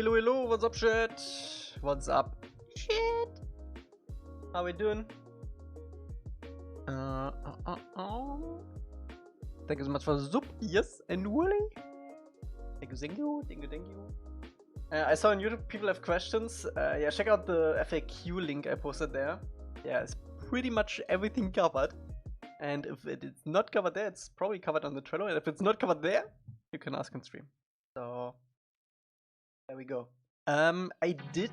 hello, what's up, shit? What's up, shit? How we doing? Thank you so much for the soup. Yes, and Willy. Thank you. I saw on YouTube people have questions. Yeah, check out the FAQ link I posted there. Yeah, it's pretty much everything covered. And if it is not covered there, it's probably covered on the Trello. And if it's not covered there, you can ask on stream. So there we go. I did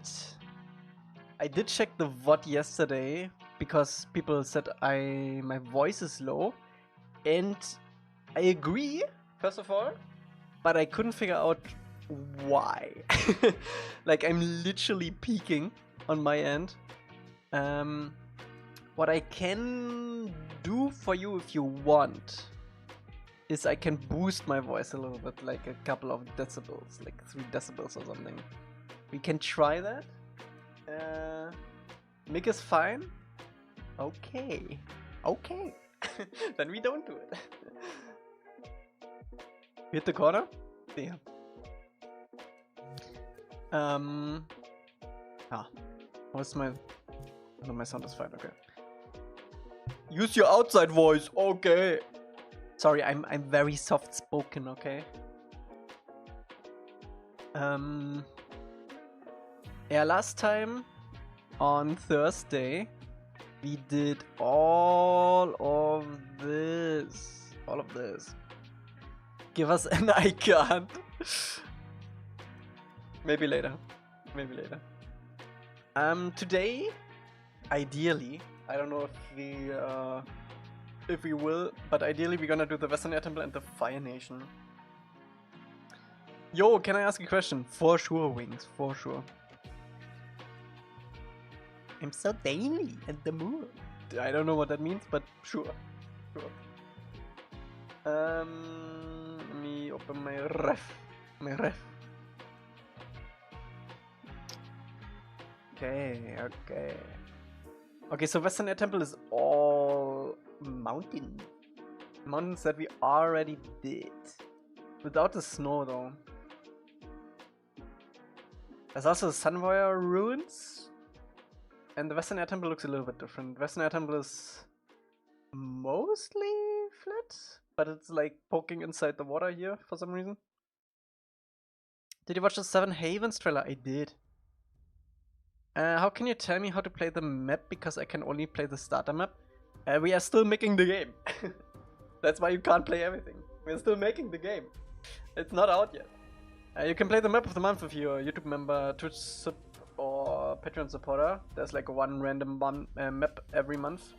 check the VOD yesterday because people said my voice is low, and I agree, first of all, but I couldn't figure out why. Like, I'm literally peaking on my end. What I can do for you if you want is I can boost my voice a little bit, like a couple of decibels, like 3 decibels or something. We can try that. Mic is fine. Okay. Then we don't do it. Hit the corner? Yeah. What's my... No, my sound is fine, okay. Use your outside voice, okay. Sorry, I'm very soft spoken, okay? Yeah, last time on Thursday we did all of this. Give us an icon. Maybe later. Today, ideally, I don't know if we will, but ideally we're gonna do the Western Air Temple and the Fire Nation. Yo, can I ask a question? For sure, Wings, for sure. I'm so daily at the moon. I don't know what that means, but sure. Let me open my ref. Okay, so Western Air Temple is all mountains that we already did. Without the snow, though. There's also Sunwire Ruins. And the Western Air Temple looks a little bit different. Western Air Temple is mostly flat, but it's like poking inside the water here for some reason. Did you watch the 7 Havens trailer? I did. How can you tell me how to play the map, because I can only play the starter map? We are still making the game. That's why you can't play everything. We're still making the game. It's not out yet. You can play the map of the month if you're a YouTube member, Twitch sub, or Patreon supporter. There's like one random map every month,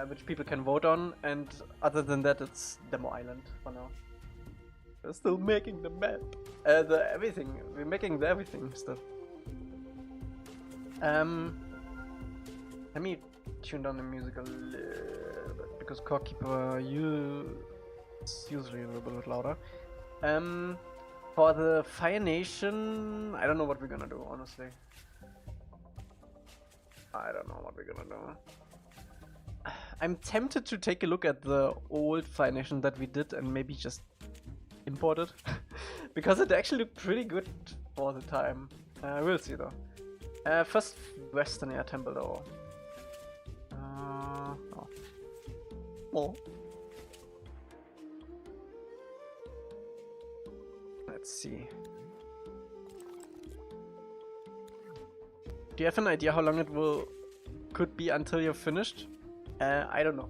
which people can vote on, and other than that it's Demo Island for now. We're still making the map. The everything. We're making the everything stuff. Let me tune down the music a little bit, because Corekeeper is usually a little bit louder. For the Fire Nation, I don't know what we're gonna do, honestly. I'm tempted to take a look at the old Fire Nation that we did and maybe just import it. Because it actually looked pretty good for the time. We'll see though. First Western Air Temple though. Oh. Let's see. Do you have an idea how long it could be until you're finished? I don't know.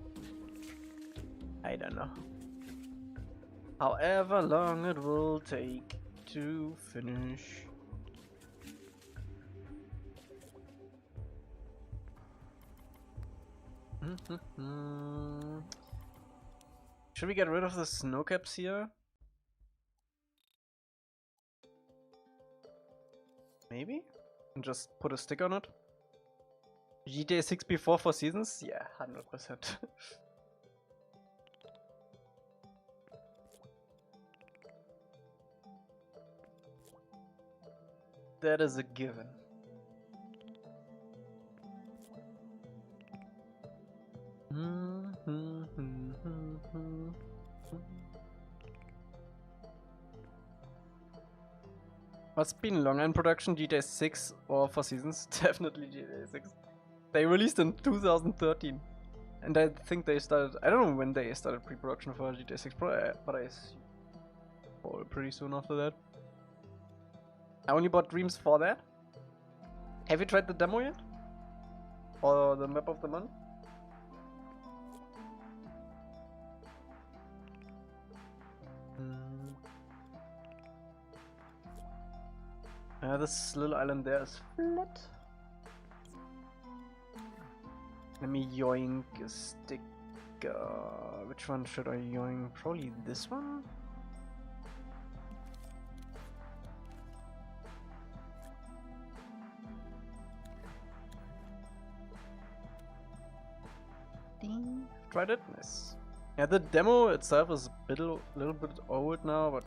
However long it will take to finish. Should we get rid of the snow caps here? Maybe? And just put a stick on it? GTA 6 before 4 seasons? Yeah, 100%. That is a given. What's been longer in production, GTA 6 or Four Seasons? Definitely GTA 6. They released in 2013. And I think they started, I don't know when they started pre-production for GTA 6 Pro, but I assume pretty soon after that. I only bought Dreams for that. Have you tried the demo yet? Or the map of the month? This little island there is flat. Let me yoink a stick. Which one should I yoink? Probably this one? Ding. Tried it? Nice. Yeah, the demo itself is a little bit old now, but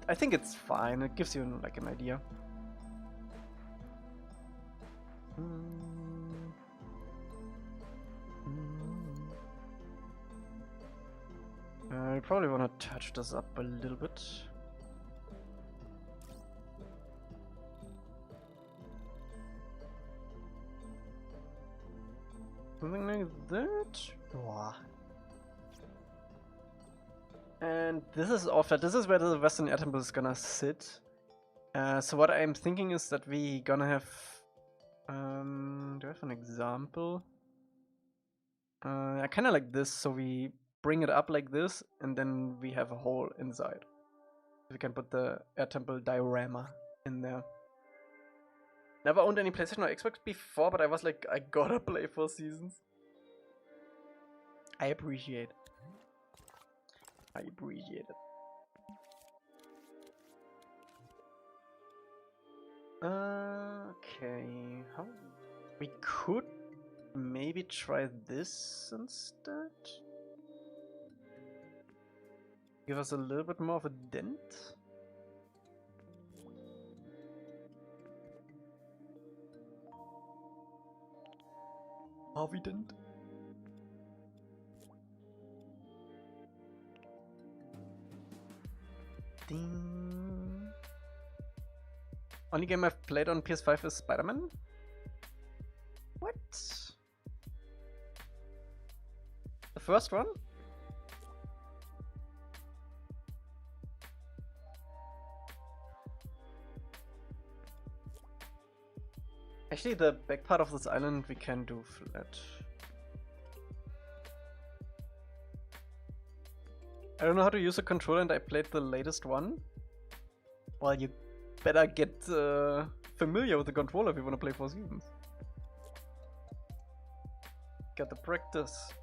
I think it's fine. It gives you like an idea. I probably want to touch this up a little bit. Something like that. Wow. And this is off. This is where the Western Air Temple is gonna sit. So what I'm thinking is that we gonna have. Do I have an example? I kind of like this. So we bring it up like this, and then we have a hole inside. We can put the Air Temple diorama in there. Never owned any PlayStation or Xbox before, but I was like, I gotta play Four Seasons. I appreciate it. I appreciate it. Okay, how we could maybe try this instead. Give us a little bit more of a dent. Harvey dent. Ding. Only game I've played on PS5 is Spider-Man? What? The first one? Actually, the back part of this island we can do flat. I don't know how to use a controller and I played the latest one. Well, you better get familiar with the controller if you want to play Four Seasons. Get the practice.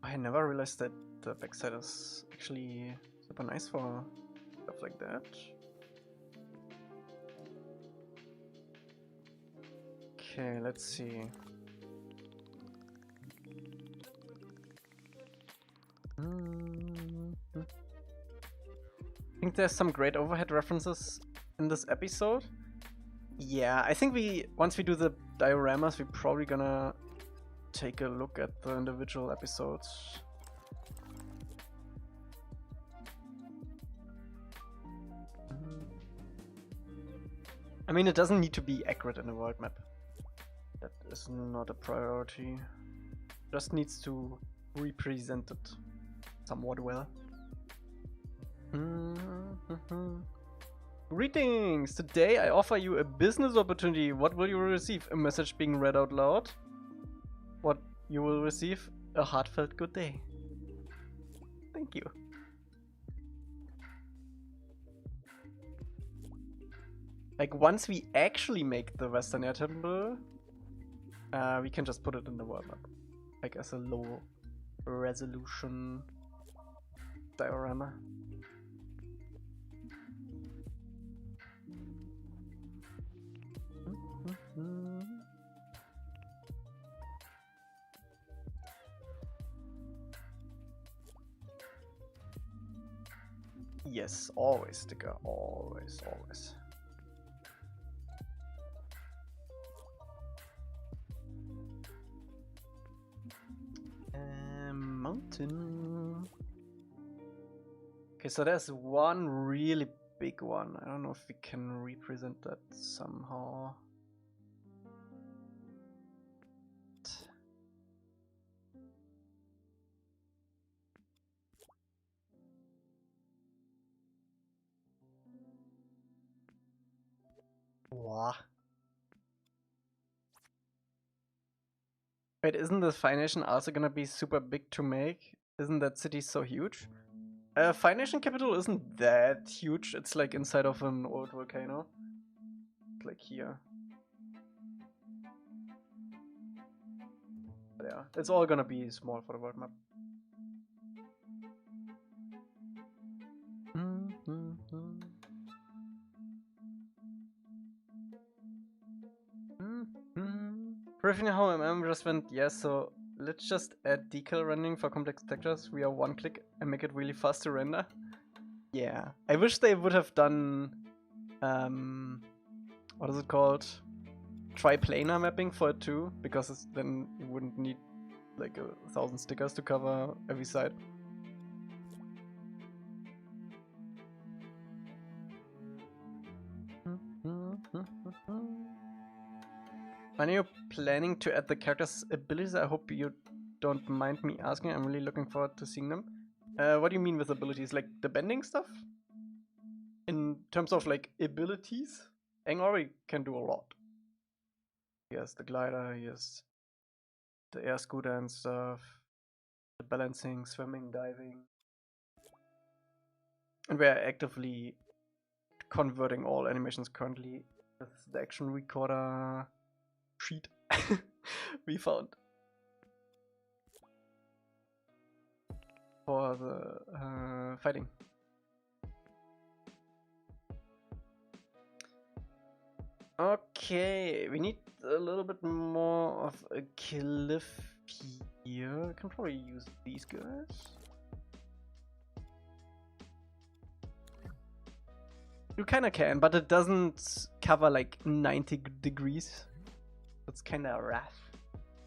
I never realized that the backside is actually super nice for stuff like that. Okay, let's see. I think there's some great overhead references in this episode. Yeah, I think once we do the dioramas, we're probably gonna take a look at the individual episodes. I mean, it doesn't need to be accurate in a world map. That is not a priority. Just needs to represent it somewhat well. Greetings! Today I offer you a business opportunity. What will you receive? A message being read out loud. What you will receive? A heartfelt good day. Thank you. Like, once we actually make the Western Air Temple, we can just put it in the world map. Like, as a low resolution diorama. Yes, always sticker, always, always. Mountain. Okay, so there's one really big one. I don't know if we can represent that somehow. Wow. Wait, isn't the Fire Nation also gonna be super big to make? Isn't that city so huge? Fire Nation capital isn't that huge. It's like inside of an old volcano. Like here. But yeah, it's all gonna be small for the world map. Briefing how MM just went, yes, so let's just add decal rendering for complex textures via one click and make it really fast to render. Yeah, I wish they would have done, what is it called? Triplanar mapping for it too, because then you wouldn't need like 1,000 stickers to cover every side. When are you planning to add the characters' abilities? I hope you don't mind me asking. I'm really looking forward to seeing them. What do you mean with abilities? Like the bending stuff? In terms of like abilities? Aang already can do a lot. He has the glider, he has the air scooter and stuff. The balancing, swimming, diving. And we are actively converting all animations currently with the action recorder sheet we found for the fighting. Okay, we need a little bit more of a cliff here. I can probably use these guys. You kinda can, but it doesn't cover like 90 degrees. It's kinda rough.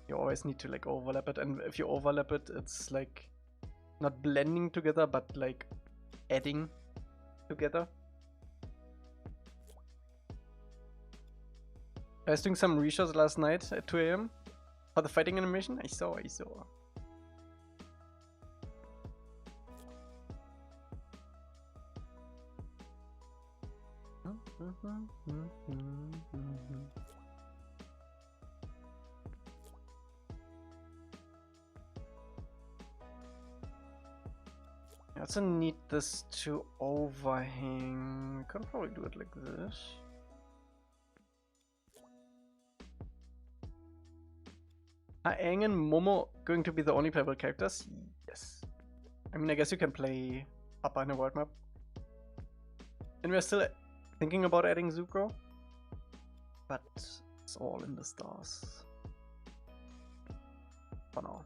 You always need to like overlap it, and if you overlap it, it's like not blending together, but like adding together. I was doing some reshots last night at 2 AM for the fighting animation. I saw. I also need this to overhang. We could probably do it like this. Are Aang and Momo going to be the only playable characters? Yes. I mean, I guess you can play Appa in a world map. And we're still thinking about adding Zuko. But it's all in the stars. For now.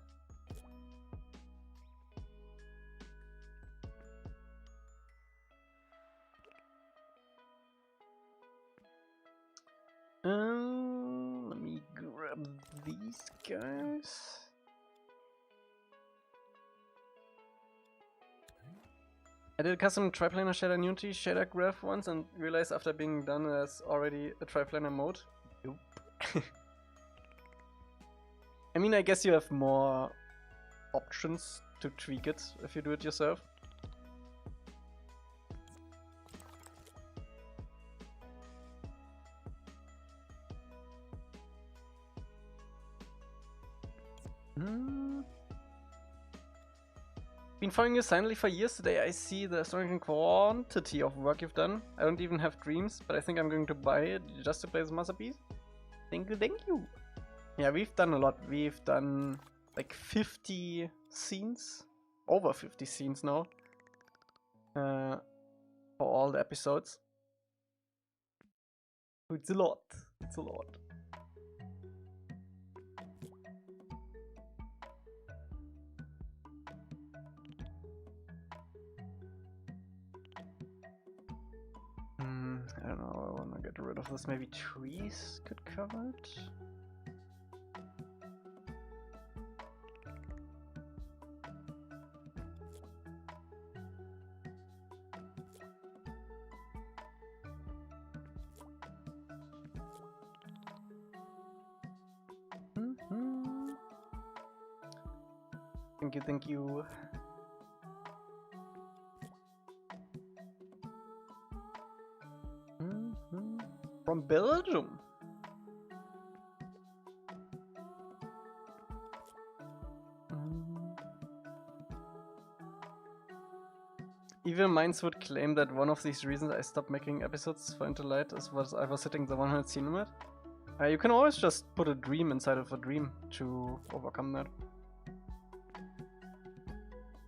Let me grab these guys. I did a custom triplanar shader in Unity shader graph once and realized after being done there's already a triplanar mode. Nope. I mean, I guess you have more options to tweak it if you do it yourself. Been following you silently for years. Today I see the astonishing quantity of work you've done. I don't even have dreams, but I think I'm going to buy it just to play this masterpiece. Thank you. Yeah, we've done a lot. We've done like 50 scenes. Over 50 scenes now. For all the episodes. It's a lot. It's a lot. rid of this. Maybe trees could cover it. Thank you. From Belgium. Evil Minds would claim that one of these reasons I stopped making episodes for Into Light is was I was hitting the 100 scene limit. You can always just put a dream inside of a dream to overcome that.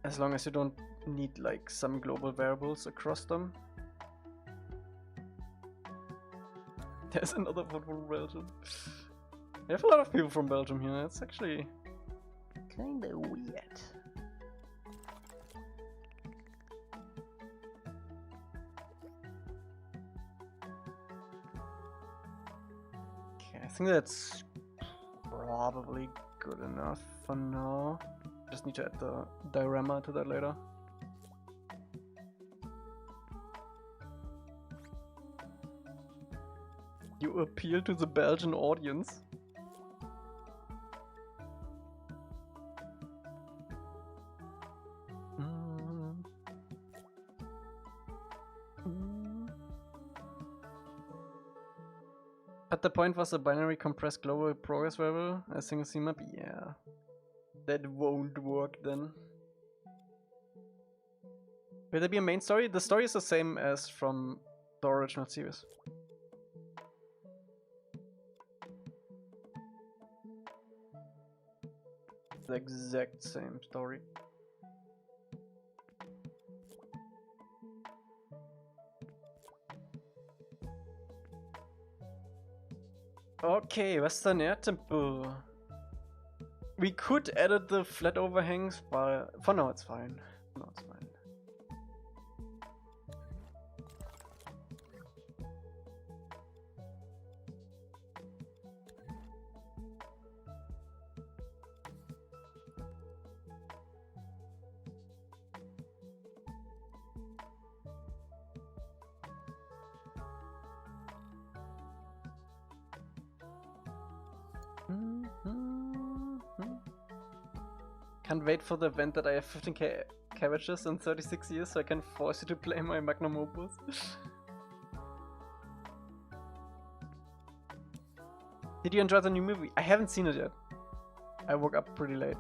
As long as you don't need like some global variables across them. There's another one from Belgium. We have a lot of people from Belgium here. It's actually kinda weird. Okay, I think that's probably good enough for now. Just need to add the diorama to that later. You appeal to the Belgian audience. At the point was a binary compressed global progress variable, a single scene map? Yeah. That won't work then. Will there be a main story? The story is the same as from the original series. The exact same story. Okay, Western Air Temple. We could edit the flat overhangs, but for now it's fine. For now it's fine. Can't wait for the event that I have 15k carriages in 36 years so I can force you to play my magnum opus. Did you enjoy the new movie? I haven't seen it yet. I woke up pretty late.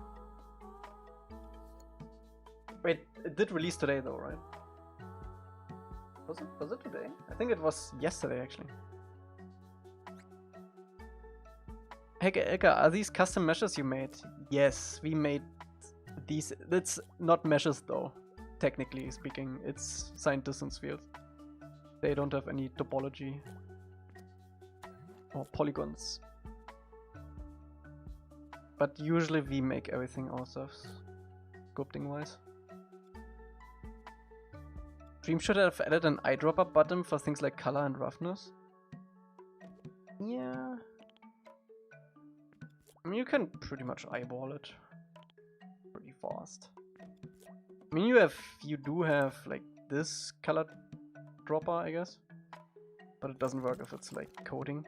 Wait, it did release today though, right? Was it today? I think it was yesterday actually. Hey Elca, are these custom meshes you made? Yes, we made these. It's not meshes though, technically speaking. It's signed distance fields. They don't have any topology or polygons. But usually we make everything ourselves, sculpting wise. Dream should have added an eyedropper button for things like color and roughness. Yeah. I mean, you can pretty much eyeball it pretty fast. I mean, you do have like this color dropper, I guess, but it doesn't work if it's like coding.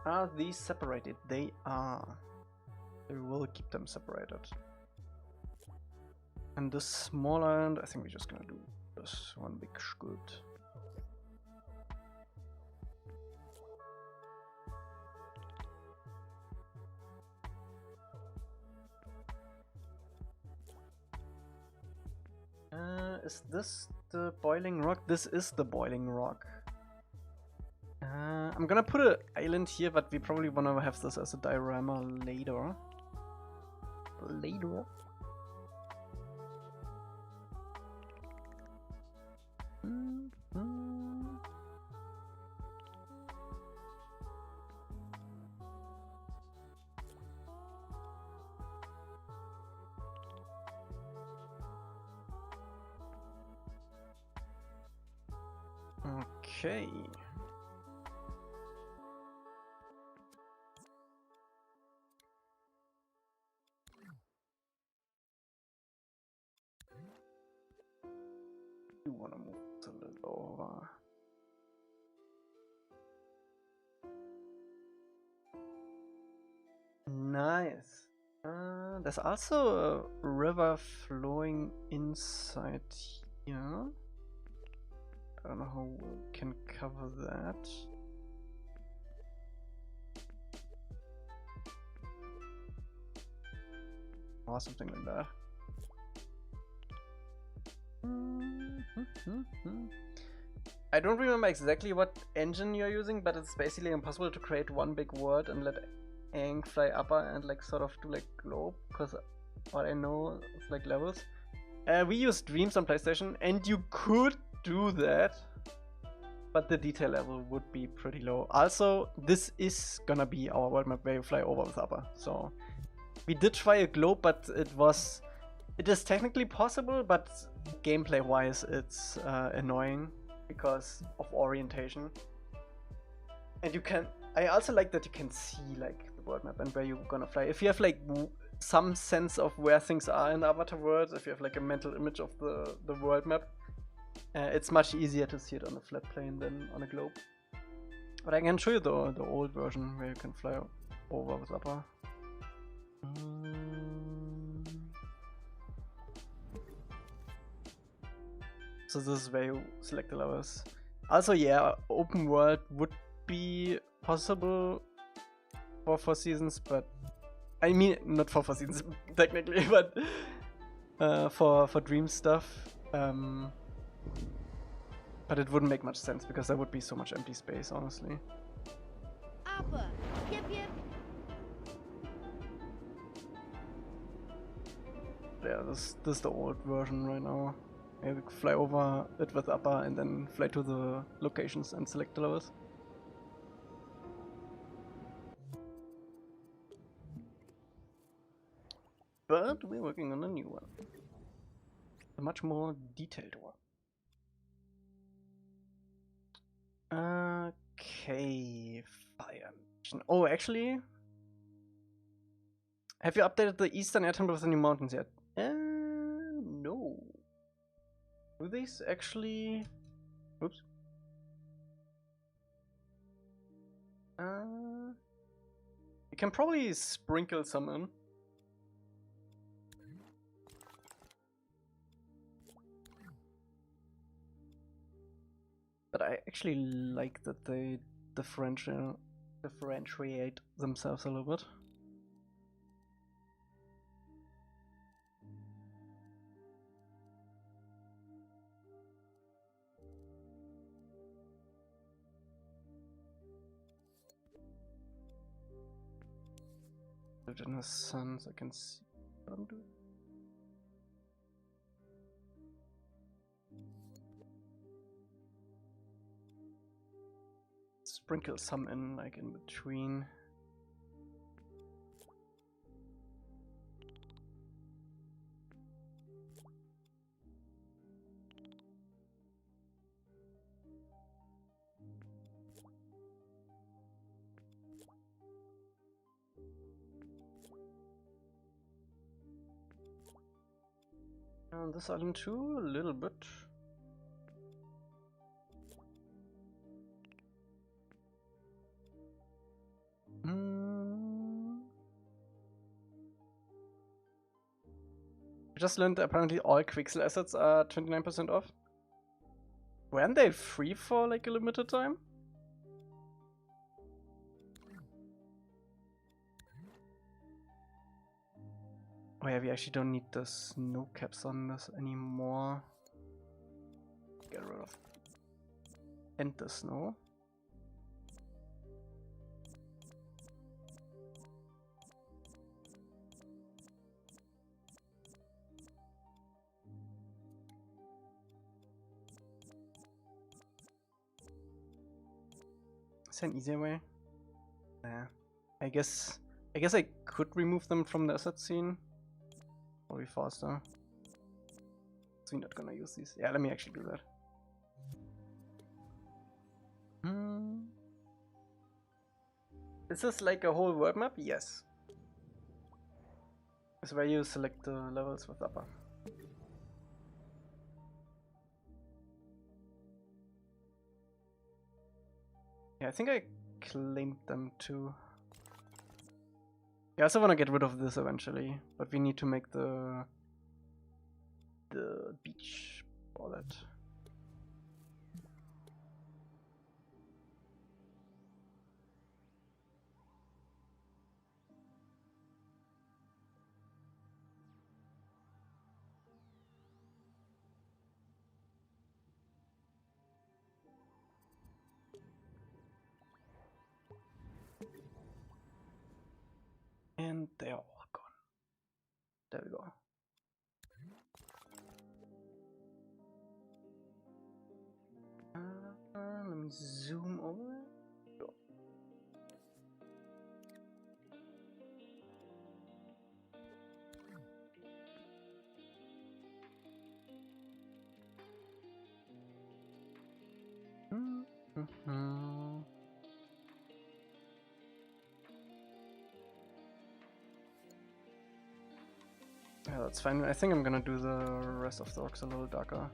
Are these separated? They are. We will keep them separated. And this small island, I think we're just gonna do this one big sculpt. Is this the boiling rock? This is the boiling rock. I'm gonna put an island here, but we probably wanna have this as a diorama later. Okay. You wanna move it a little over. Nice. There's also a river flowing inside here. I don't know how we can cover that. Or something like that. I don't remember exactly what engine you're using, but it's basically impossible to create one big world and let Aang fly upper and like sort of do like globe, because what I know it's like levels. We use Dreams on PlayStation, and you could do that, but the detail level would be pretty low. Also, this is gonna be our world map where you fly over with upper. So we did try a globe, but it is technically possible, but gameplay wise it's annoying because of orientation. And you can, I also like that you can see like the world map and where you're gonna fly. If you have like some sense of where things are in the Avatar worlds, if you have like a mental image of the world map, it's much easier to see it on a flat plane than on a globe. But I can show you the old version where you can fly over with upper. So this is where you select the levels. Also, yeah, open world would be possible for 4 seasons, but I mean not for 4 seasons technically, but for dream stuff. But it wouldn't make much sense because there would be so much empty space, honestly. Appa, yip yip. Yeah, this is the old version right now. You fly over it with upper and then fly to the locations and select the levels. But we're working on a new one. A much more detailed one. Okay, fire mission. Oh, actually, have you updated the Eastern Air Temple with the new mountains yet? No. Do these actually? Oops. You can probably sprinkle some in. But I actually like that they differentiate themselves a little bit. In the sun, so I can see what I'm doing. Sprinkle some in, like in between. And this island too, a little bit. I just learned that apparently all Quixel assets are 29% off. Weren't they free for like a limited time? Oh yeah, we actually don't need the snow caps on this anymore. Get rid of and the snow. Is there an easier way? Nah. I guess I could remove them from the asset scene. Probably faster. So we're not gonna use these. Yeah, let me actually do that. Is this like a whole world map? Yes. It's where you select the levels with upper. Yeah, I think I claimed them too. Yeah, I also want to get rid of this eventually, but we need to make the beach bullet. And they are all gone. There we go. Let me zoom over. Go. Yeah, that's fine. I think I'm gonna do the rest of the orcs a little darker.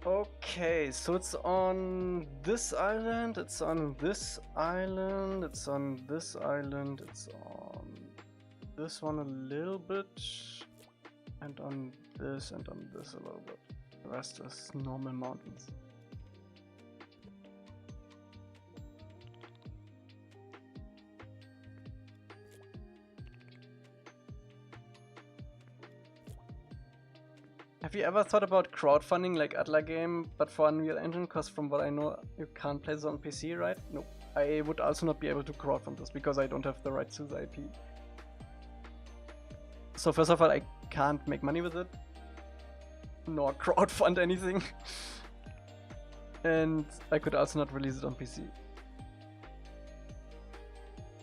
Okay, so it's on this island, it's on this island, it's on this island, it's on this one a little bit, and on this and on this a little bit. The rest is normal mountains. Have you ever thought about crowdfunding like Atla game, but for Unreal Engine? Because from what I know, you can't play this on PC, right? No. I would also not be able to crowdfund this because I don't have the rights to the IP. So first of all, I can't make money with it, nor crowdfund anything. And I could also not release it on PC.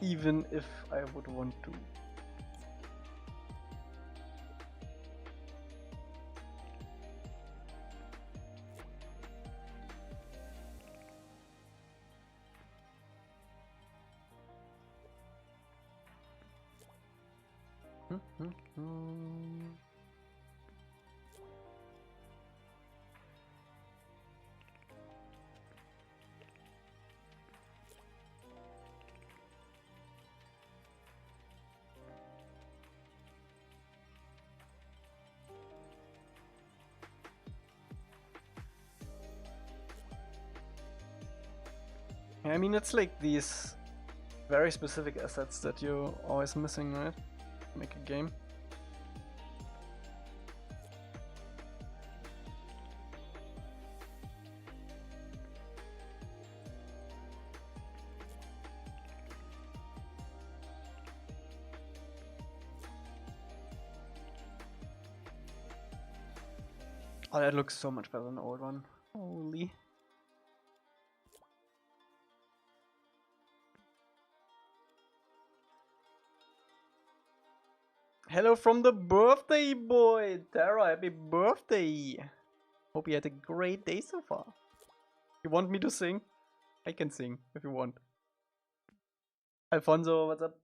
Even if I would want to. I mean, it's like these very specific assets that you're always missing, right? Make a game. Oh, that looks so much better than the old one. Holy. Hello from the birthday boy, Tara. Happy birthday. Hope you had a great day so far. You want me to sing? I can sing if you want. Alfonso, what's up?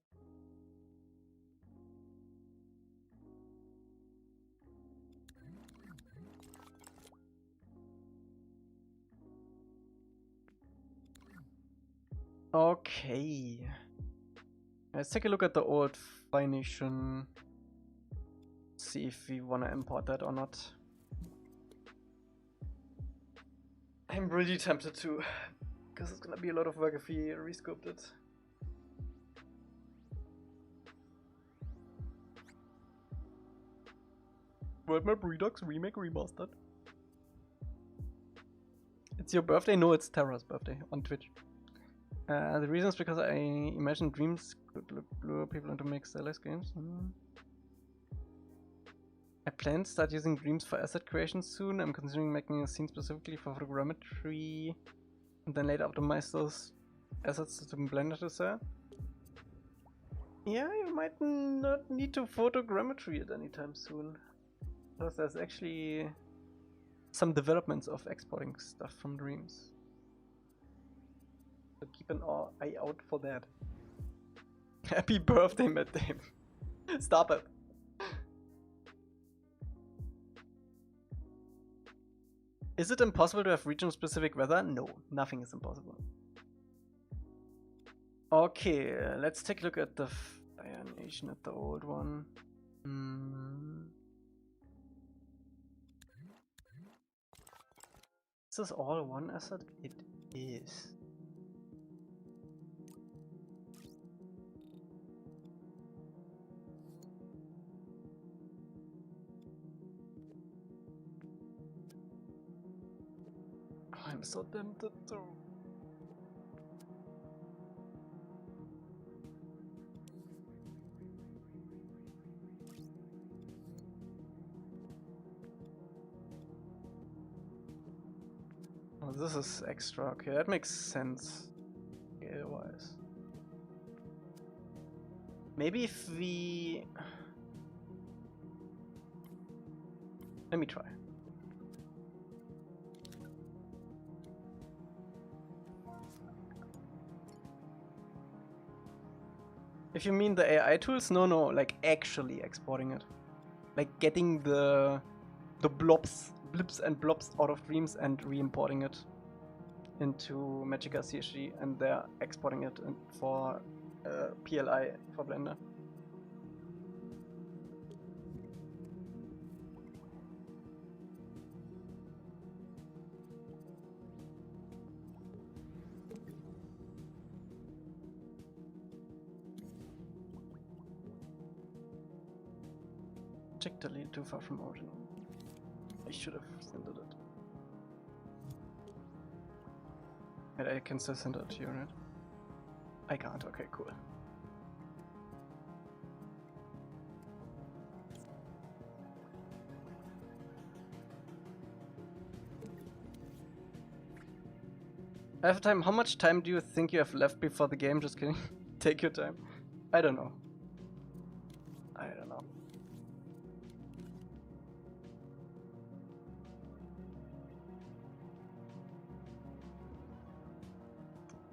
Okay. Let's take a look at the old Phoenician. See if we want to import that or not. I'm really tempted to, because it's gonna be a lot of work if we rescoped it. Worldmap Redux Remake Remastered. It's your birthday? No, it's Terra's birthday on Twitch. The reason is because I imagine dreams could lure people into make stylish games. I plan to start using dreams for asset creation soon. I'm considering making a scene specifically for photogrammetry and then later optimize those assets to Blender to sell. Yeah, you might not need to photogrammetry it anytime soon. Because there's actually some developments of exporting stuff from dreams. So keep an eye out for that. Happy birthday, Matt Damon. Stop it. Is it impossible to have region-specific weather? No, nothing is impossible. Okay, let's take a look at the Fire Nation, at the old one. Is this all one asset? It is. I'm so tempted to. Oh, this is extra. Okay, that makes sense. Scale-wise. Maybe if we... Let me try. If you mean the AI tools, no, like actually exporting it. Like getting the blips and blobs out of dreams and re-importing it into Magica CSG, and they're exporting it for PLI for Blender. Check delete too far from origin. I should have sent it. And I can still send it to you, right? I can't. Okay, cool. I have time. How much time do you think you have left before the game? Just kidding. Take your time. I don't know. I don't know.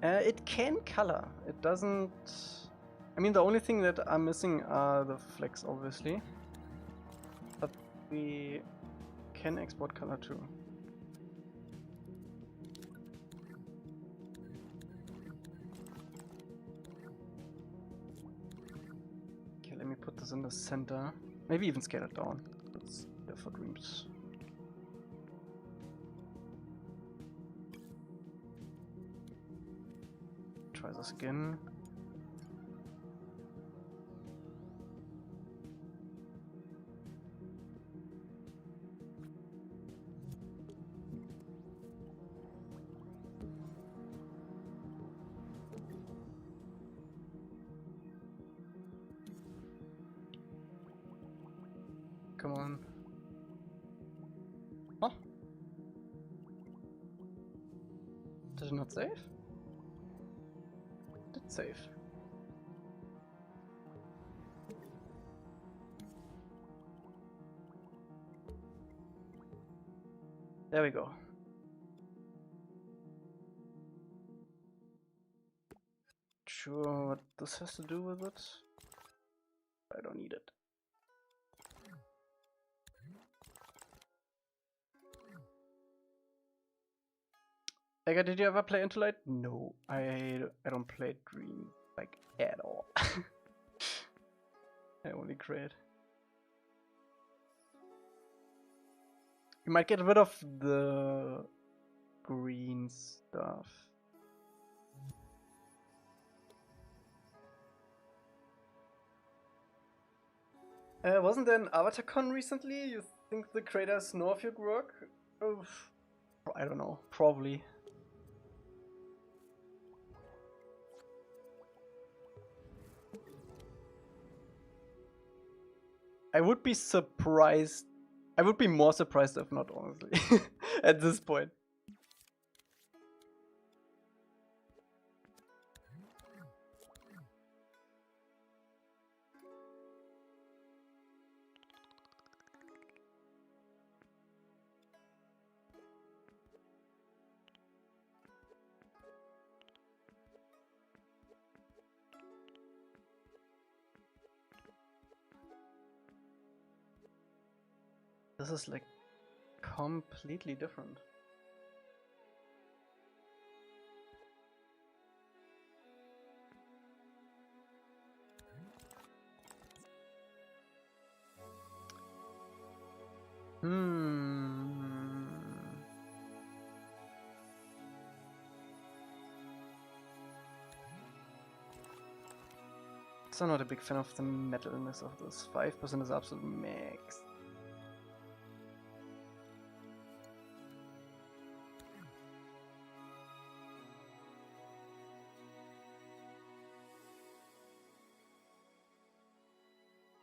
It can color. It doesn't... I mean, the only thing that I'm missing are the flecks, obviously. But we can export color too. Okay, let me put this in the center. Maybe even scale it down. It's there for dreams. Try this again. Come on. Oh. Did it not save? It did save. There we go. Sure what this has to do with it. I don't need it. Elca, did you ever play Into Light? No, I don't play Dream like at all. I only create. You might get rid of the green stuff. Wasn't there an AvatarCon recently? You think the creators know of your work? Oof. I don't know, probably. I would be surprised. I would be more surprised if not, honestly, at this point. This is like completely different. So I'm not a big fan of the metalness of this. 5% is absolute max.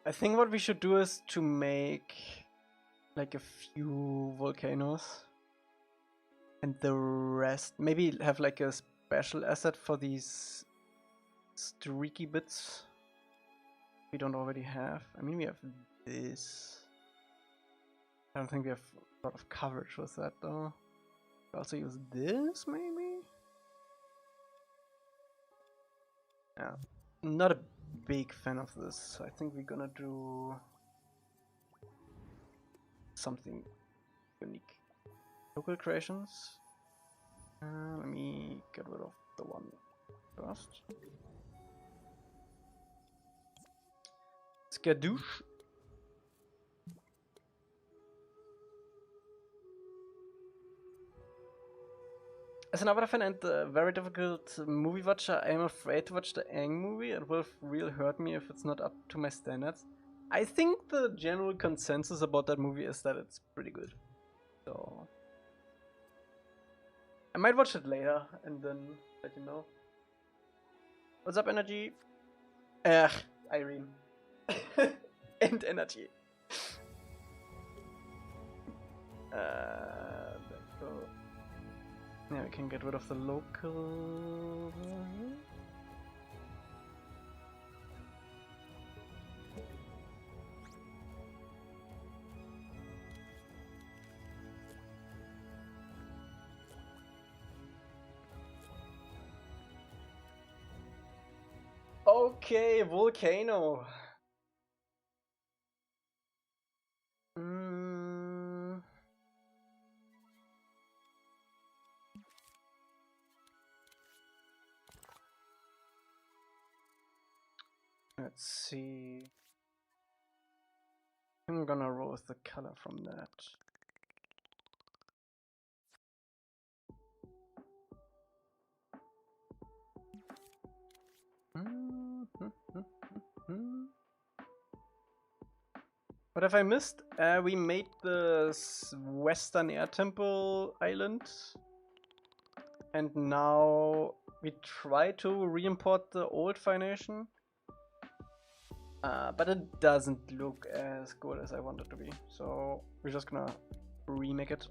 I think what we should do is to make like a few volcanoes and the rest maybe have like a special asset for these streaky bits we don't already have. I mean, we have this. I don't think we have a lot of coverage with that though. We also use this maybe? Yeah, not a big fan of this. So I think we're gonna do something unique. Local creations. Let me get rid of the one first. Skadoosh. As an opera fan and a very difficult movie watcher, I am afraid to watch the Aang movie. It will really hurt me if it's not up to my standards. I think the general consensus about that movie is that it's pretty good. So I might watch it later and then let you know. What's up, Energy? Irene. And Energy. Yeah, we can get rid of the local. Okay, volcano. Let's see. I'm gonna roll with the color from that. What have I missed? We made the Western Air Temple island. And now we try to re-import the old Fire Nation. But it doesn't look as good as I want it to be. So we're just gonna remake it.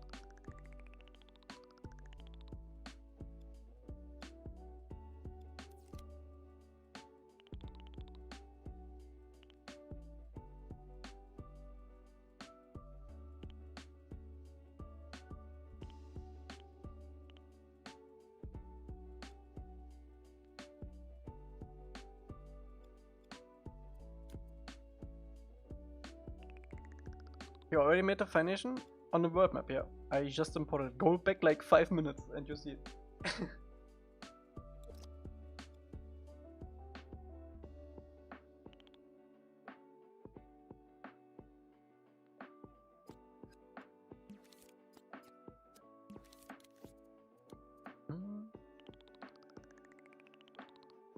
You already made the Fire Nation on the world map, yeah. I just imported it. Go back like 5 minutes and you see it.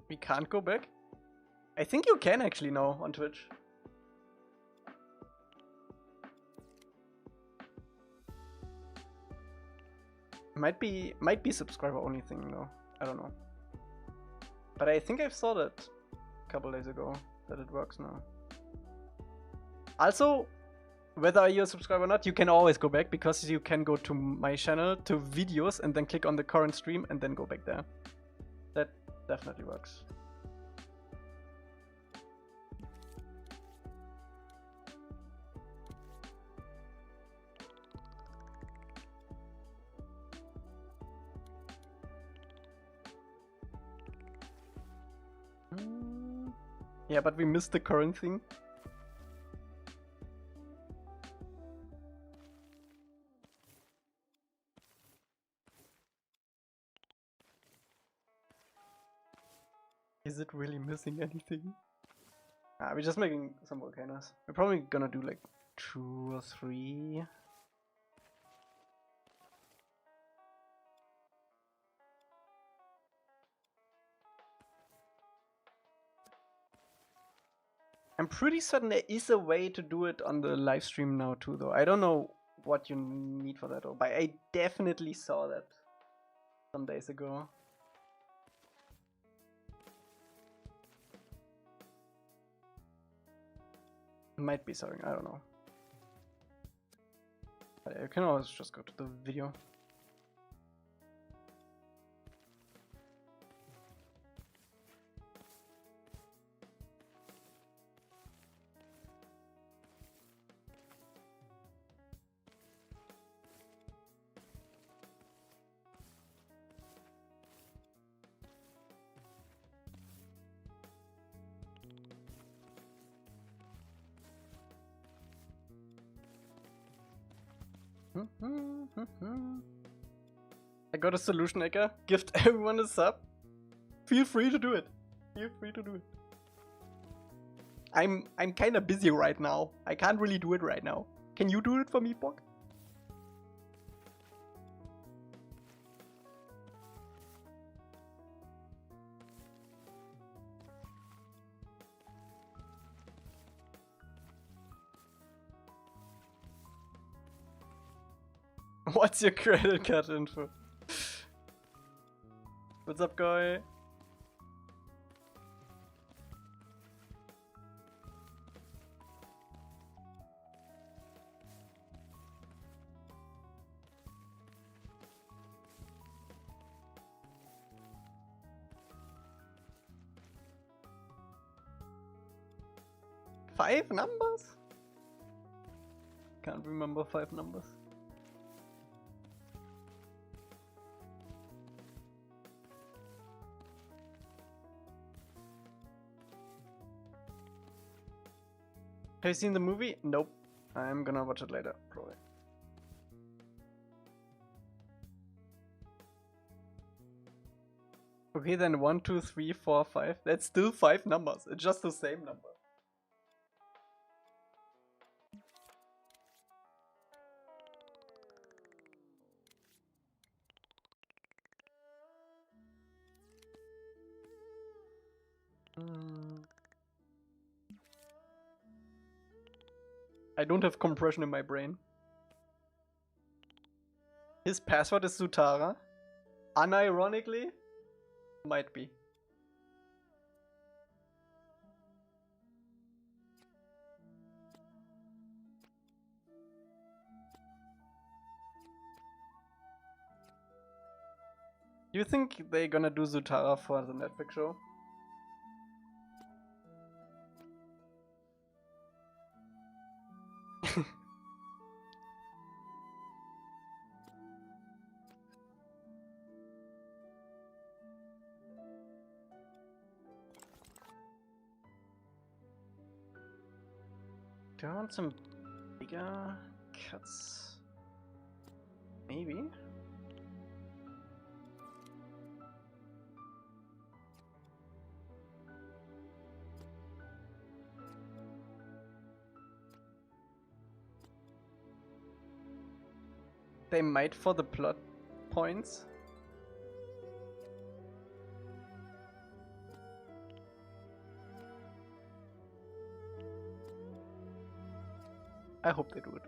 We can't go back? I think you can actually now on Twitch. Might be subscriber only thing though. I don't know. But I think I saw that a couple days ago that it works now. Also, whether you're a subscriber or not, you can always go back because you can go to my channel to videos and then click on the current stream and then go back there. That definitely works. Yeah, but we missed the current thing. Is it really missing anything? We're just making some volcanoes. We're probably gonna do like 2 or 3. I'm pretty certain there is a way to do it on the live stream now too, though. I don't know what you need for that, but I definitely saw that some days ago. Might be something, I don't know. But you can always just go to the video. I got a solution, Elca. Gift everyone a sub. Feel free to do it. Feel free to do it. I'm kind of busy right now. I can't really do it right now. Can you do it for me, Bok? What's your credit card info? What's up, guy? Five numbers? Can't remember 5 numbers. Have you seen the movie? Nope. I'm gonna watch it later, probably. Okay, then 1, 2, 3, 4, 5. That's still 5 numbers. It's just the same number. I don't have compression in my brain. His password is Sutara. Unironically, might be. You think they're gonna do Sutara for the Netflix show? Do I want some bigger cuts? Maybe? They might for the plot points. I hope they do it.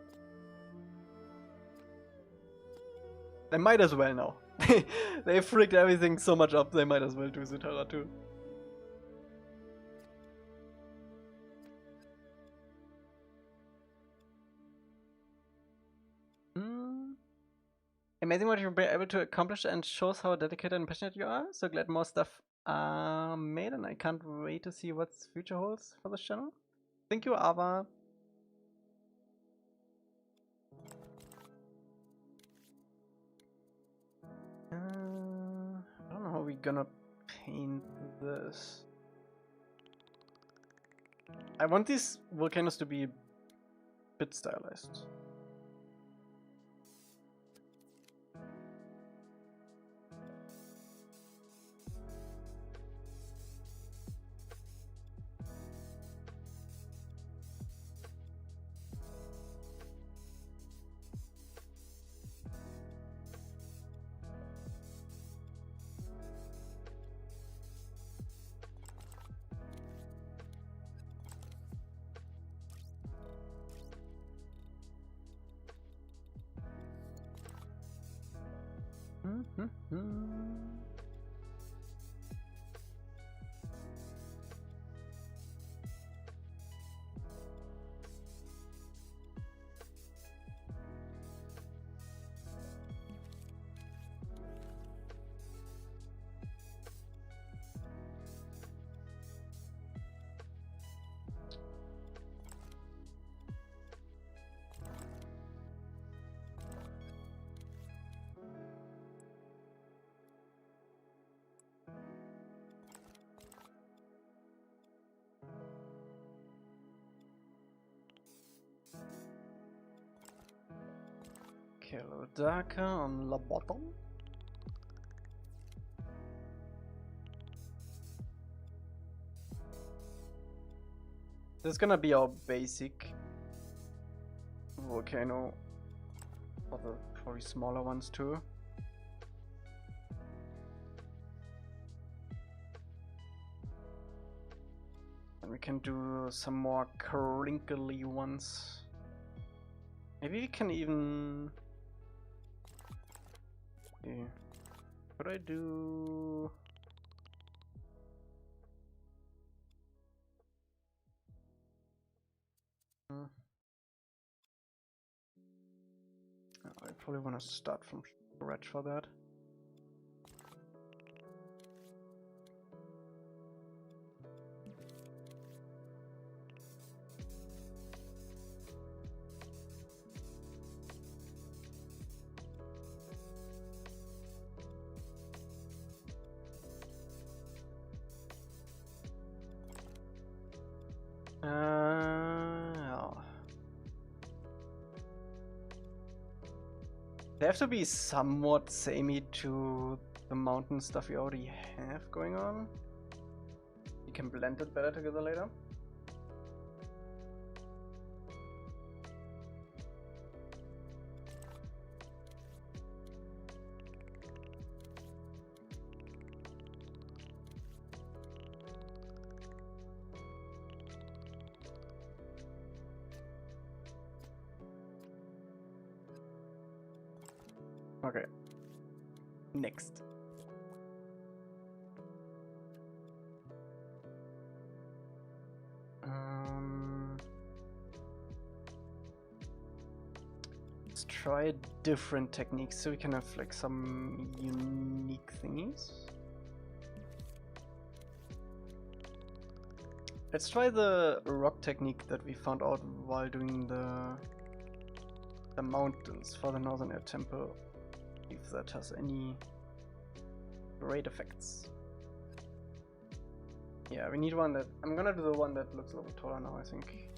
They might as well now. They freaked everything so much up, they might as well do Zutara too. Amazing what you've been able to accomplish and shows how dedicated and passionate you are. So glad more stuff are made and I can't wait to see what's future holds for this channel. Thank you, Ava. I don't know how we're gonna paint this. I want these volcanoes to be a bit stylized. Okay, a little darker on the bottom. This is gonna be our basic volcano for the probably smaller ones too. And we can do some more crinkly ones. Maybe we can even... Okay. Could I do... I probably want to start from scratch for that. Yeah. They have to be somewhat samey to the mountain stuff we already have going on. You can blend it better together later. Okay. Next. Let's try different techniques so we can have like some unique thingies. Let's try the rock technique that we found out while doing the mountains for the Northern Air Temple. If that has any great effects. Yeah, we need one that... I'm gonna do the one that looks a little bit taller now, I think.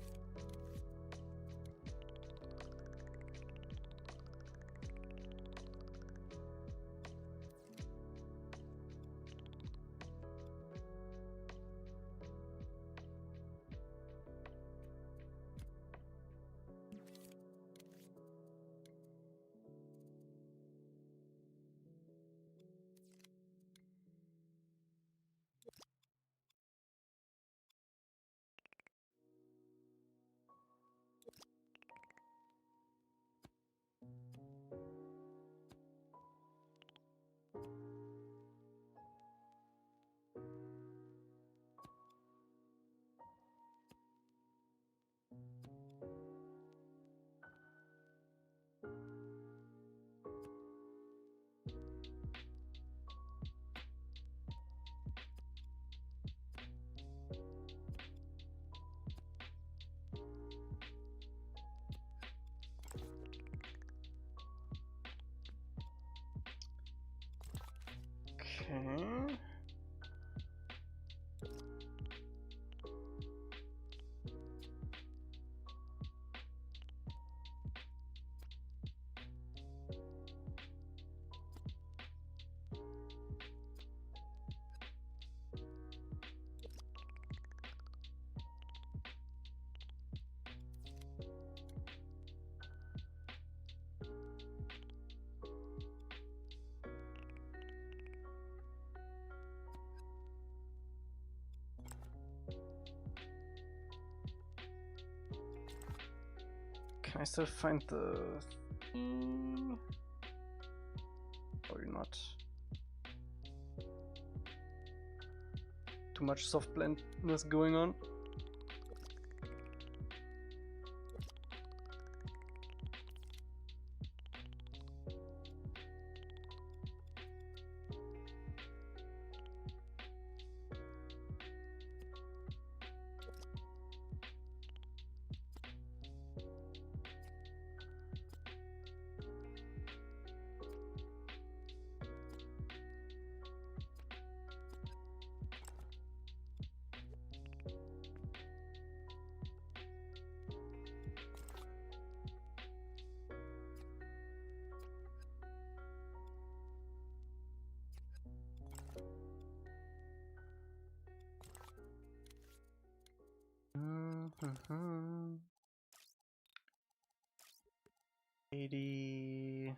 Okay. Can I still find the thing? Or not? Too much soft blendness going on. Mm-hmm. 85.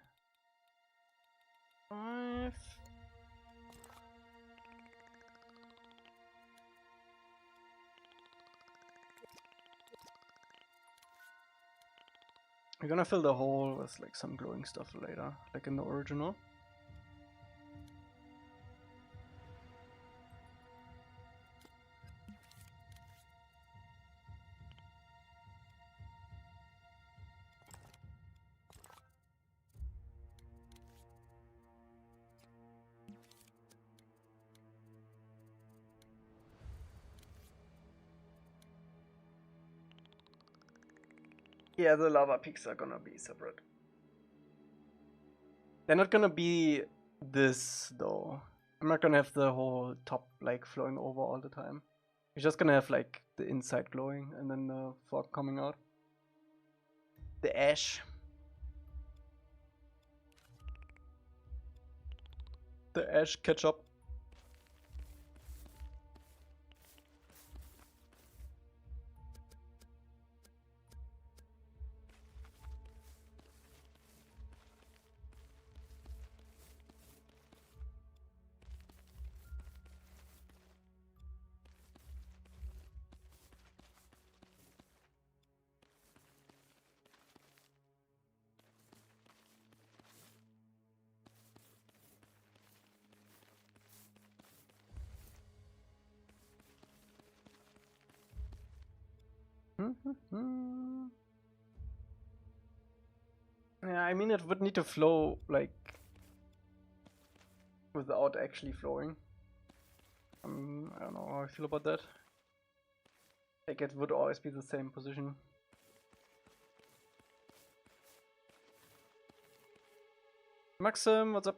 We're gonna fill the hole with like some glowing stuff later, like in the original. Yeah, the lava peaks are gonna be separate. They're not gonna be this though. I'm not gonna have the whole top like flowing over all the time. You're just gonna have like the inside glowing and then the fog coming out. The ash. The ash catch up. Yeah, I mean it would need to flow like without actually flowing. I don't know how I feel about that. Like it would always be the same position. Maxim, what's up?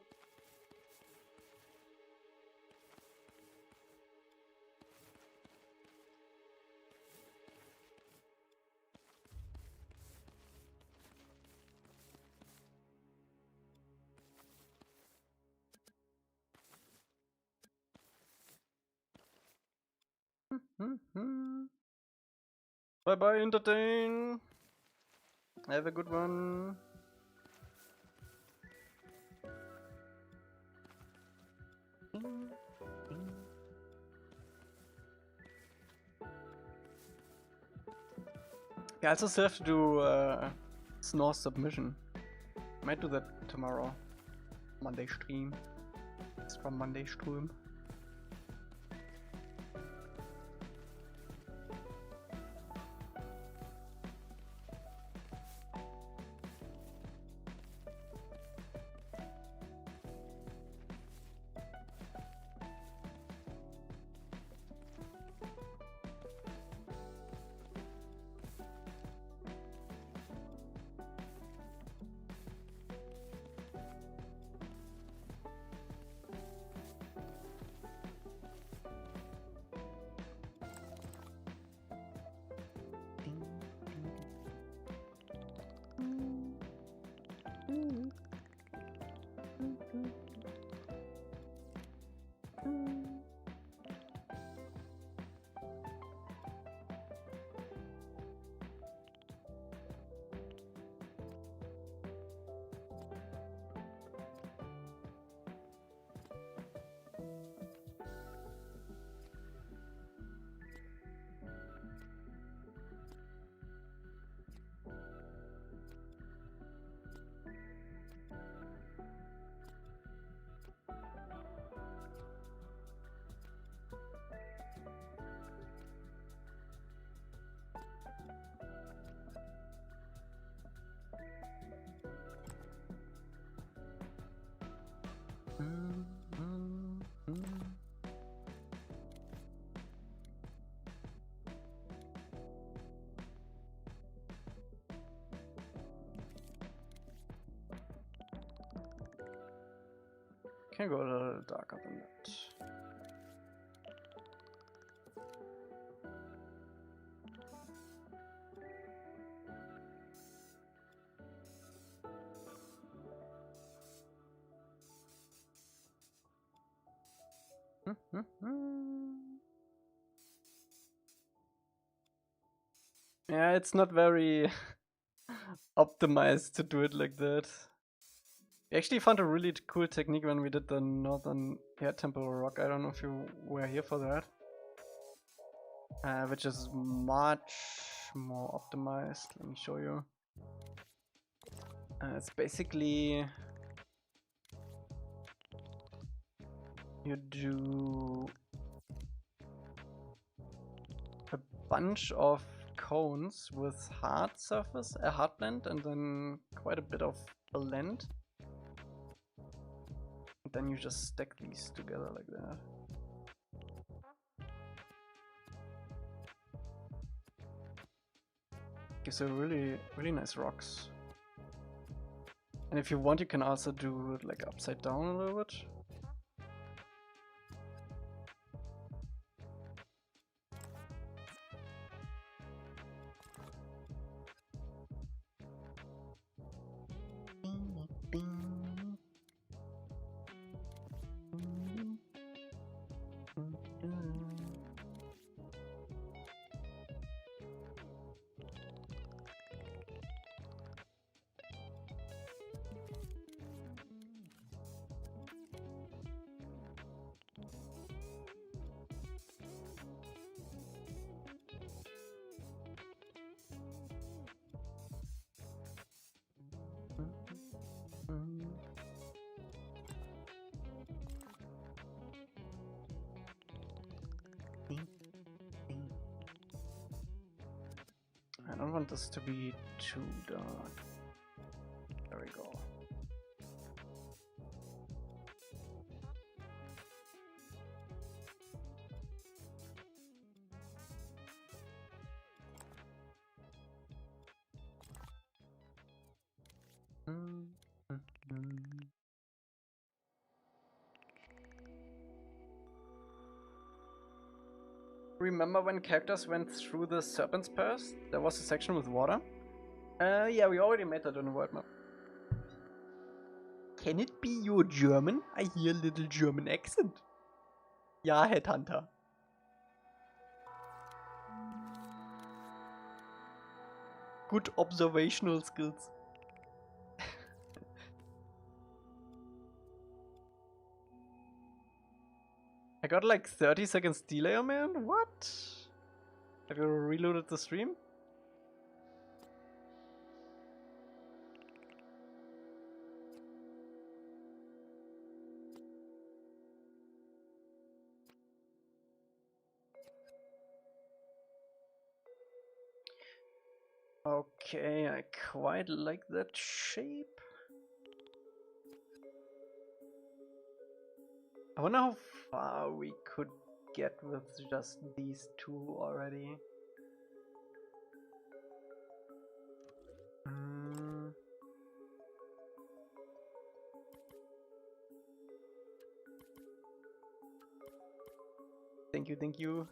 Bye bye, entertain. Have a good one. Yeah, I also still have to do Snore submission. Might do that tomorrow. Monday stream. It's from Monday stream. Can go a little darker than that. Yeah, it's not very optimized to do it like that. We actually found a really cool technique when we did the Northern Air Temple Rock. I don't know if you were here for that. Which is much more optimized. Let me show you. It's basically you do a bunch of cones with hard surface, a hard blend, and then quite a bit of blend. And then you just stack these together like that. Gives you really nice rocks. And if you want, you can also do it like upside down a little bit. I don't want this to be too dark. There we go. Remember when characters went through the Serpent's Pass? There was a section with water. Yeah, we already made that on the world map. Can it be you're German? I hear a little German accent. Ja, Headhunter. Good observational skills. I got like 30 seconds delay on man? What? Have you reloaded the stream? Okay, I quite like that shape. I wonder how far we could get with just these two already. Thank you, thank you.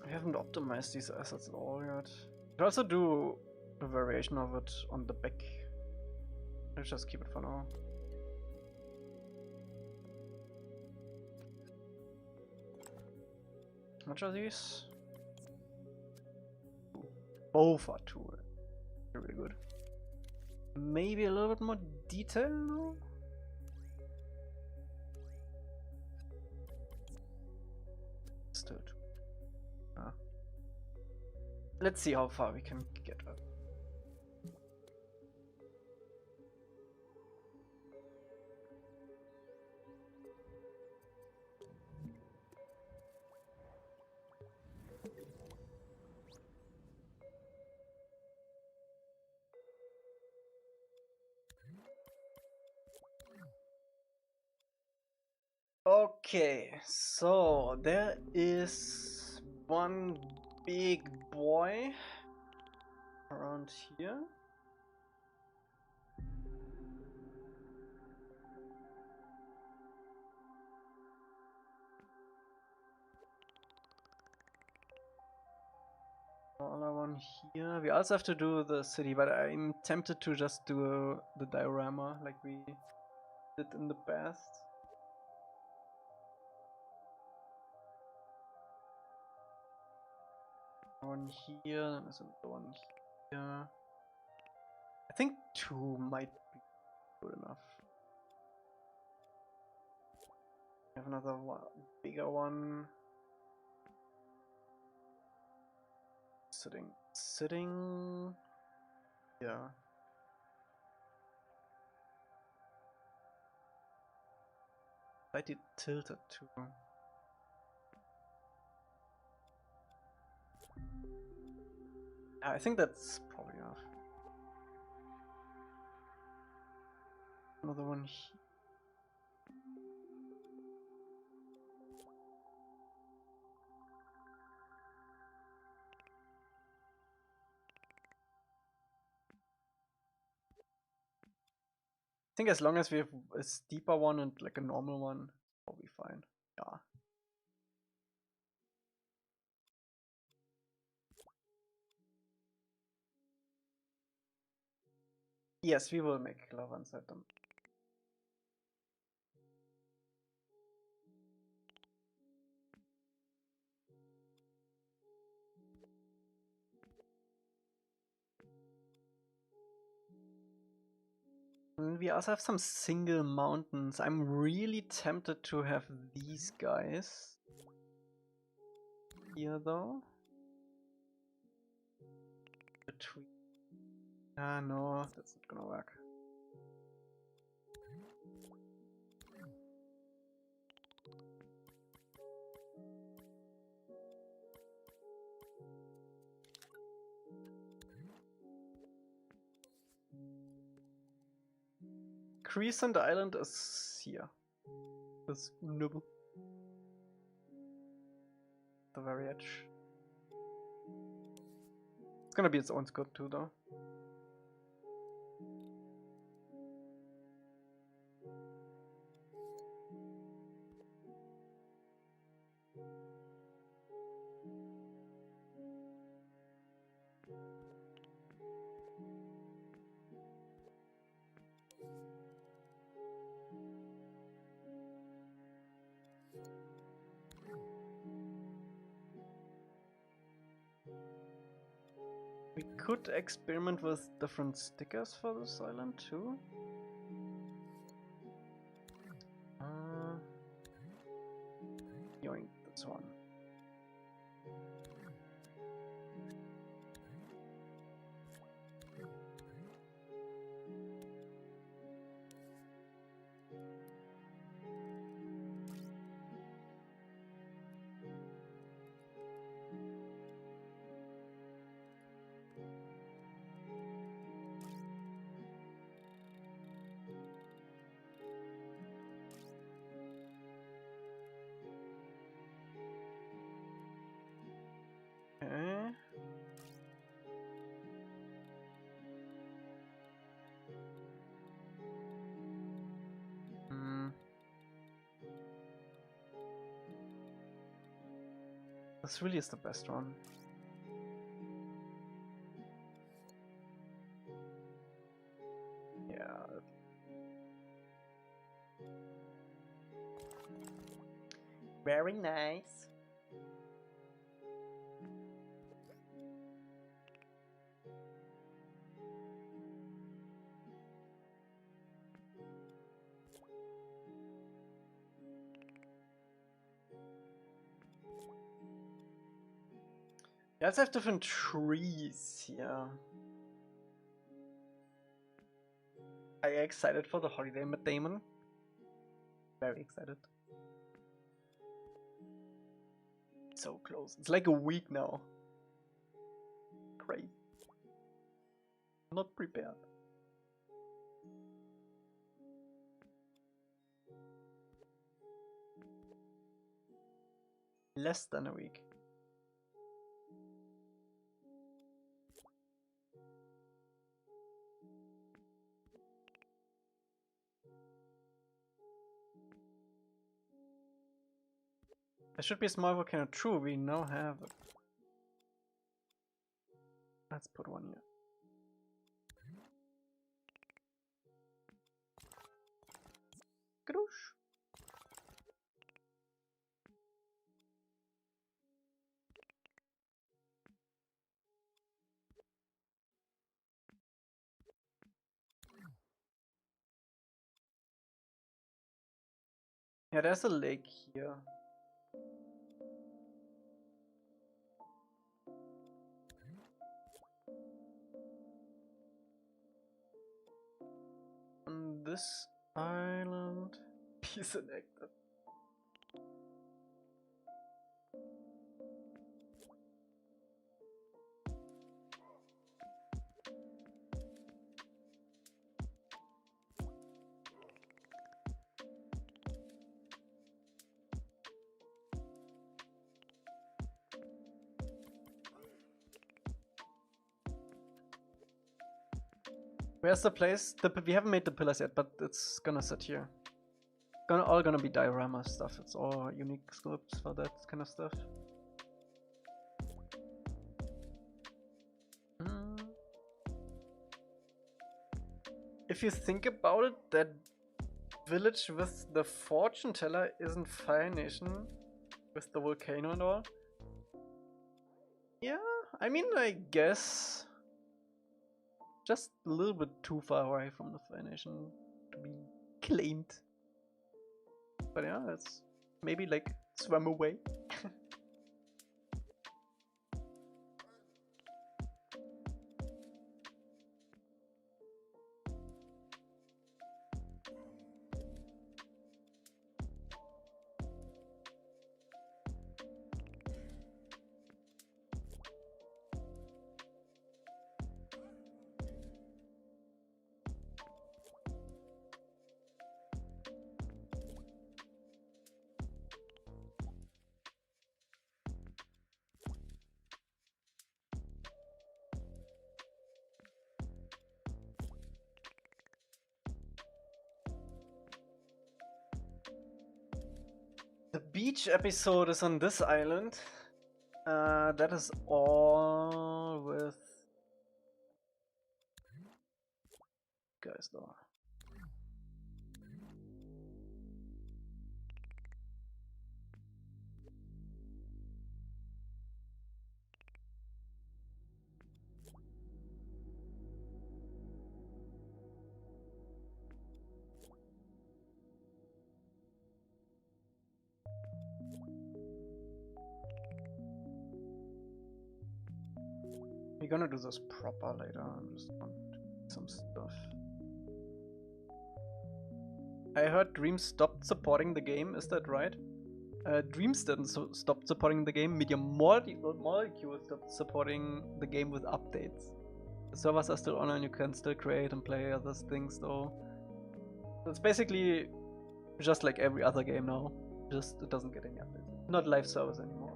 I haven't optimized these assets at all yet. I could also do a variation of it on the back. Let's just keep it for now. How much are these? Both are 2. They're really good. Maybe a little bit more detail? Still 2. Let's see how far we can get up. Okay, so there is one big boy around here. Smaller one here. We also have to do the city, but I'm tempted to just do the diorama like we did in the past. One here, and there's another one here. I think 2 might be good enough. We have another one, bigger one. Sitting. Yeah. Slightly tilted too. I think that's probably enough. Another one here. I think as long as we have a steeper one and like a normal one, it's probably fine. Yeah. Yes, we will make lava inside them. And we also have some single mountains. I'm really tempted to have these guys here though. Between. Ah, no, that's not gonna work. Crescent Island is here. This nibble. The very edge. It's gonna be its own scope too though. We could experiment with different stickers for this island too. Yoink, this one. Okay. This really is the best one. Yeah. Very nice. Yeah, let's have different trees here. Are you excited for the holiday, Matt Damon? Very excited. So close. It's like a week now. Great. Not prepared. Less than a week. There should be a small volcano. True, we now have it. Let's put one here. Gadoosh. Yeah, there's a lake here. On this island. Peace and nectar. Where's the place? We haven't made the pillars yet, but it's gonna sit here. All gonna be diorama stuff. It's all unique sculpts for that kind of stuff. If you think about it, that village with the fortune teller isn't Fire Nation with the volcano and all. Yeah, I mean, I guess just a little bit too far away from the Fire Nation to be claimed. But yeah, let's maybe like swim away. The beach episode is on this island. That is all with guys though. We're gonna do this proper later. I just want some stuff. I heard Dreams stopped supporting the game. Is that right? Dreams didn't stop supporting the game. Media Molecule stopped supporting the game with updates. The servers are still online. You can still create and play other things though. So it's basically just like every other game now. Just it doesn't get any updates. Not live servers anymore.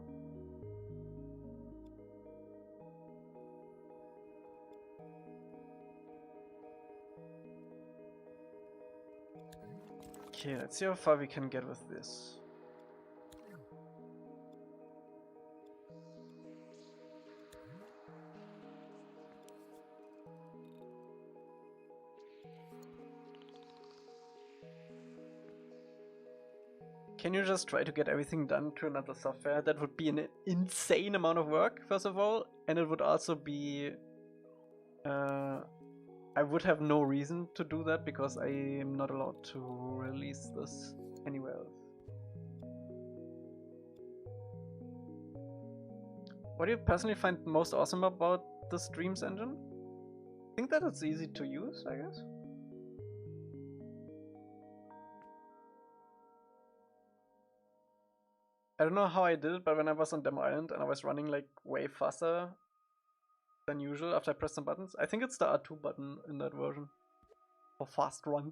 Okay, let's see how far we can get with this. Can you just try to get everything done to another software? That would be an insane amount of work, first of all, and it would also be... I would have no reason to do that because I am not allowed to release this anywhere else. What do you personally find most awesome about the Streams engine? I think that it's easy to use, I guess. I don't know how I did it, but when I was on Demo Island and I was running like way faster than usual after I pressed some buttons. I think it's the R2 button in that version. For fast run.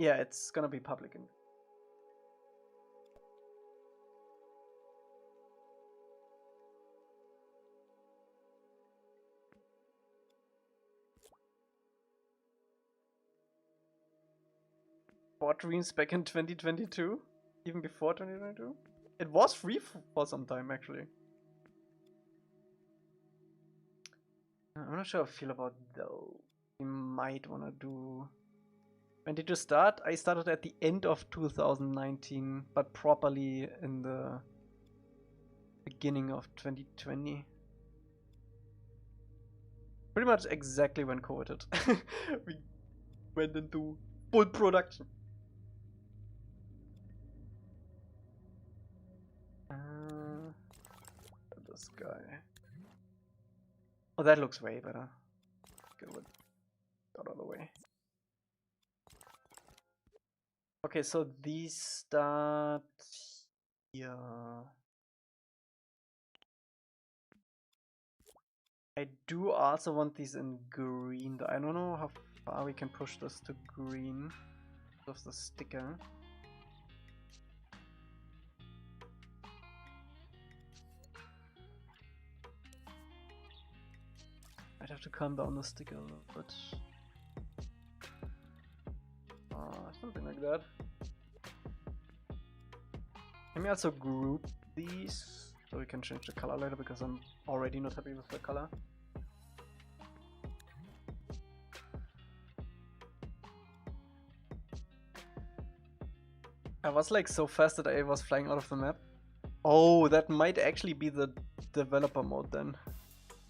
Yeah, it's gonna be public. Board Dreams back in 2022? Even before 2022? It was free for some time, actually. I'm not sure how I feel about though. We might wanna do... When did you start? I started at the end of 2019, but properly in the beginning of 2020. Pretty much exactly when COVID hit. We went into full production. This guy. Oh, that looks way better. Get it out of the way. Okay, so these start here. I do also want these in green. I don't know how far we can push this to green of the sticker. I'd have to calm down the sticker a little bit. Something like that. Let me also group these so we can change the color later because I'm already not happy with the color. I was like so fast that I was flying out of the map. Oh, that might actually be the developer mode then.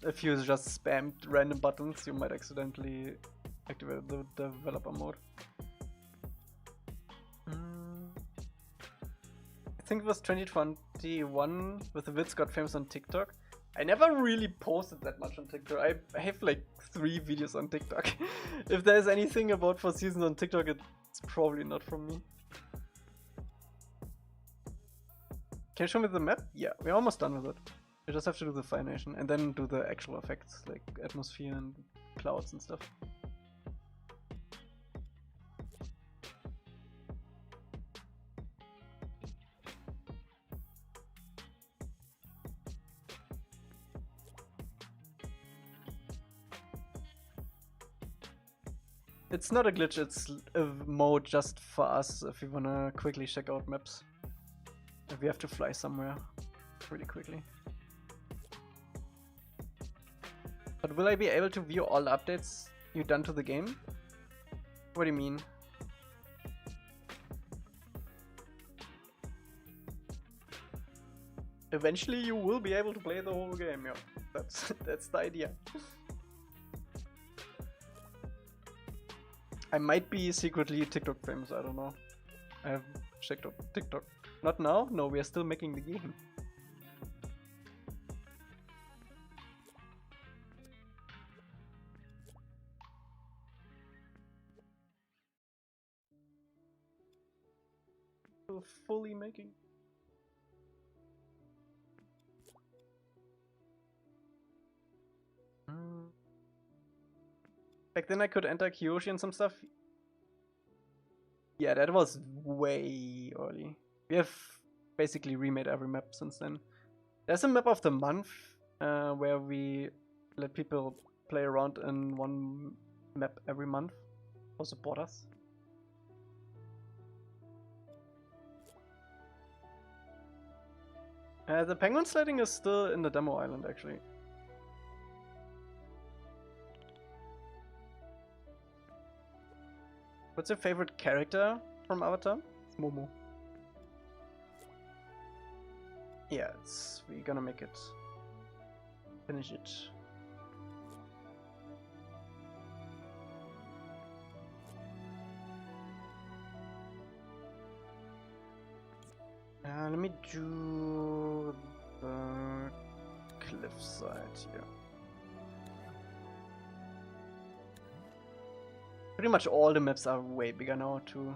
If you just spammed random buttons, you might accidentally activate the developer mode. I think it was 2021 with the vids got famous on TikTok. I never really posted that much on TikTok. I have like 3 videos on TikTok. If there's anything about 4 seasons on TikTok, it's probably not from me. Can you show me the map? Yeah, we're almost done with it. We just have to do the Fire Nation and then do the actual effects like atmosphere and clouds and stuff. It's not a glitch, it's a mode just for us if we wanna quickly check out maps. If we have to fly somewhere really quickly. But will I be able to view all updates you've done to the game? What do you mean? Eventually you will be able to play the whole game, yeah. That's the idea. I might be secretly TikTok famous, I don't know. I have checked out TikTok. Not now? No, we are still making the game. Still fully making. Back then I could enter Kyoshi and some stuff. Yeah, that was way early. We have basically remade every map since then. There's a map of the month where we let people play around in one map every month for supporters. The penguin sledding is still in the demo island actually. What's your favorite character from Avatar? It's Momo. Yeah, we're gonna make it. Finish it. Let me do the cliffside here. Pretty much all the maps are way bigger now too.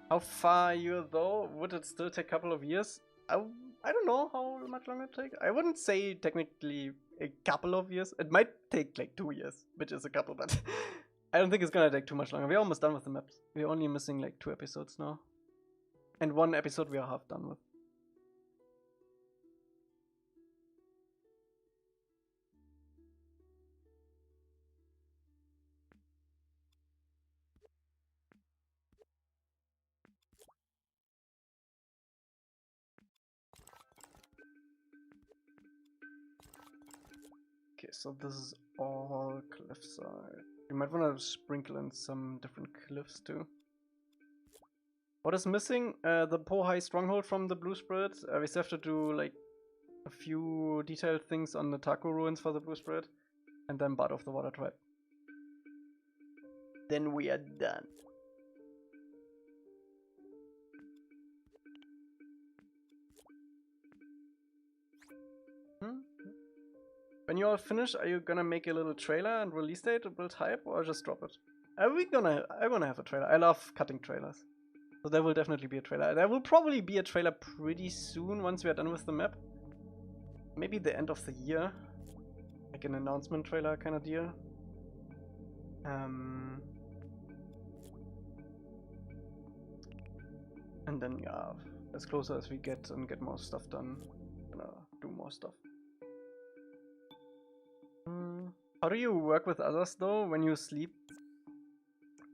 How far are you though? Would it still take a couple of years? I don't know how much longer it take. I wouldn't say technically a couple of years. It might take like 2 years, which is a couple, but I don't think it's gonna take too much longer. We're almost done with the maps. We're only missing like 2 episodes now. And 1 episode we are half done with. Okay, so this is all cliffside. You might want to sprinkle in some different cliffs too. What is missing? The Pohai stronghold from the Blue Spirit. We still have to do like a few detailed things on the Taco ruins for the Blue Spirit. And then Bard of the Water Tribe. Then we are done. When you all finish, are you gonna make a little trailer and release date to build hype, or just drop it? I'm gonna have a trailer. I love cutting trailers. So there will definitely be a trailer. There will probably be a trailer pretty soon once we are done with the map. Maybe the end of the year. Like an announcement trailer kind of deal. And then yeah, as closer as we get and get more stuff done, gonna do more stuff. How do you work with others though when you sleep?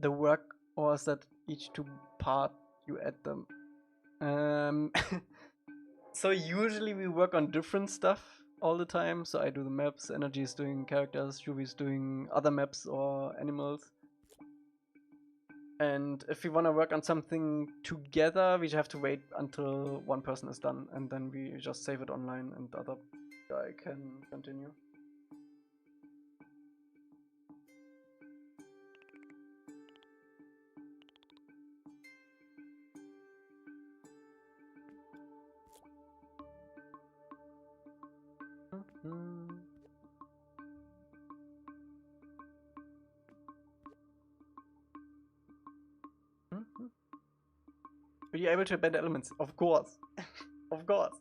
The work, or is that each to part you add them? So usually we work on different stuff all the time. So I do the maps, Energy is doing characters, Juvy is doing other maps or animals. And if we want to work on something together, we just have to wait until one person is done, and then we just save it online and the other guy can continue. Were you able to bend elements? Of course. Of course.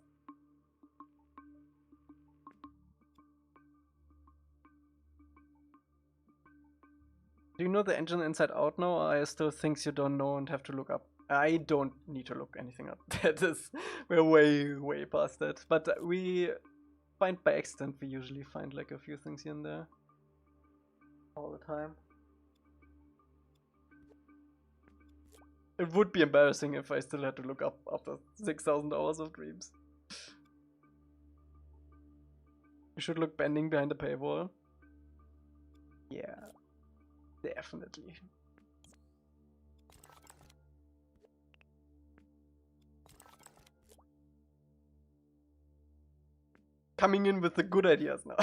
Do you know the engine inside out now, or are still things you don't know and have to look up? I don't need to look anything up. We're way past that. But we find by accident, we usually find like a few things here and there. All the time. It would be embarrassing if I still had to look up after 6,000 hours of dreams. You should look bending behind the paywall. Yeah, definitely. Coming in with the good ideas now.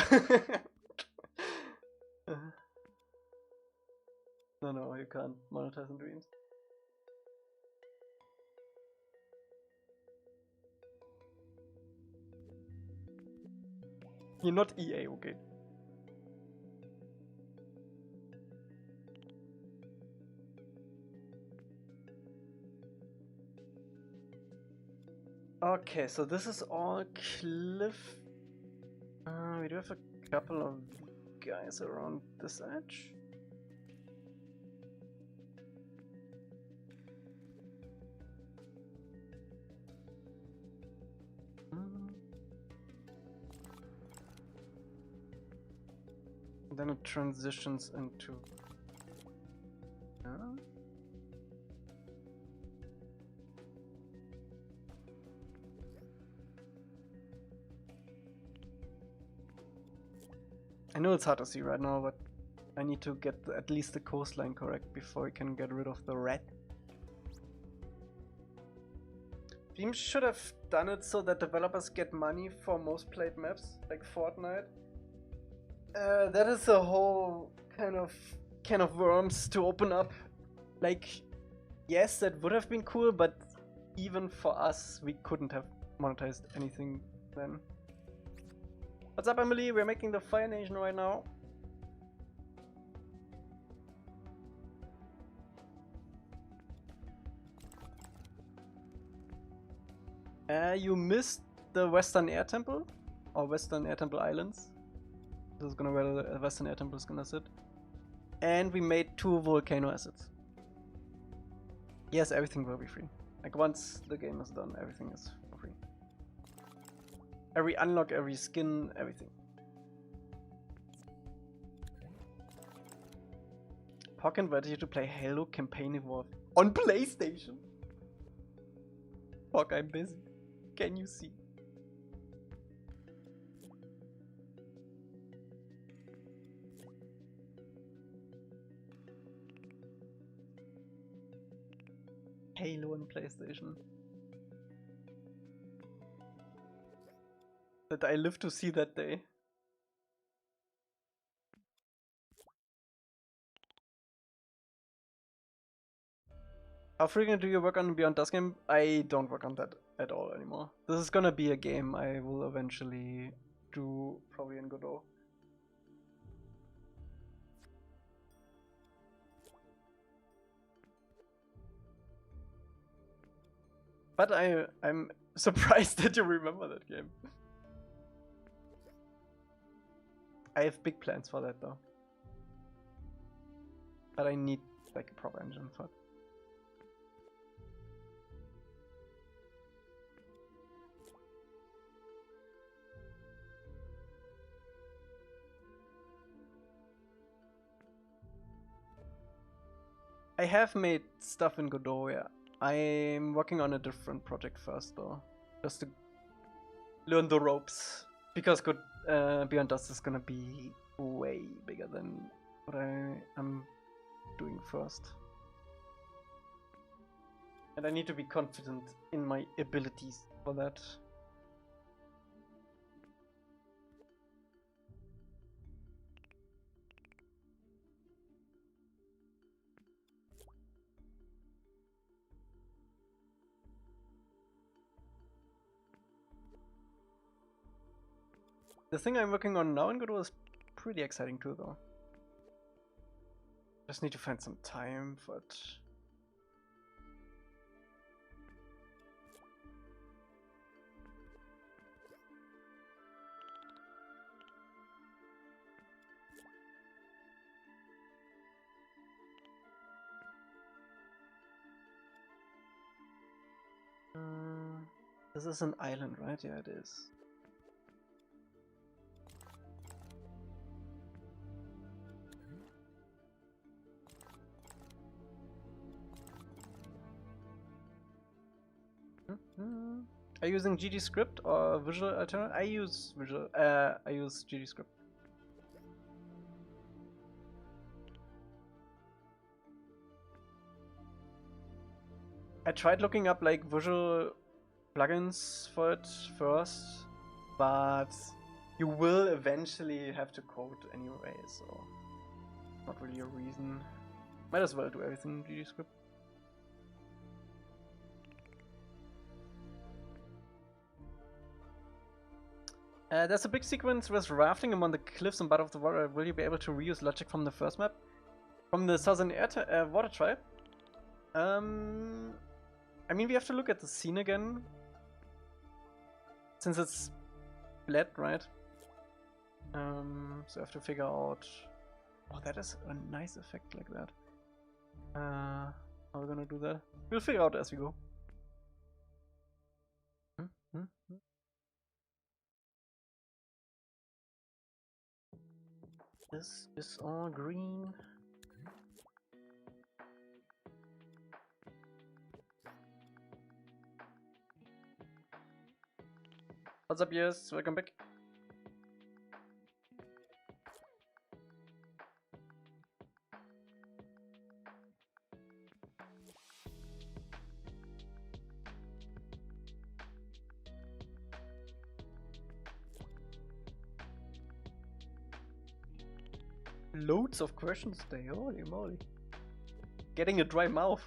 No, you can't monetize in dreams. You're not EA, okay. Okay, so this is all cliff. We do have a couple of guys around this edge. Then it transitions into... I know it's hard to see right now, but I need to get at least the coastline correct before we can get rid of the red. Team should have done it so that developers get money for most played maps, like Fortnite. That is a whole kind of can of worms to open up. Like, yes, that would have been cool, but even for us, we couldn't have monetized anything then. What's up, Emily? We're making the Fire Nation right now. You missed the Western Air Temple, or Western Air Temple Islands. This is gonna where the Western Air Temple is gonna sit. And we made 2 volcano assets. Yes, everything will be free. Like once the game is done, everything is for free. Every unlock, every skin, everything. Pock invited you to play Halo Campaign Evolved on PlayStation. Pock, I'm busy. Can you see? Halo on PlayStation. That I live to see that day. How frequently do you work on Beyond Dusk game? I don't work on that at all anymore. This is gonna be a game I will eventually do, probably in Godot. But I'm surprised that you remember that game. I have big plans for that though. But I need like a proper engine for it. I have made stuff in Godot, yeah. I'm working on a different project first though. Just to learn the ropes. Because Beyond Dust is gonna be way bigger than what I'm doing first. And I need to be confident in my abilities for that. The thing I'm working on now in Godot is pretty exciting too though. Just need to find some time for it. This is an island, right? Yeah, it is. Are you using GD script or Visual Alternative? I use Visual. I use GD script. I tried looking up like visual plugins for it first, but you will eventually have to code anyway, so not really a reason. Might as well do everything in GD script. There's a big sequence with rafting among the cliffs and bottom of the water. Will you be able to reuse logic from the first map? From the southern water tribe? I mean, we have to look at the scene again. Since it's split, right? So I have to figure out... Oh, that is a nice effect like that. How are we gonna do that? We'll figure out as we go. This is all green. What's up, yes? Welcome back. Loads of questions today, holy moly. Getting a dry mouth.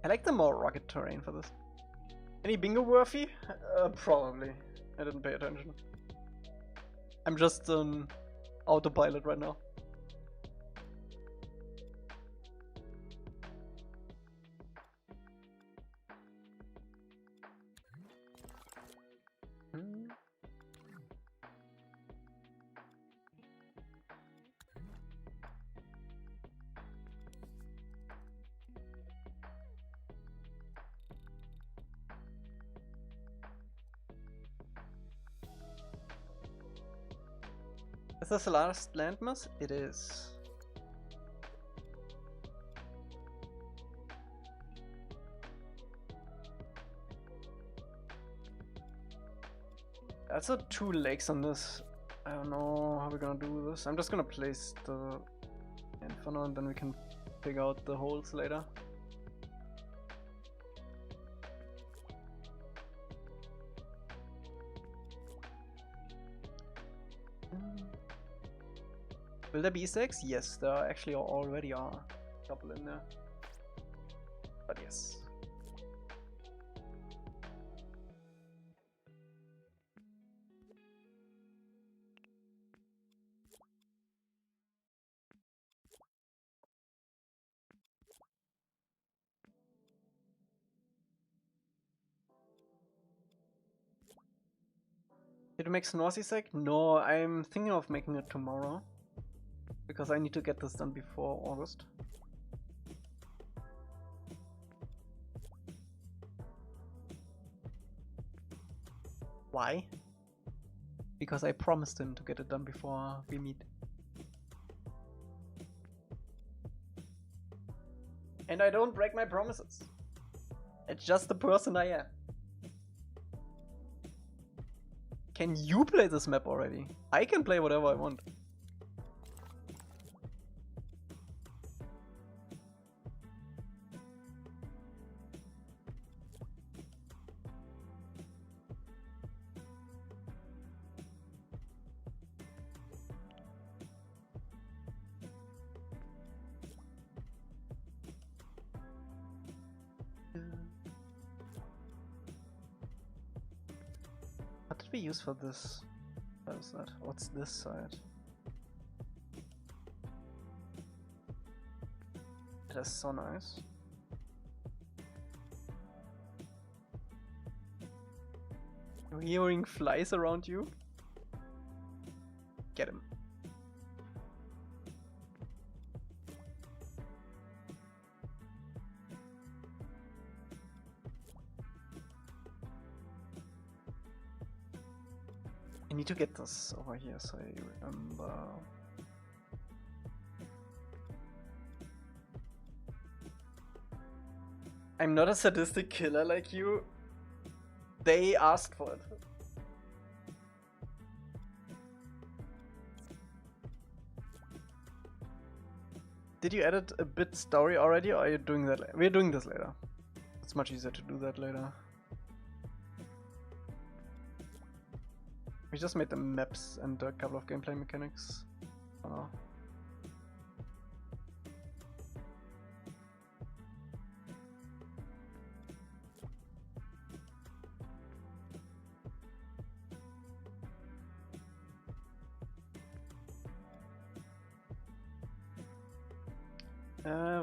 I like the more rugged terrain for this. Any bingo worthy? Probably. I didn't pay attention. I'm just autopilot right now. this the last landmass? It is. That's 2 lakes on this. I don't know how we're gonna do this. I'm just gonna place the inferno and then we can figure out the holes later. Will there be Easter eggs? Yes, there actually already are a couple in there. But yes. Did you make Snor's Easter egg? No, I'm thinking of making it tomorrow. Because I need to get this done before August. Why? Because I promised him to get it done before we meet. And I don't break my promises. It's just the person I am. Can you play this map already? I can play whatever I want. What did we use for this? What is that? What's this side? It is so nice. You're hearing flies around you? Get him. I need to get this over here so I remember. I'm not a sadistic killer like you. They asked for it. Did you edit a bit story already, or are you doing that later? We're doing this later. It's much easier to do that later. We just made the maps and a couple of gameplay mechanics. Oh no.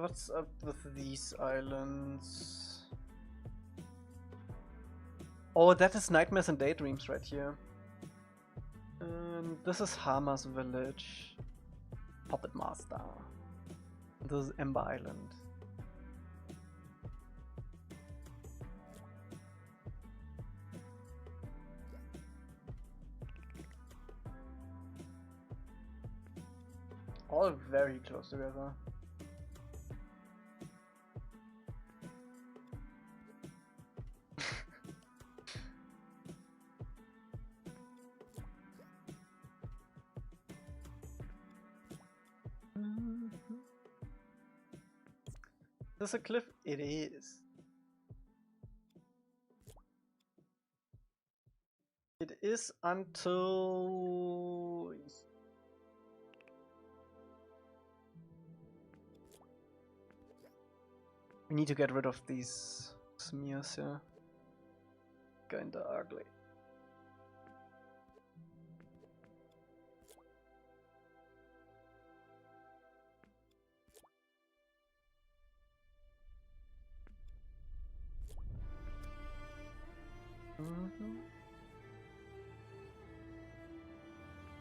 What's up with these islands? Oh, that is Nightmares and Daydreams right here. This is Hama's village. Puppet Master. This is Ember Island. All very close together. Is this a cliff? It is. It is until... We need to get rid of these smears here. Kinda ugly.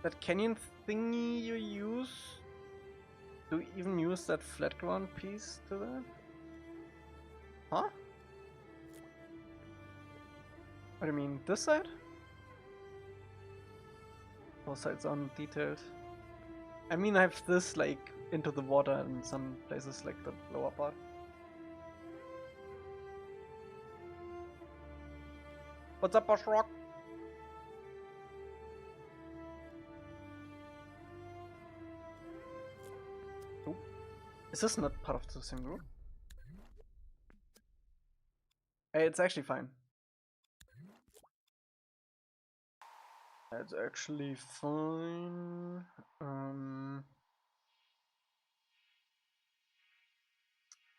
That canyon thingy you use? Do you even use that flat ground piece to that? Huh? What do you mean, this side? Both sides aren't detailed. I mean, I have this like into the water in some places, like the lower part. What's up, Bosch Rock? Oh. Is this not part of the same group? Hey, it's actually fine. It's actually fine.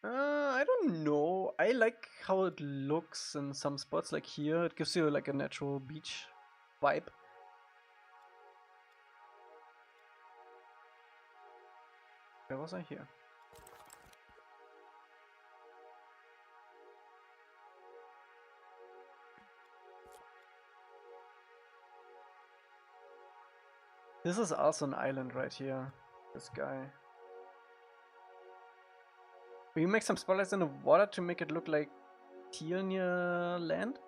I don't know. I like how it looks in some spots, like here. It gives you like a natural beach vibe. Where was I here? This is also an island right here. This guy. Will you make some spotlights in the water to make it look like teal near land?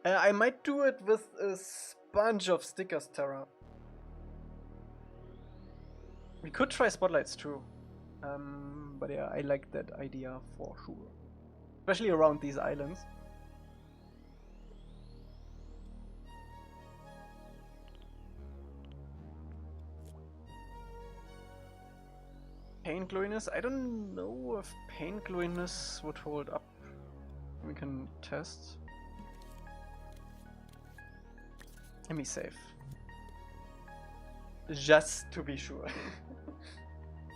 I might do it with a sponge of stickers, Terra. We could try spotlights too. But yeah, I like that idea for sure. Especially around these islands. Paint glowiness? I don't know if paint glowiness would hold up. We can test. Let me save. Just to be sure.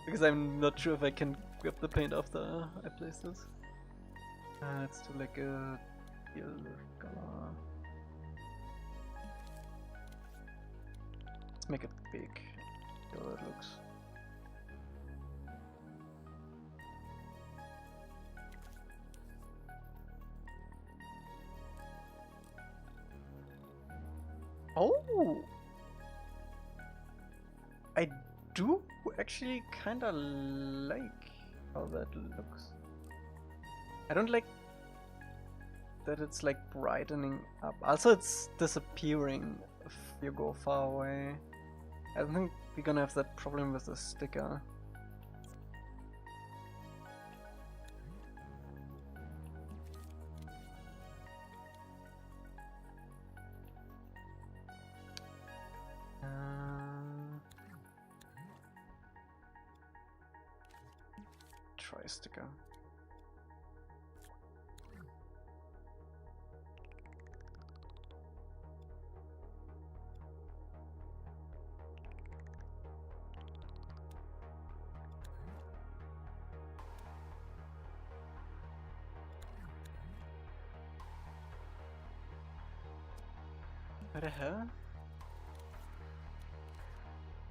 Because I'm not sure if I can grab the paint after I place this. Let's do like a yellow color. Let's make it big. See how that looks. Oh! I do actually kinda like how that looks. I don't like that it's like brightening up. Also, it's disappearing if you go far away. I don't think we're gonna have that problem with the sticker. Try sticker. Where the hell?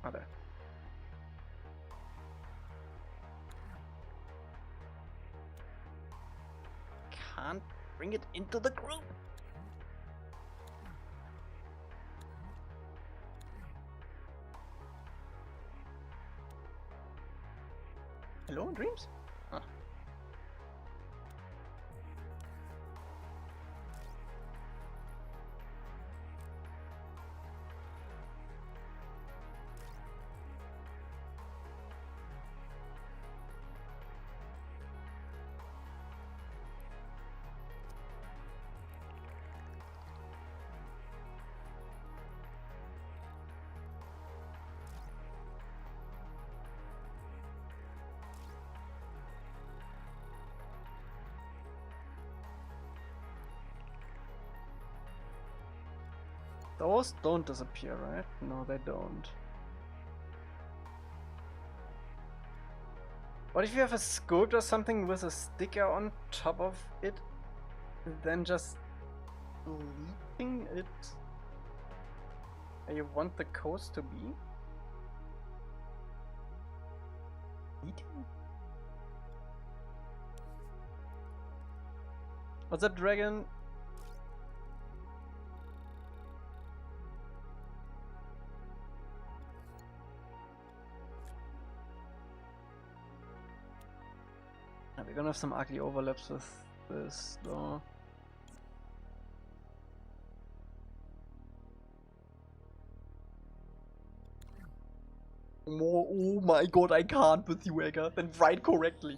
Oh, there. Can't bring it into the group. Hello, dreams? Ah. Those don't disappear, right? No, they don't. What if you have a scope or something with a sticker on top of it, and then just leaving it where you want the coast to be? Eating? What's up, dragon? We're gonna have some ugly overlaps with this, though. More. Oh my god, I can't with you, Elca. Then write correctly.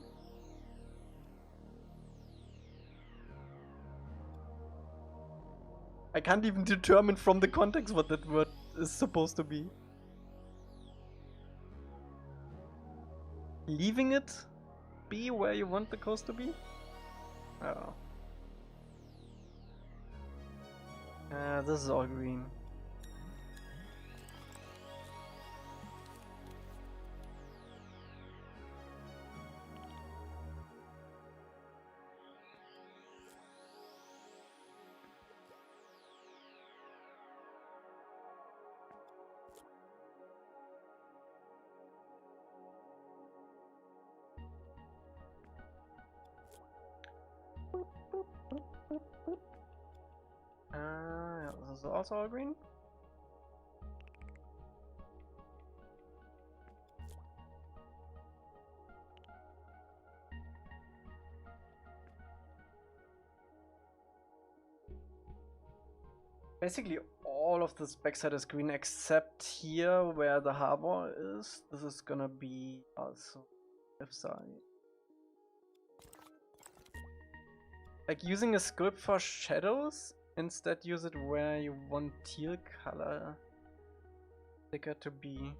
I can't even determine from the context what that word is supposed to be. Leaving it be where you want the coast to be? Oh. This is all green. Yeah, this is also all green. Basically all of this backside is green except here where the harbor is. This is gonna be also left side. Like using a script for shadows, instead use it where you want teal color sticker to be.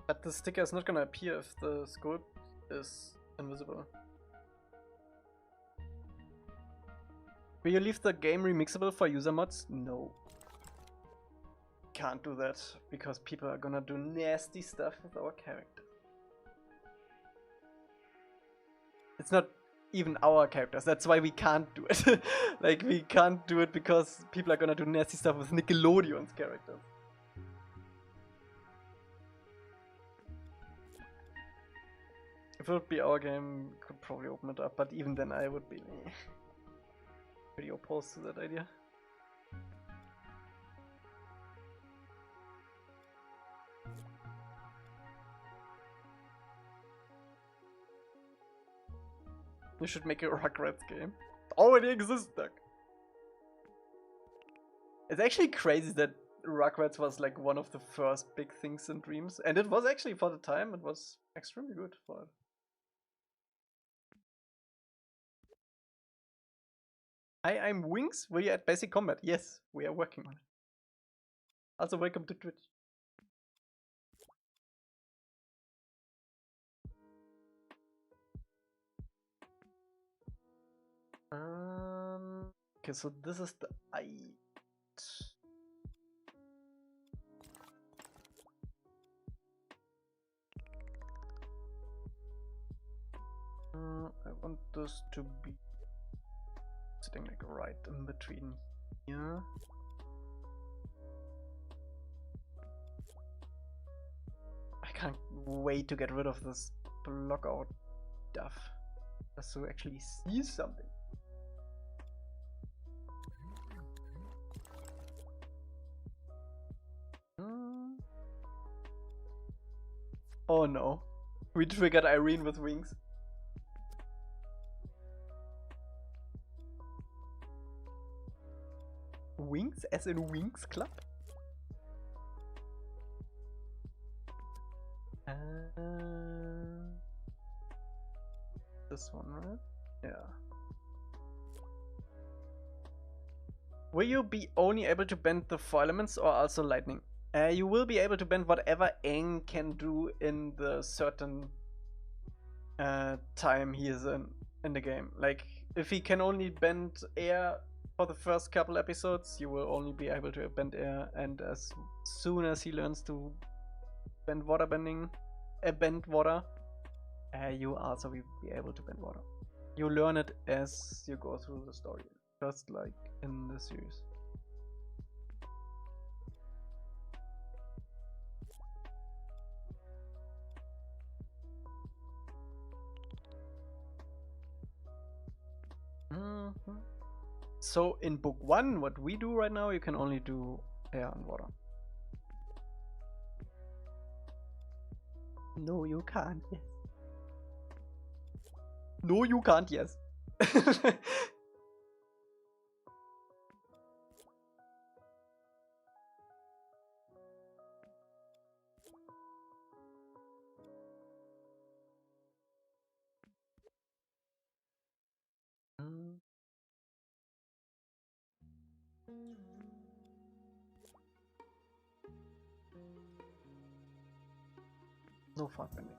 But the sticker is not gonna appear if the script is invisible. Will you leave the game remixable for user mods? No. Can't do that, because people are gonna do nasty stuff with our characters. It's not even our characters, that's why we can't do it. Like, we can't do it because people are gonna do nasty stuff with Nickelodeon's characters. If it would be our game, we could probably open it up, but even then I would be pretty opposed to that idea. You should make a Rugrats game. It already exists, Doug. It's actually crazy that Rugrats was like one of the first big things in Dreams, and it was actually, for the time, it was extremely good for it. Hi, I'm Wings. Will you add basic combat? Yes, we are working on it. Also, welcome to Twitch. Okay, so this is the I. I want this to be sitting like right in between here. I can't wait to get rid of this block out stuff, just to actually see something. Oh no, we triggered Irene with wings. Wings as in Wings Club? This one, right? Yeah. Will you be only able to bend the four elements or also lightning? You will be able to bend whatever Aang can do in the certain time he is in the game. Like, if he can only bend air for the first couple episodes, you will only be able to bend air, and as soon as he learns to bend water bend water, you also will be able to bend water. You learn it as you go through the story, just like in the series. So in book 1, what we do right now, you can only do air and water. No, you can't. Yes. No, you can't. Yes. No fart bending.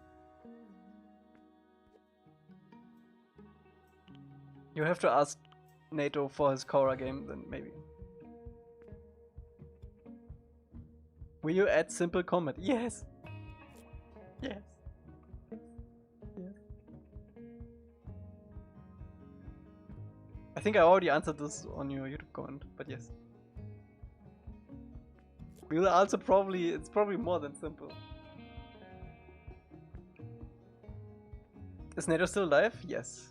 You have to ask NATO for his Korra game, then maybe. Will you add simple combat? Yes! Yes! Yes! I think I already answered this on your YouTube comment, but yes. We'll also probably, it's probably more than simple. Is NATO still alive? Yes.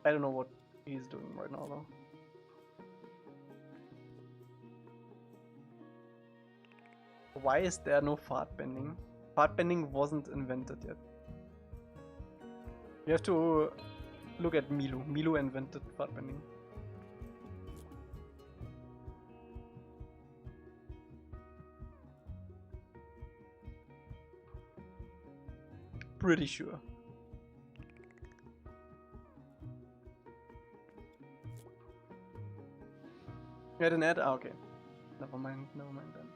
I don't know what he's doing right now though. Why is there no fart bending? Fart bending wasn't invented yet. You have to look at Milu. Milu invented fart bending. Pretty sure. You had an ad? Ah, okay. Never mind then.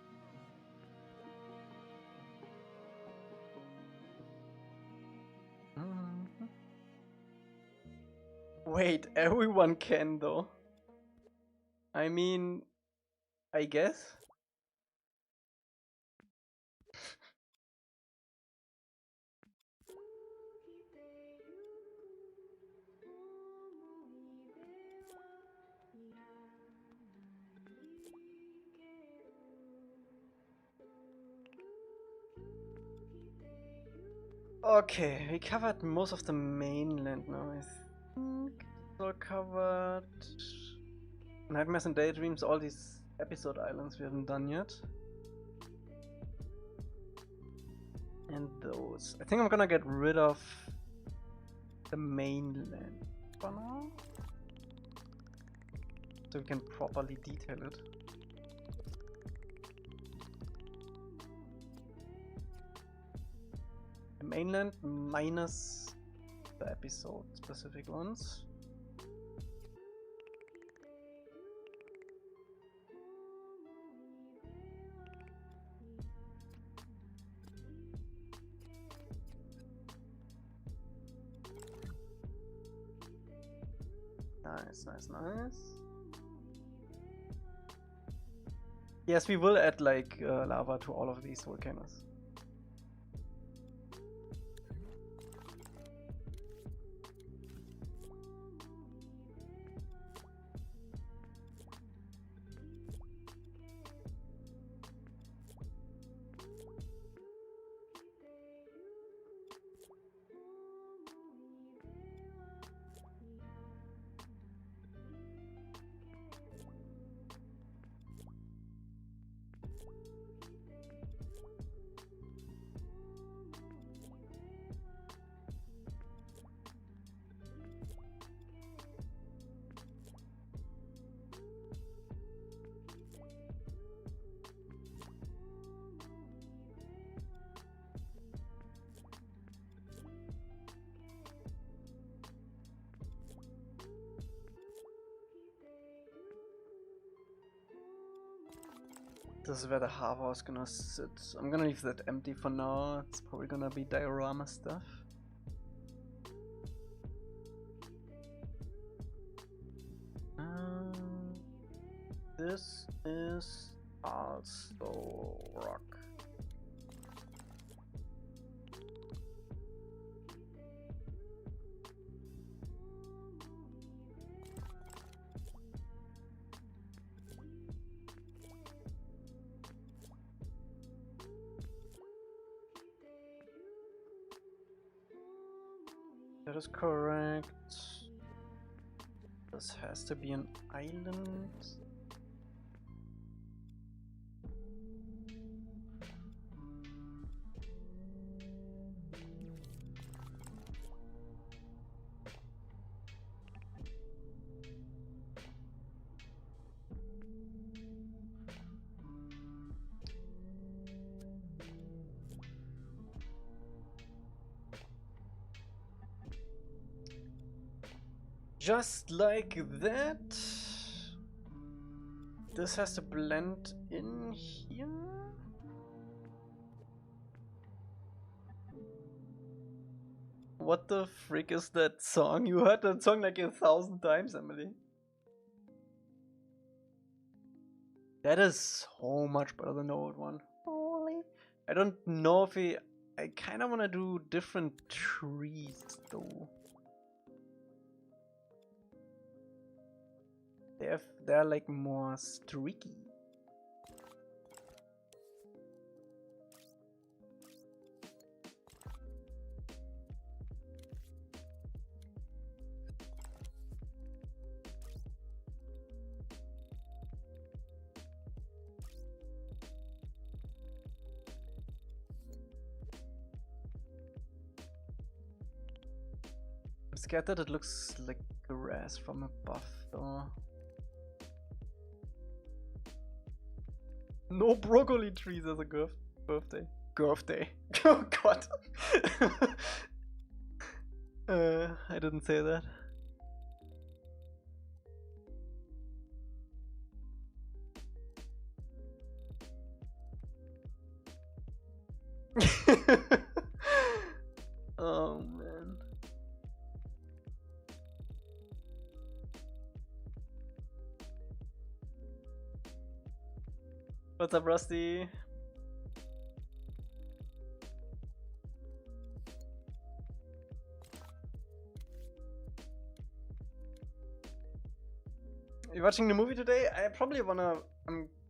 Wait, everyone can though. I mean, I guess. Okay, we covered most of the mainland now, I think. It's all covered. Nightmares and Daydreams, all these episode islands we haven't done yet. And those. I think I'm gonna get rid of the mainland for now. So we can properly detail it. The mainland minus the episode specific ones. Nice. Yes, we will add like lava to all of these volcanoes. This is where the harbor is gonna sit. I'm gonna leave that empty for now. It's probably gonna be diorama stuff. This is also rock. That is correct. This has to be an island. Just like that. this has to blend in here. What the frick is that song? You heard that song like 1,000 times, Emily. That is so much better than the old one. Holy. I don't know if I kind of want to do different trees though. They're like more streaky. I'm scared that it looks like grass from above though. No broccoli trees as a birthday. Birthday. Oh god. I didn't say that. Oh man. What's up, Rusty? You watching the movie today? I'm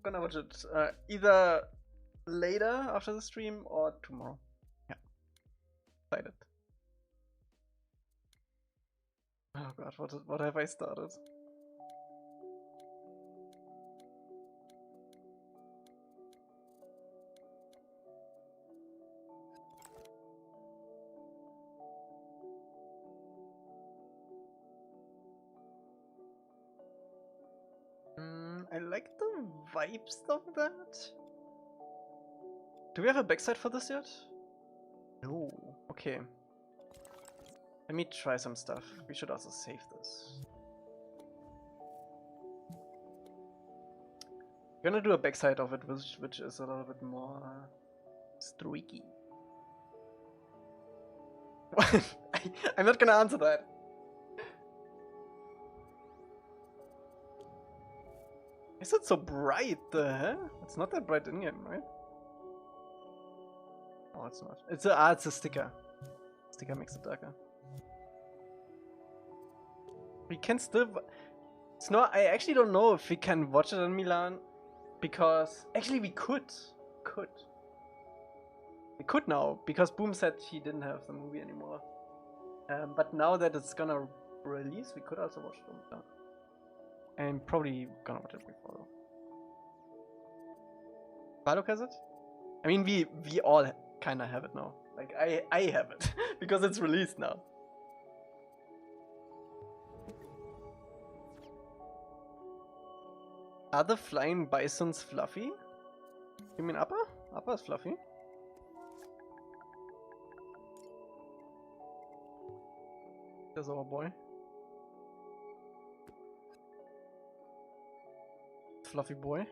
gonna watch it either later after the stream or tomorrow. Yeah. Excited. Oh god, what have I started? I like the vibes of that. Do we have a backside for this yet? No. Okay. Let me try some stuff. We should also save this. I'm gonna do a backside of it, which is a little bit more streaky. I'm not gonna answer that. Is it so bright? The hell? It's not that bright in game, right? Oh, it's not. It's a sticker. Sticker makes it darker. We can still. It's not. I actually don't know if we can watch it in Milan, because actually we could. We could now, because Boom said he didn't have the movie anymore. But now that it's gonna release, we could also watch it in Milan. I'm probably gonna watch it before though. Baluk has it? I mean, we all kinda have it now. Like, I have it, because it's released now. Are the flying bisons fluffy? You mean Appa? Appa is fluffy. There's our boy. Fluffy boy.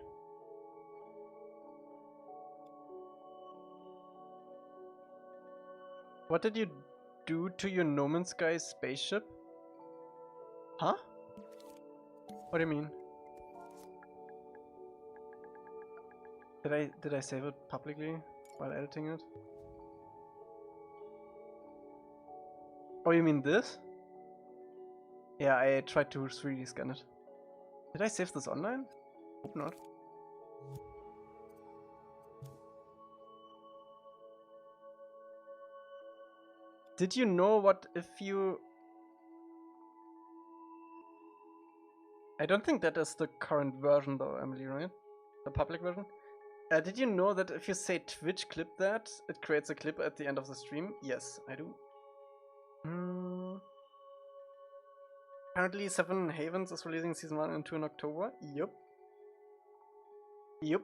What did you do to your No Man's Sky spaceship? Huh? What do you mean? Did I save it publicly while editing it? Oh, you mean this? Yeah, I tried to 3D scan it. Did I save this online? Hope not. Did you know what if you... I don't think that is the current version though, Emily, right? The public version? Did you know that if you say Twitch clip that, it creates a clip at the end of the stream? Yes, I do. Currently 7 Havens is releasing season 1 and 2 in October. Yup. Yup.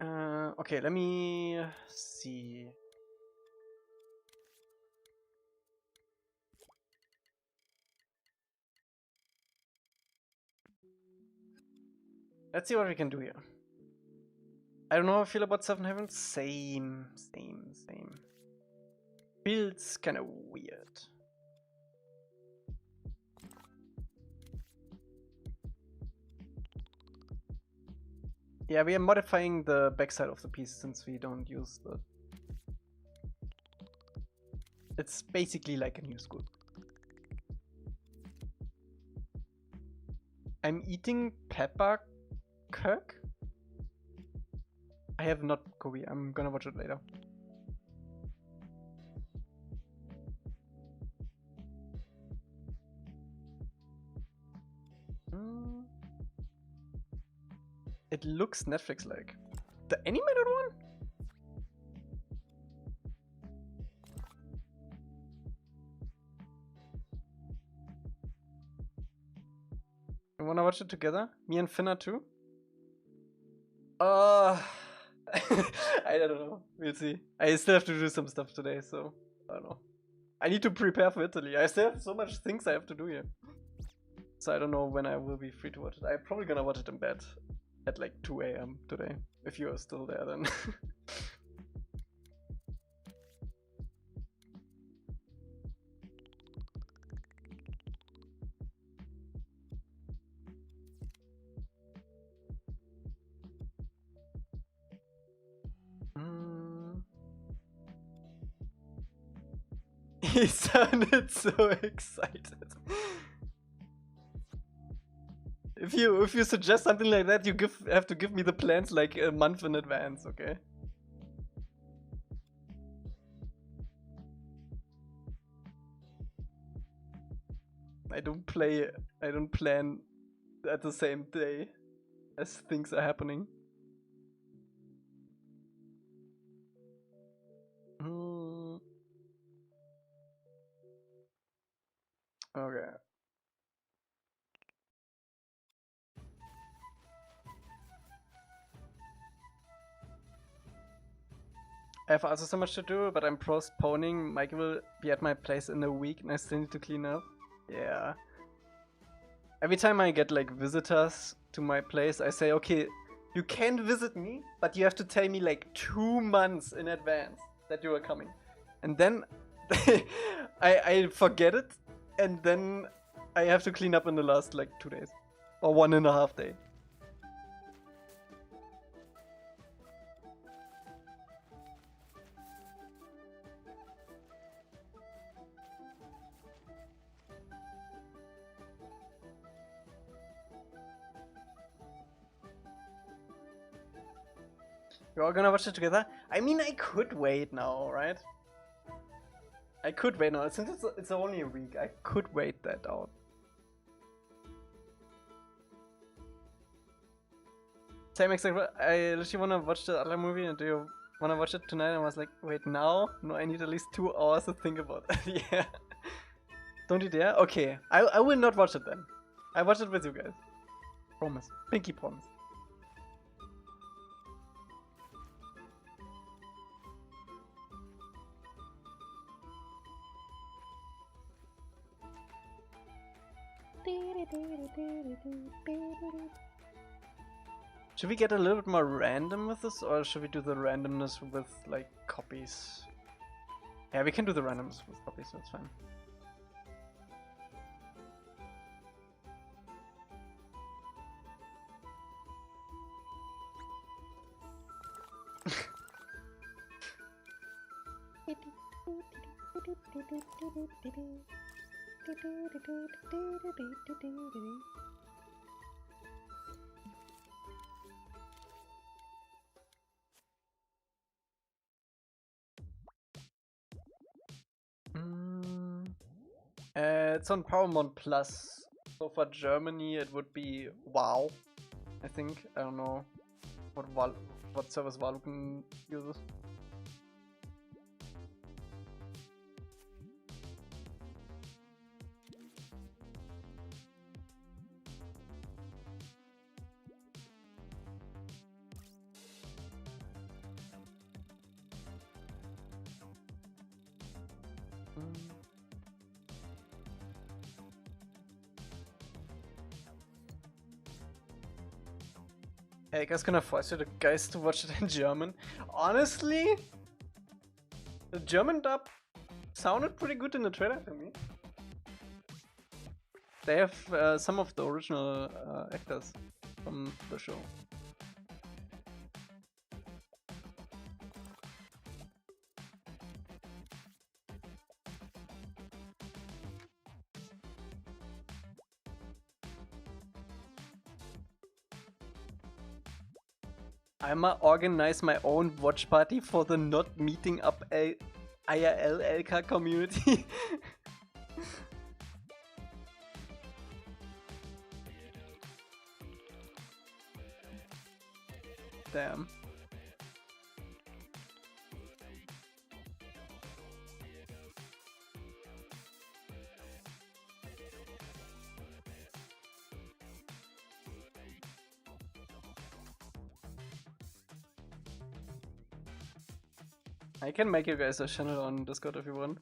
Okay, let me see. Let's see what we can do here. I don't know how I feel about Seven Heavens. Same. Feels kind of weird. Yeah, we are modifying the backside of the piece since we don't use the... It's basically like a new school. I'm eating pepper kirk. I have not Kobe. I'm gonna watch it later. It looks Netflix-like. The animated one? You wanna watch it together? Me and Finna too? I don't know. We'll see. I still have to do some stuff today, so I don't know. I need to prepare for Italy. I still have so much things I have to do here. So I don't know when I will be free to watch it. I'm probably gonna watch it in bed at like 2 AM today. If you are still there, then. He sounded so excited. If you suggest something like that, you have to give me the plans like a month in advance, okay? I don't plan at the same day as things are happening. Okay. I have also so much to do, but I'm postponing. Mike will be at my place in a week and I still need to clean up. Yeah. Every time I get like visitors to my place, I say, okay, you can visit me, but you have to tell me like 2 months in advance that you are coming. And then I forget it, and then I have to clean up in the last like 2 days. Or 1.5 days. We're all gonna watch it together? I mean, I could wait now, right? I could wait now. Since it's only a week, I could wait that out. Same exact. I literally wanna watch the other movie, and do you wanna watch it tonight? And I was like, wait, now? No, I need at least 2 hours to think about it. Yeah. Don't you dare? Okay, I will not watch it then. I watch it with you guys. Promise. Pinky promise. Should we get a little bit more random with this, or should we do the randomness with like copies? Yeah, we can do the randomness with copies, that's fine. It's on Paramount Plus. So for Germany, it would be WoW. I think. I don't know what service Waluken uses. Elca's gonna force you guys to watch it in German. Honestly, the German dub sounded pretty good in the trailer to me. They have some of the original actors from the show. I'ma organize my own watch party for the not meeting up IRL Elca community. Damn. I can make you guys a channel on Discord if you want.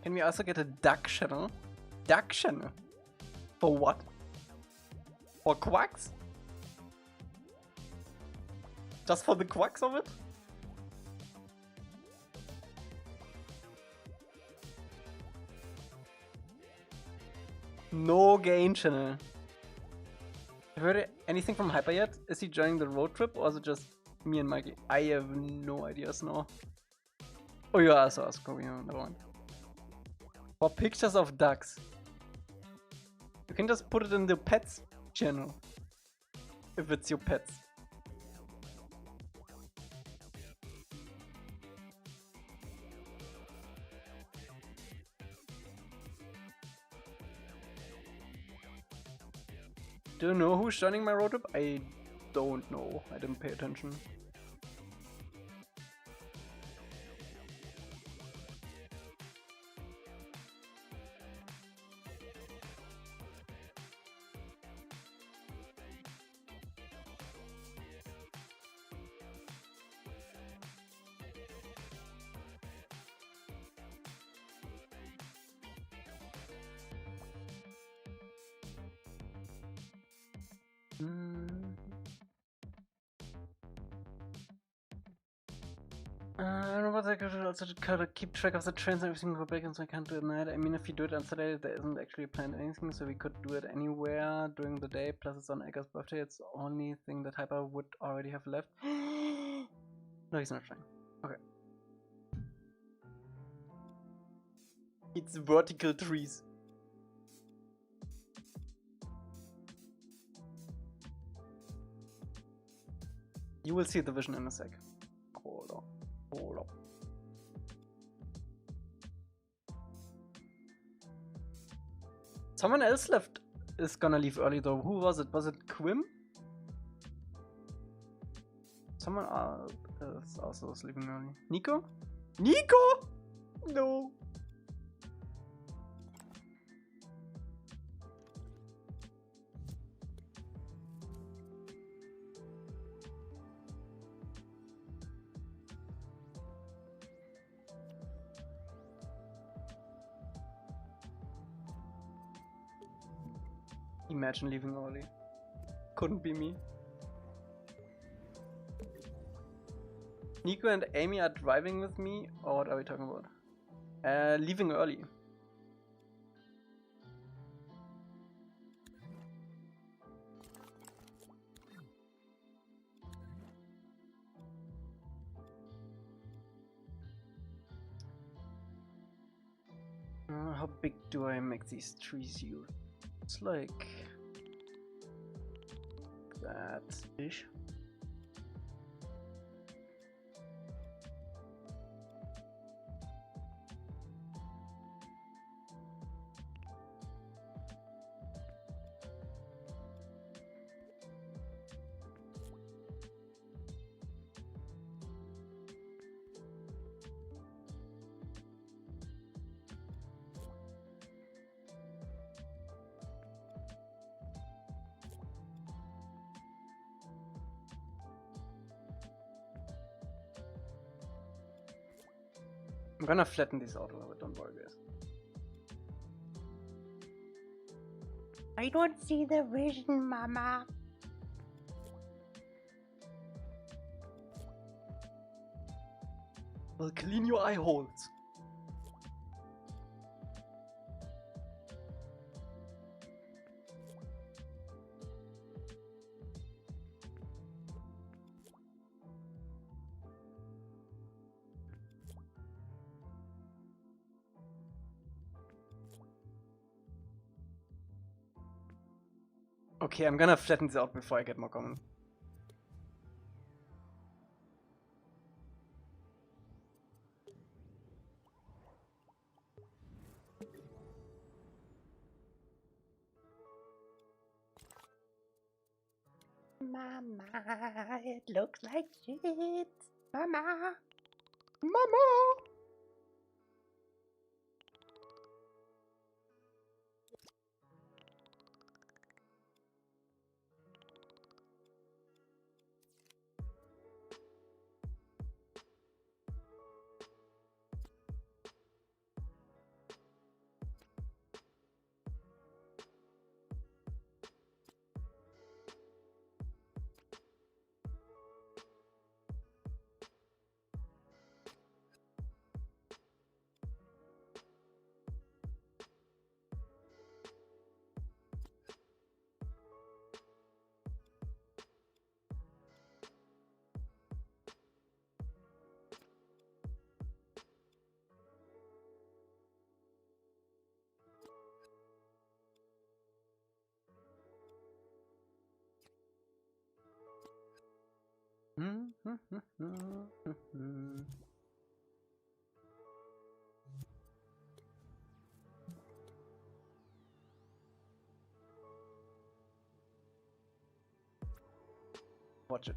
Can we also get a duck channel? Duck channel? For what? For quacks? Just for the quacks of it? No gain channel. Heard anything from Hyper yet? Is he joining the road trip or is it just me and Mikey? I have no ideas now. Oh yeah, I saw us going on the one. For pictures of ducks. You can just put it in the pets channel. If it's your pets. Do you know who's joining my road trip? I don't know. I didn't pay attention. I don't know what I could also kind of keep track of the trains and everything go back, and so I can't do it at night. I mean, if you do it on Saturday, there isn't actually planned anything, so we could do it anywhere during the day. Plus, it's on Elca's birthday. It's the only thing that Hyper would already have left. No, he's not trying. Okay. It's vertical trees. You will see the vision in a sec. Hold on. Hold up. Someone else left is gonna leave early though. Who was it? Was it Quim? Someone else also was leaving early. Nico? Nico? No. Imagine leaving early. Couldn't be me. Nico and Amy are driving with me, or what are we talking about? Leaving early. How big do I make these trees use? It's like that-ish. I'm gonna flatten these out a little bit, don't worry guys. I don't see the vision, Mama. Well, clean your eye holes. Okay, I'm gonna flatten this out before I get more common. Mama, it looks like shit. Mama. Mama! Watch it.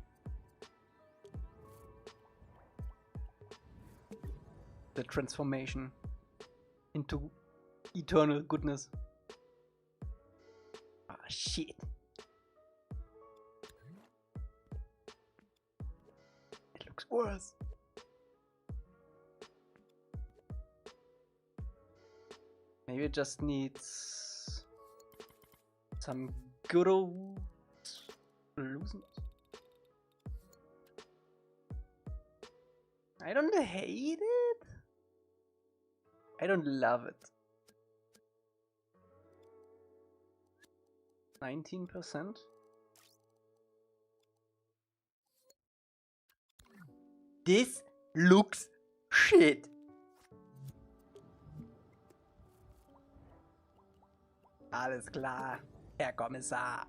The transformation into eternal goodness. Ah, shit. It looks worse. Maybe it just needs some good old looseness. I don't hate it. I don't love it. 19%? This looks shit. Alles klar, Herr Kommissar.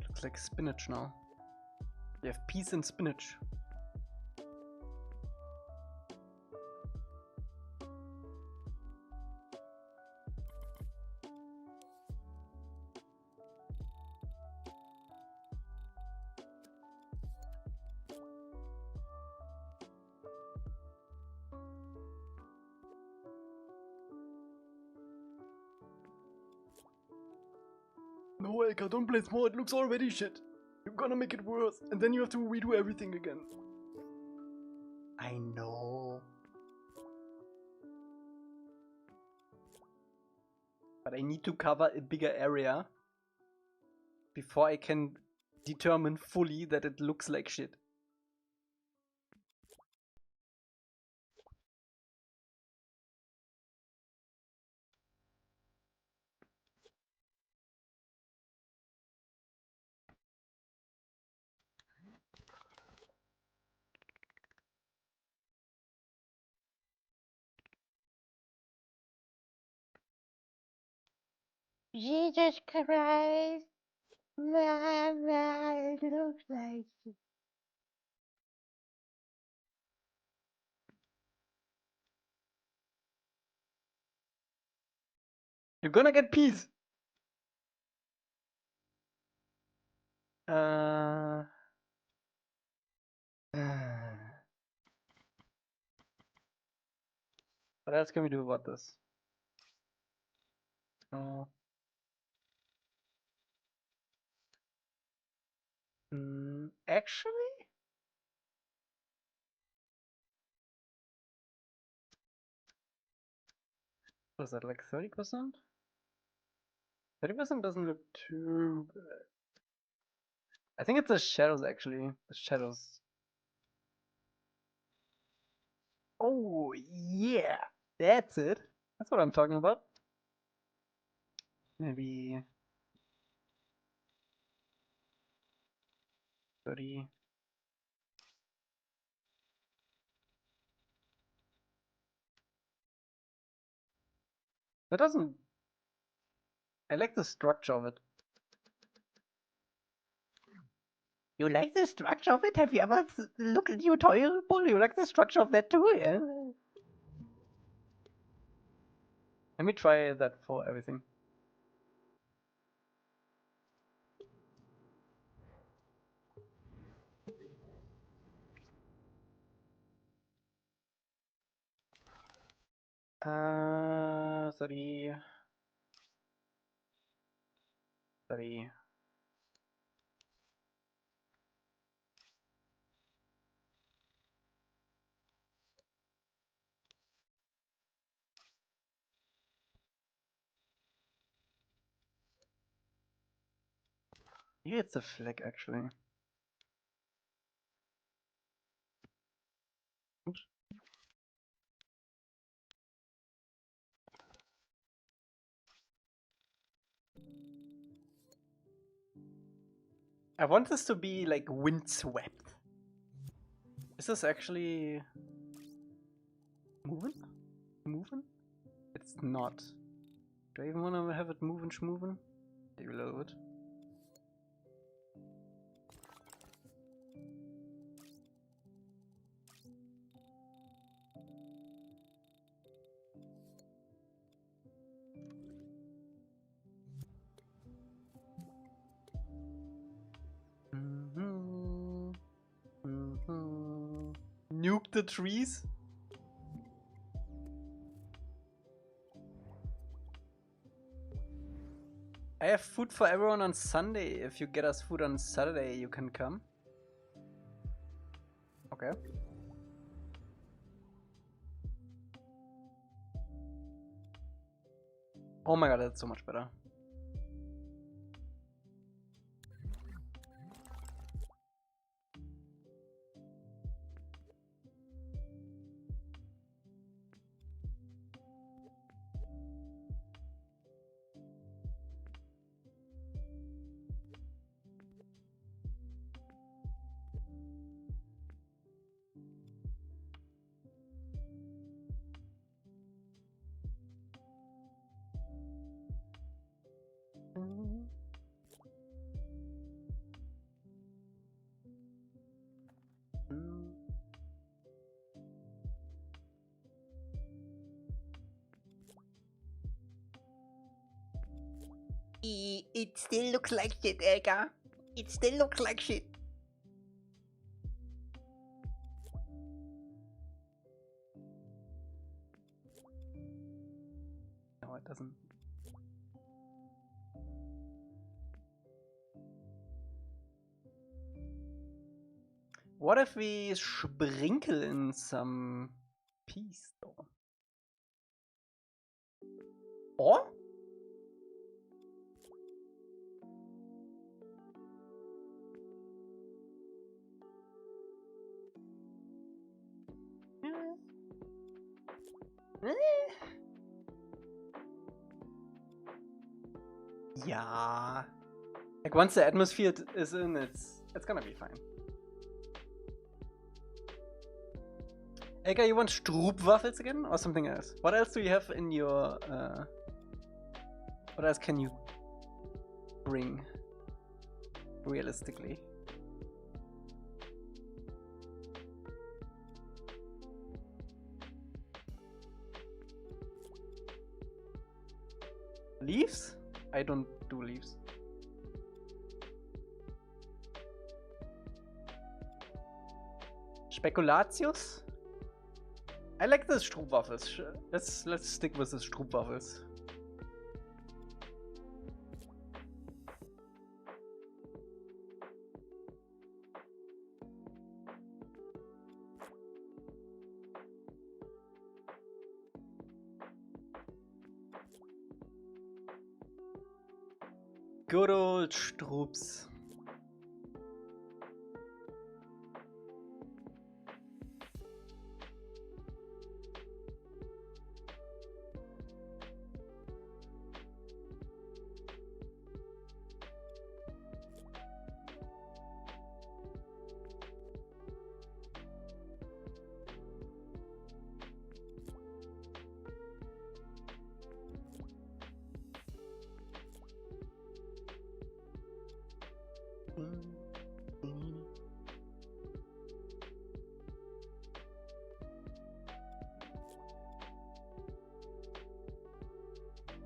Looks like spinach now. You have peas and spinach. No, Elca, don't place more. It looks already shit. You're gonna make it worse, and then you have to redo everything again. I know. But I need to cover a bigger area before I can determine fully that it looks like shit. Jesus Christ. It looks like it. You're gonna get peas. Uh. What else can we do about this? Oh. Actually? Was that like 30%? 30% doesn't look too bad. I think it's the shadows actually. The shadows. Oh, yeah. That's it. That's what I'm talking about. Maybe 30. That doesn't. I like the structure of it. You like the structure of it? Have you ever looked at your toilet bowl? You like the structure of that too, yeah? Let me try that for everything. Sorry. Sorry. Yeah, it's a flag actually. Oops. I want this to be like windswept. Is this actually moving? Moving? It's not. Do I even want to have it moving schmoving? Maybe a little bit. Nuke the trees? I have food for everyone on Sunday. If you get us food on Saturday, you can come. Okay. Oh my god, that's so much better. It still looks like shit, Elca. It still looks like shit. No, it doesn't. What if we sprinkle in some peas though? Or? Yeah. Like once the atmosphere is in, it's gonna be fine. Elca, you want Stroopwafels again or something else? What else do you have in your what else can you bring realistically. Leaves? I don't do leaves. Spekulatius? I like the Stroopwafels. Let's stick with the Stroopwafels. Good old Stroops.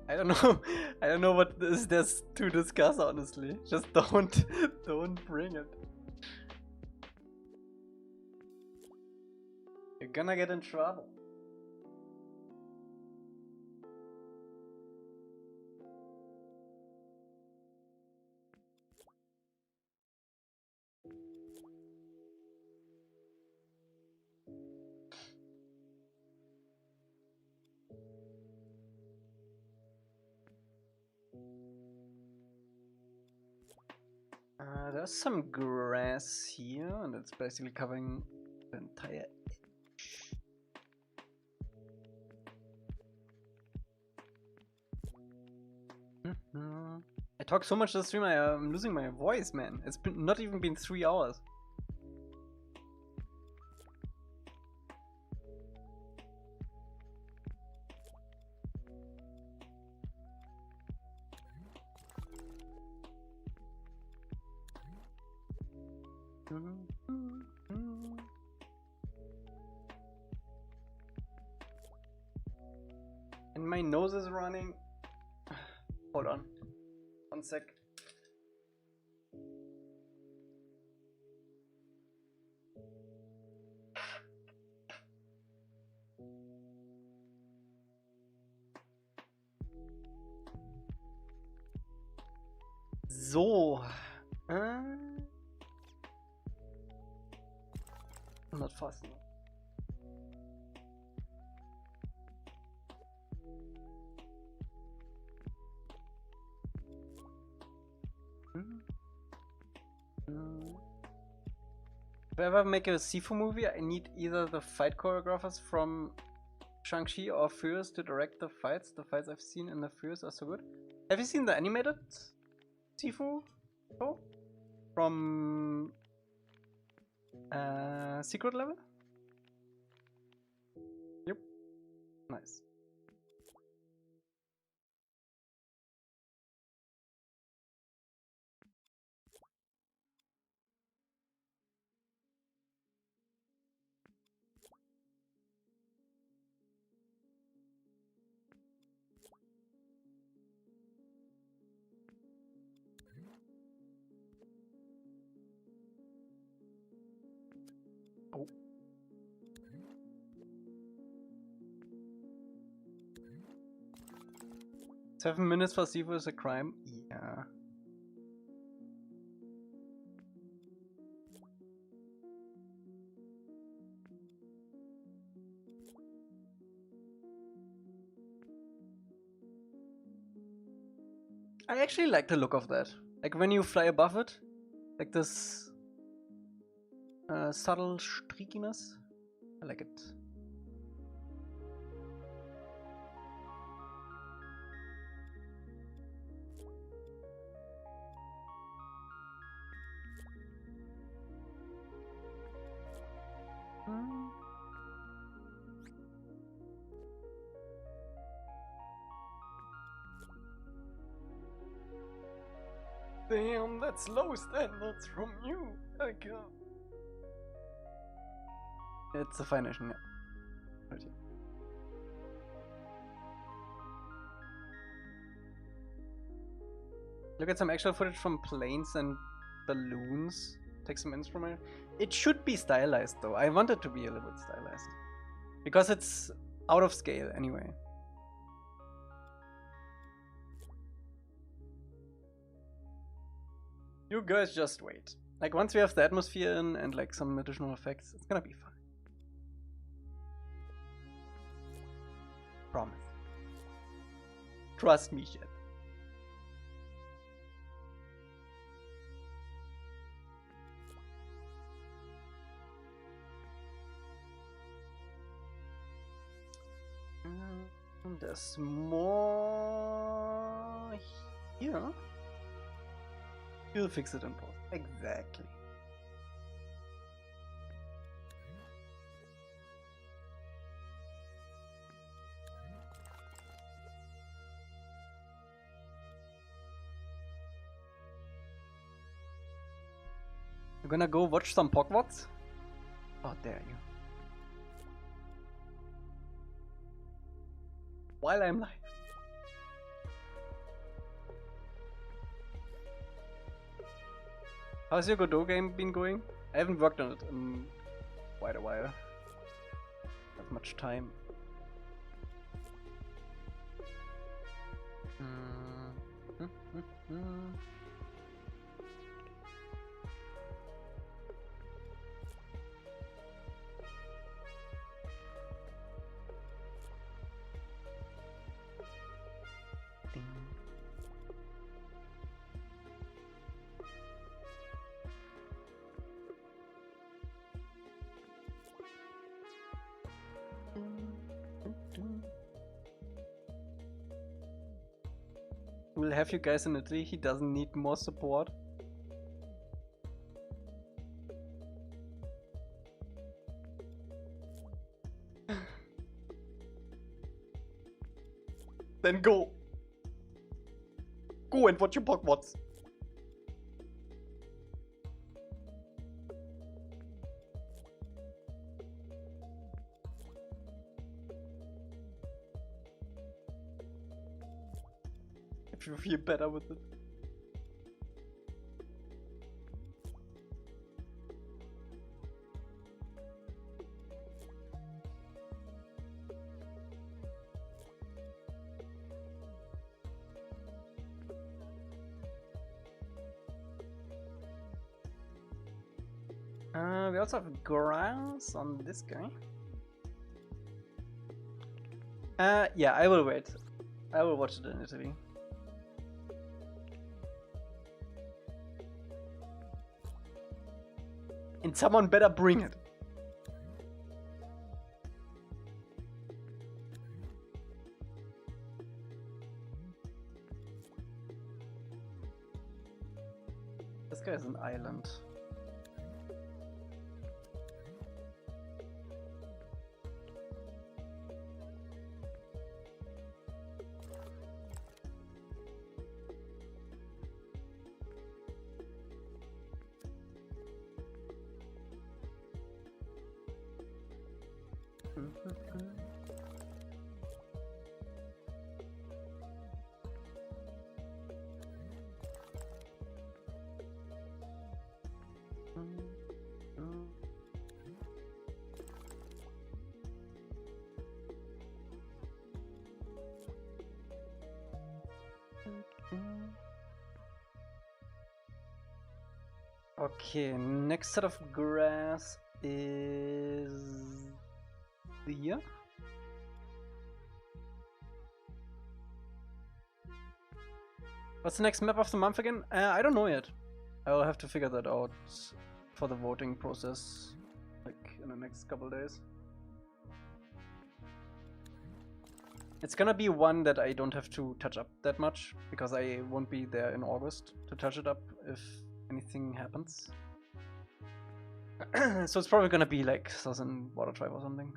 I don't know. I don't know what there's to discuss. Honestly, just don't bring it. You're gonna get in trouble. There's some grass here, and it's basically covering the entire edge. I talk so much this stream, I'm losing my voice, man. It's not even been 3 hours. And my nose is running. Hold on. 1 sec. So. Not fast enough. If I ever make a Sifu movie, I need either the fight choreographers from Shang-Chi or Furious to direct the fights. The fights I've seen in the Furious are so good. Have you seen the animated Sifu show from Secret Level? Yep. Nice. Oh. Seven minutes for Sifu is a crime? Yeah. I actually like the look of that. Like when you fly above it, like this subtle streakiness. I like it. Damn, that's low standards from you, Elca. It's a fine nation, yeah. Right here. Look at some actual footage from planes and balloons. Take some instrument. It should be stylized though. I want it to be a little bit stylized. Because it's out of scale anyway. You guys just wait. Like once we have the atmosphere in and like some additional effects, it's gonna be fine. Promise. Trust me, shit. There's more here. You'll fix it in post. Exactly. You're gonna go watch some Pogwarts? Oh, dare you. While I'm live. How's your Godot game been going? I haven't worked on it in quite a while. Not much time. We'll have you guys in Italy. He doesn't need more support. Then go. Go and watch your Pogwarts. If you feel better with it. We also have grass on this guy. Yeah, I will wait. I will watch it in Italy. And someone better bring it. This guy is an island. Okay, next set of grass is here. What's the next map of the month again? I don't know yet. I will have to figure that out for the voting process, like in the next couple days. It's gonna be one that I don't have to touch up that much, because I won't be there in August to touch it up if anything happens. So it's probably gonna be like Southern Water Tribe or something.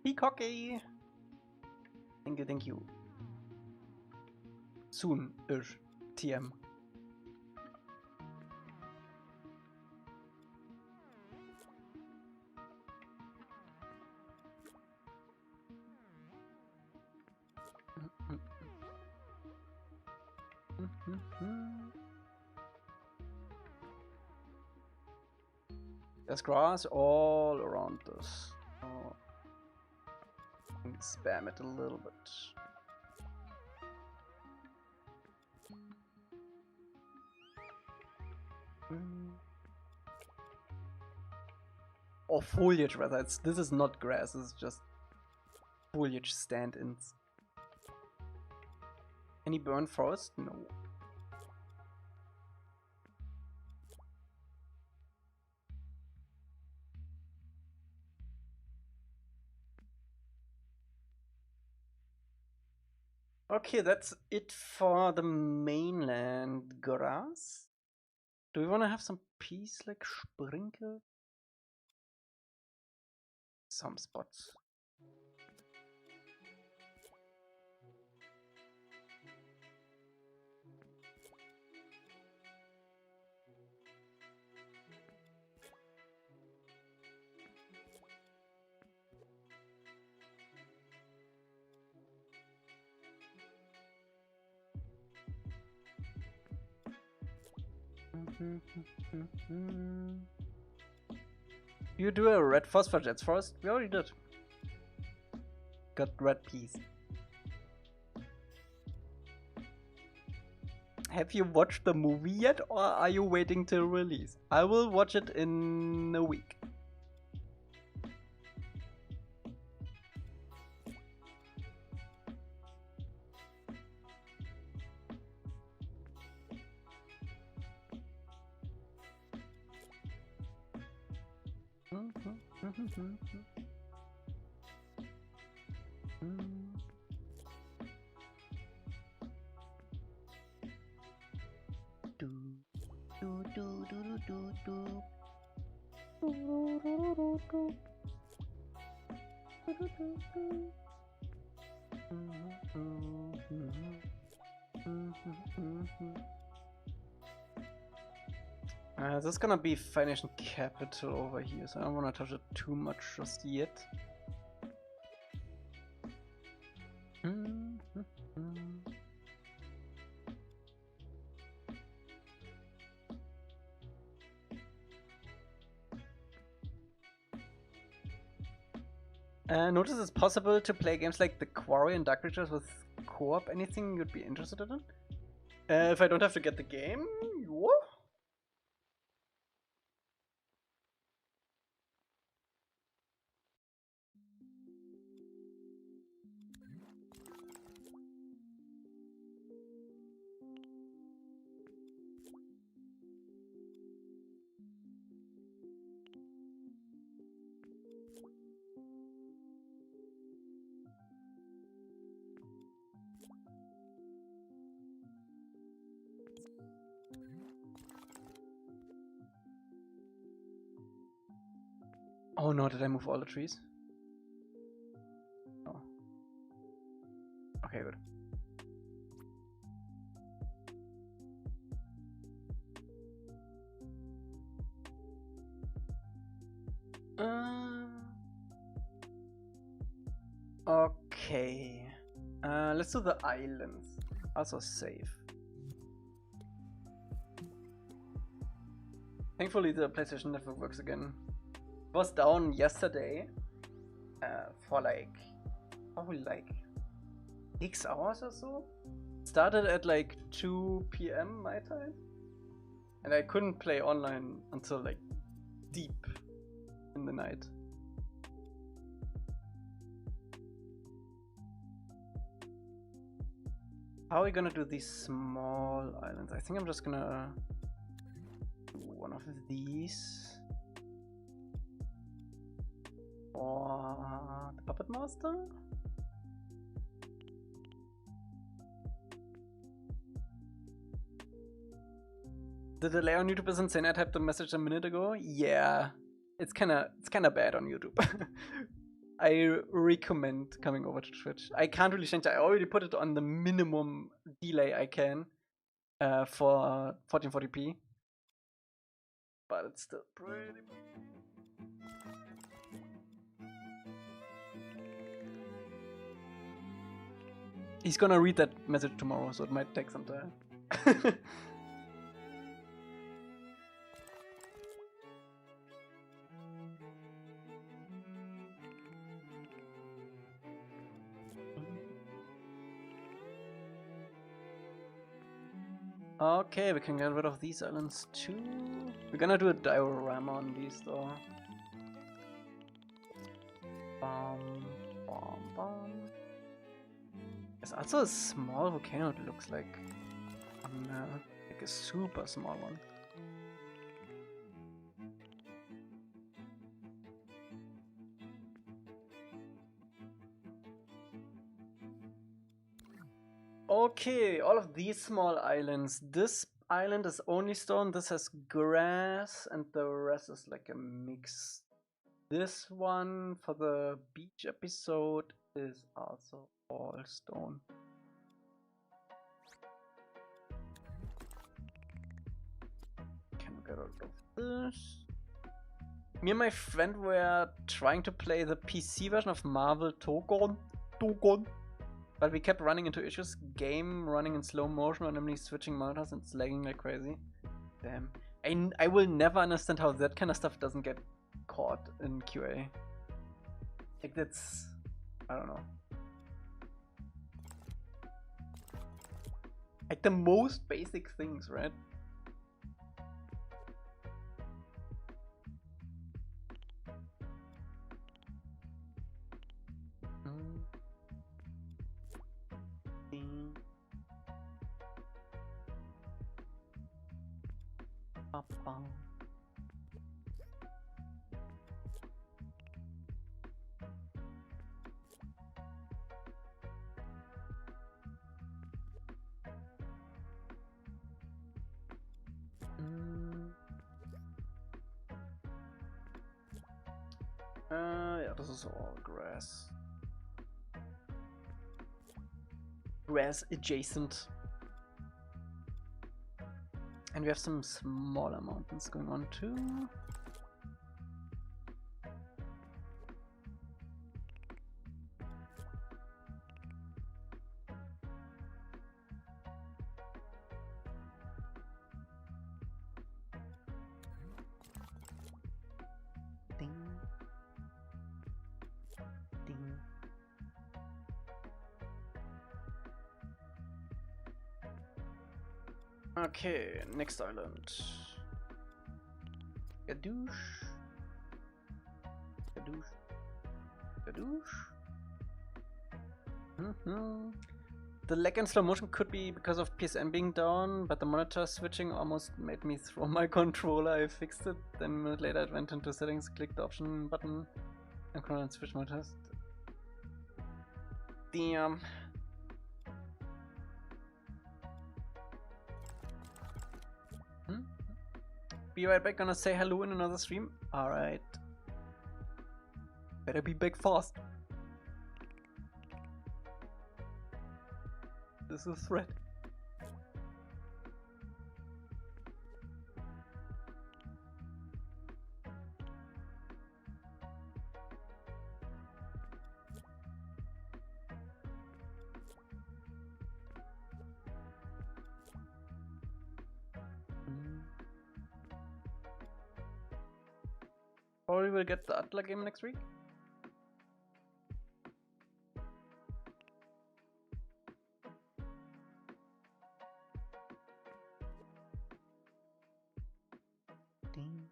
Peacocky! Thank you, thank you. Soon-ish. TM. There's grass all around this. Oh. I can spam it a little bit. Or foliage rather. This is not grass, this is just foliage stand-ins. Any burnt forest? No. Okay, that's it for the mainland grass. Do we want to have some peace like sprinkled? Some spots. You do a red phosphogettes forest? We already did. Got red peas. Have you watched the movie yet, or are you waiting till release? I will watch it in a week. This is gonna be financial capital over here, so I don't wanna touch it too much just yet. Notice it's possible to play games like The Quarry and Dark Creatures with co-op. Anything you'd be interested in? If I don't have to get the game, what? Oh no, did I move all the trees? Oh. Okay, good. Okay. Let's do the islands. Also safe. Thankfully the PlayStation Network works again. It was down yesterday for like probably like 6 hours or so. Started at like 2 PM my time, and I couldn't play online until like deep in the night. How are we gonna do these small islands? I think I'm just gonna do one of these. Or the Puppet Master? The delay on YouTube is insane. I typed the message a minute ago. Yeah, it's kinda bad on YouTube. I recommend coming over to Twitch. I can't really change that. I already put it on the minimum delay I can for 1440p, but it's still pretty. He's gonna read that message tomorrow, so it might take some time. Okay, we can get rid of these islands too. We're gonna do a diorama on these though. There's also a small volcano, it looks like. Like a super small one. Okay, all of these small islands. This island is only stone, this has grass, and the rest is like a mix. This one for the beach episode is also all stone. Can we get rid of this? Me and my friend were trying to play the PC version of Marvel Togon. But we kept running into issues. Game running in slow motion, randomly switching monitors, and it's lagging like crazy. Damn. I will never understand how that kind of stuff doesn't get caught in QA. Like that's... I don't know. Like the most basic things, right? Yeah, this is all grass. Grass adjacent. And we have some smaller mountains going on too. Ding. Ding. Okay, next island. Gadoosh. Gadoosh. Gadoosh. The lag and slow motion could be because of PSM being down, but the monitor switching almost made me throw my controller. I fixed it, then a minute later I went into settings, clicked the option button, and switch monitors. Damn. Be right back, gonna say hello in another stream. Alright. Better be back fast. This is a threat. Probably will get the Atla game next week. Ding.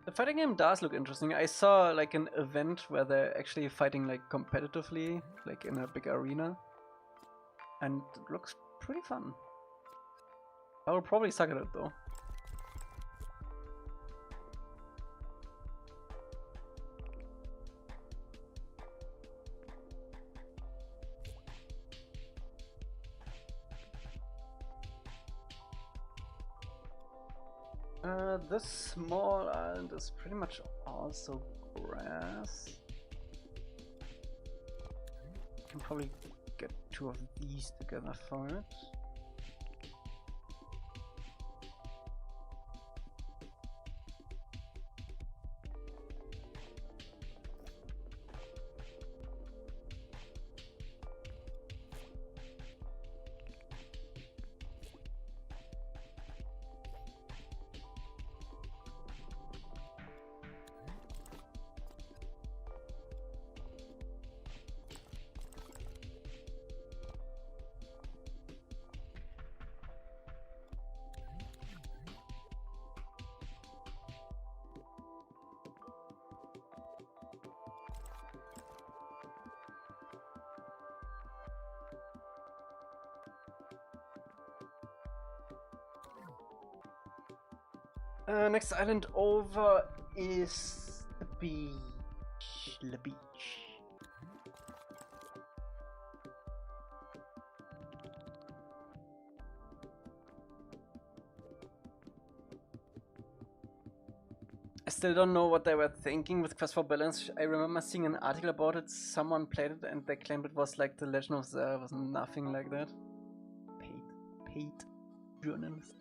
The fighting game does look interesting. I saw like an event where they're actually fighting like competitively, like in a big arena. And it looks pretty fun. I will probably suck at it though. This small island is pretty much also grass. Can probably get 2 of these together for it. Next island over is the beach. The beach. I still don't know what they were thinking with Quest for Balance. I remember seeing an article about it. Someone played it and they claimed it was like The Legend of Zelda. It was nothing like that. Paid journalists.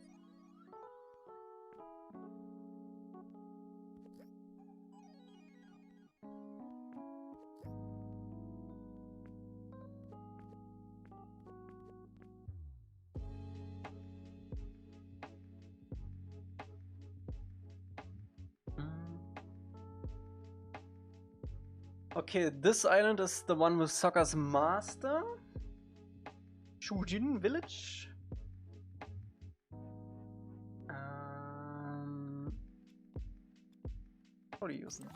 Okay, this island is the one with Sokka's master. Shujin village. What are you using?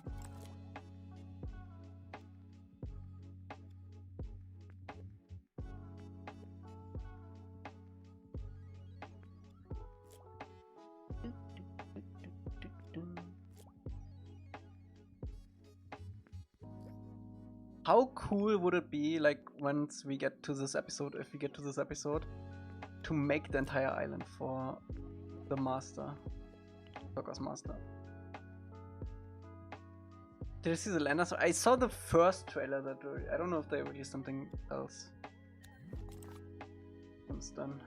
How cool would it be, like, once we get to this episode, if we get to this episode, to make the entire island for the master, Sokka's master? Did you see the lander? I saw the first trailer that I don't know if they released something else since then.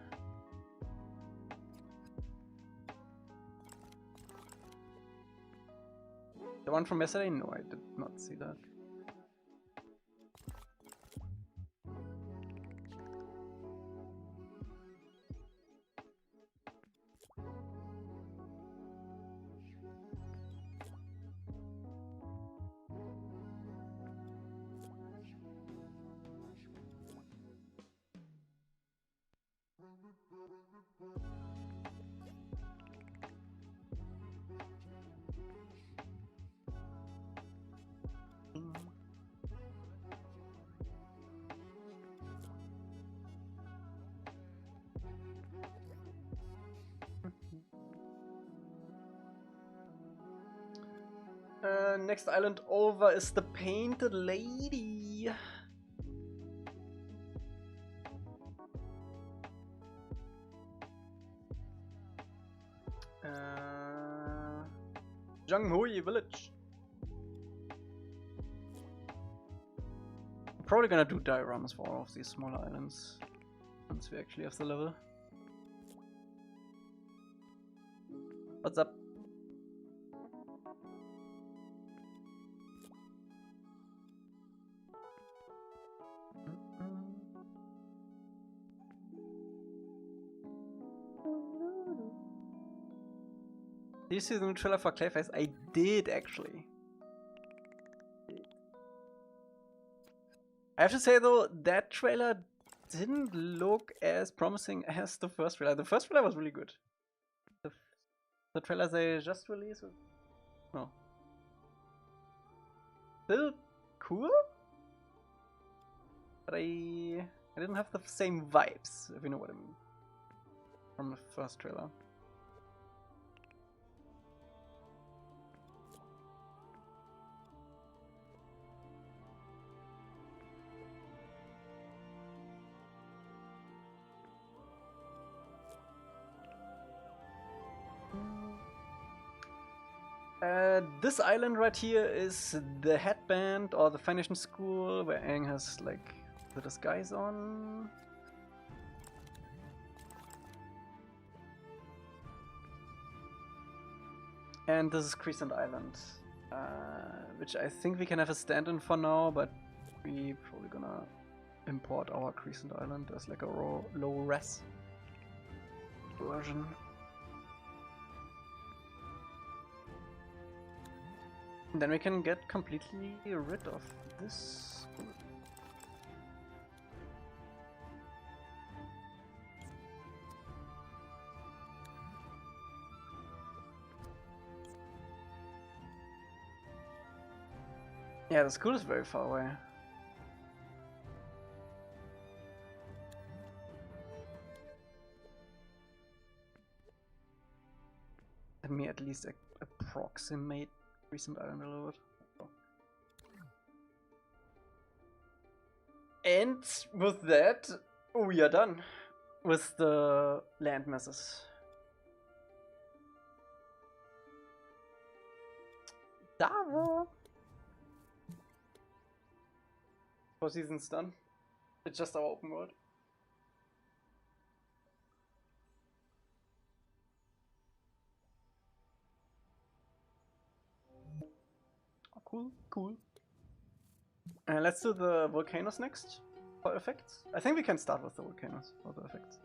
The one from yesterday? No, I did not see that. Next island over is the Painted Lady. Zhanghui village. Probably gonna do dioramas for all of these smaller islands once we actually have the level. What's up? Did you see the new trailer for Clayface? I did actually. I have to say though, that trailer didn't look as promising as the first trailer. The first trailer was really good. The trailer they just released? No. Still cool, but I didn't have the same vibes, if you know what I mean, from the first trailer. This island right here is the headband or the Foundation School where Aang has like the disguise on. And this is Crescent Island, which I think we can have a stand-in for now, but we probably gonna import our Crescent Island as like a low-res version. And then we can get completely rid of this. Yeah, the school is very far away. Let me at least approximate Recent Island a little bit. Oh. And with that, we are done with the land masses. Davo! 4 seasons done. It's just our open world. Oh, cool, cool. Let's do the volcanoes next for effects. I think we can start with the volcanoes for the effects.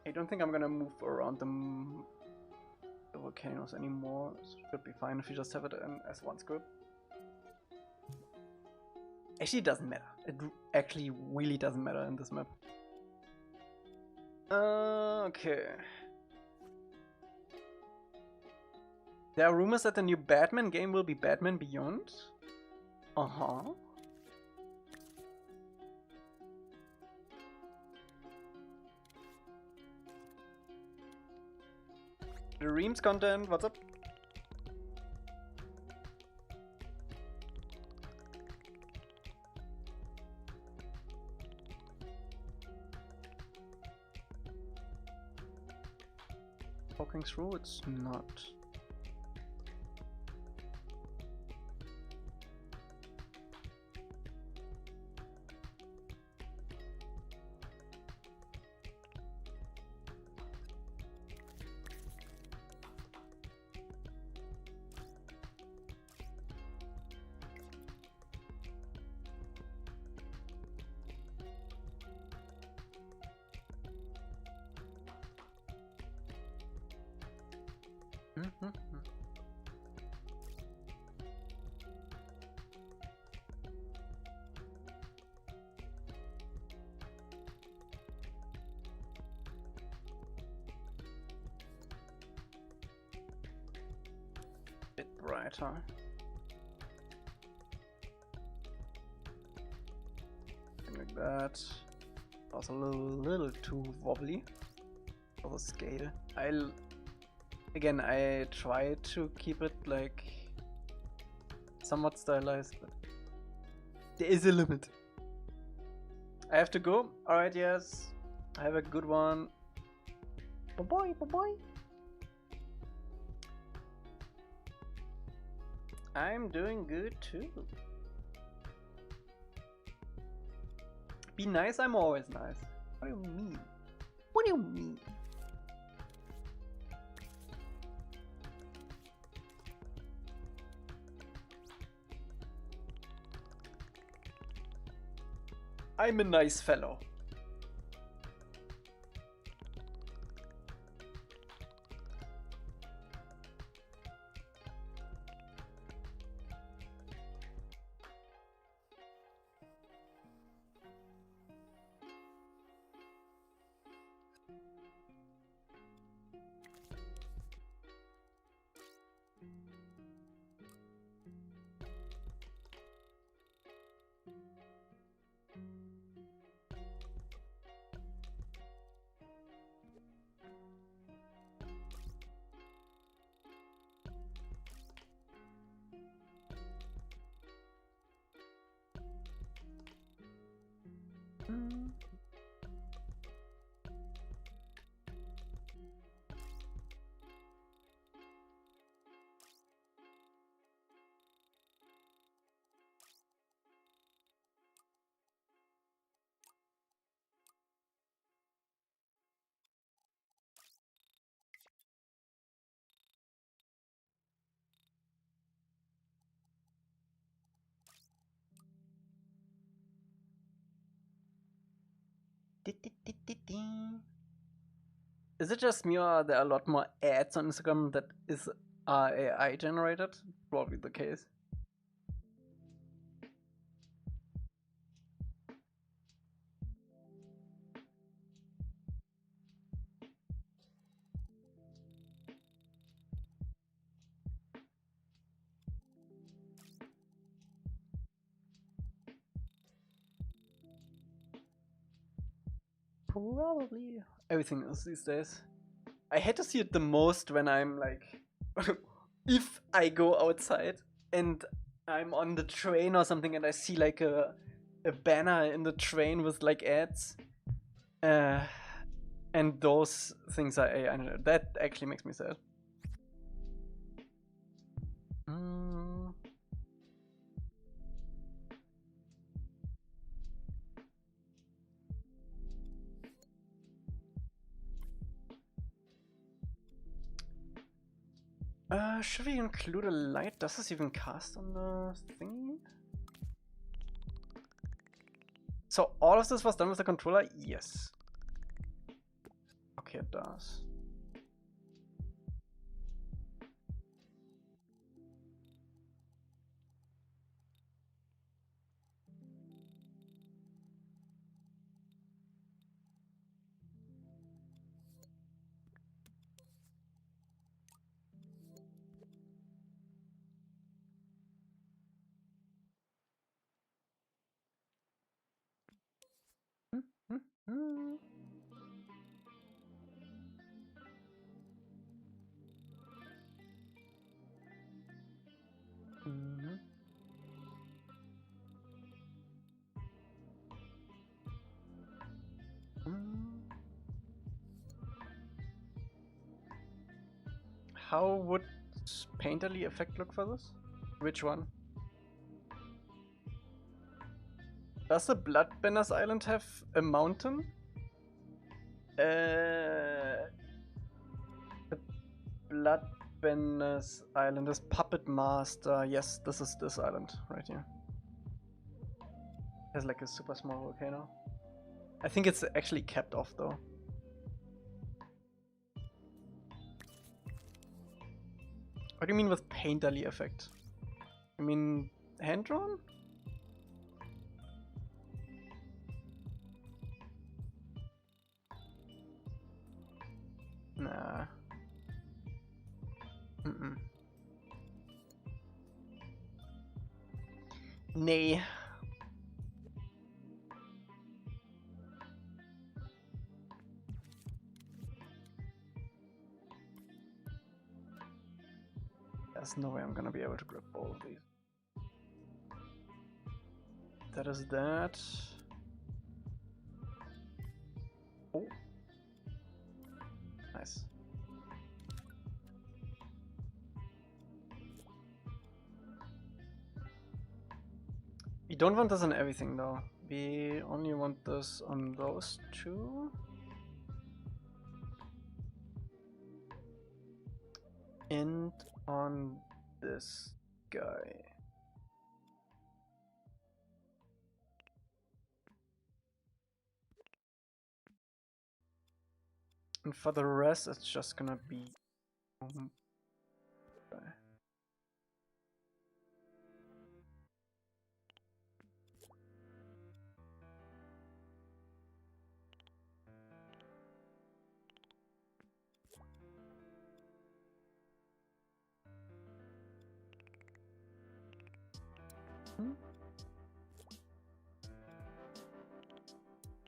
I don't think I'm gonna move around the volcanoes anymore. It should be fine if you just have it in as one script. Actually, it doesn't matter. It actually really doesn't matter in this map. Okay. There are rumors that the new Batman game will be Batman Beyond. Uh-huh. The Reams content, what's up? Walking through, it's not. Bit brighter. Something like that. Also a little too wobbly for the scale. Again, I try to keep it like somewhat stylized, but there is a limit. I have to go. Alright, yes. Have a good one. Bye-bye, bye-bye. I'm doing good too. Be nice, I'm always nice. What do you mean? What do you mean? I'm a nice fellow. Is it just me or are there a lot more ads on Instagram that are AI generated? Probably the case. Probably everything else these days. I hate to see it the most when I'm like, if I go outside and I'm on the train or something and I see like a banner in the train with like ads, and those things are AI. That actually makes me sad. Should we include a light? Does this even cast on the thingy? So all of this was done with the controller? Yes. Okay, it does. How would painterly effect look for this? Which one? Does the Bloodbenders Island have a mountain? The Bloodbenders Island is Puppet Master. Yes, this is this island right here. It has like a super small volcano. I think it's actually capped off though. What do you mean with painterly effect? You mean hand drawn? Nah. Nee. There's no way I'm gonna be able to grab all of these. That is that. Oh. Nice. We don't want this on everything though. We only want this on those two. And on this guy. And for the rest, it's just gonna be.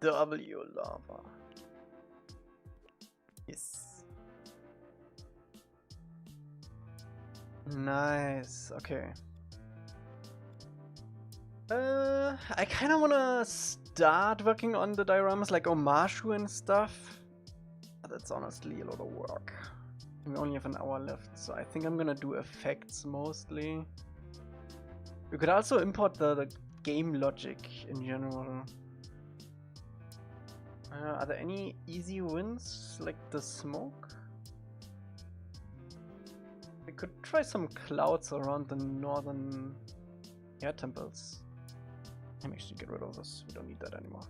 W lava. Yes. Nice. Okay. I kind of want to start working on the dioramas like Omashu and stuff. But that's honestly a lot of work. We only have an hour left, so I think I'm gonna do effects mostly. We could also import the game logic in general. Are there any easy wins like the smoke? We could try some clouds around the northern air temples. Let me actually get rid of this. We don't need that anymore.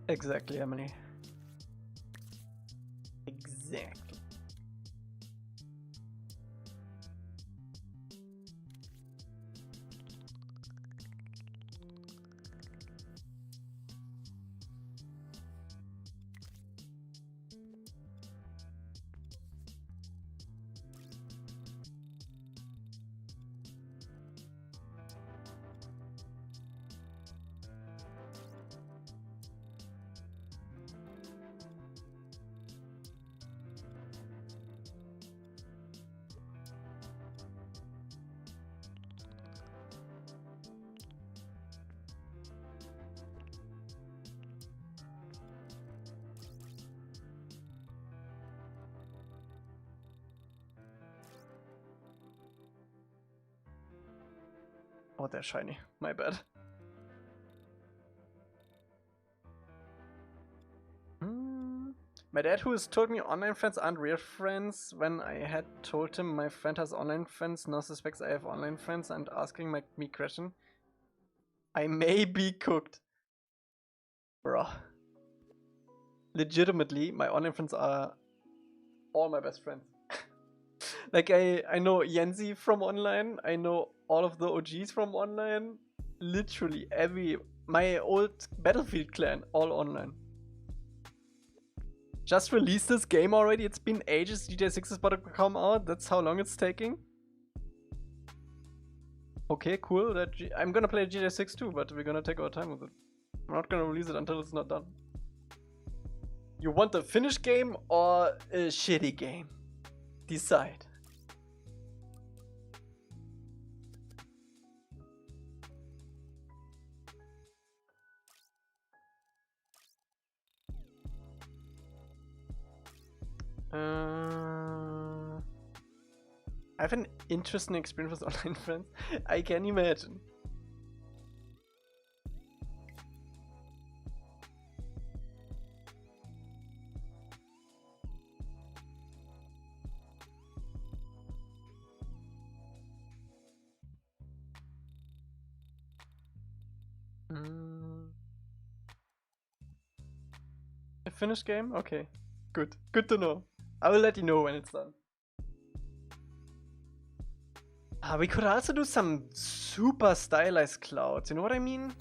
Exactly, Emily. Exactly. Oh, they're shiny. My bad. My dad, who has told me online friends aren't real friends, when I had told him my friend has online friends, now suspects I have online friends and asking me question. I may be cooked. Bruh. Legitimately, my online friends are all my best friends. Like, I know Yenzi from online, I know all of the OGs from online, literally my old Battlefield clan, all online. Just released this game already, it's been ages, GTA 6 is about to come out, that's how long it's taking. Okay, cool, I'm gonna play GTA 6 too, but we're gonna take our time with it. I'm not gonna release it until it's not done. You want a finished game or a shitty game? Decide. I have an interesting experience with online friends. I can imagine. A finished game? Okay. Good. Good to know. I will let you know when it's done. We could also do some super stylized clouds, you know what I mean?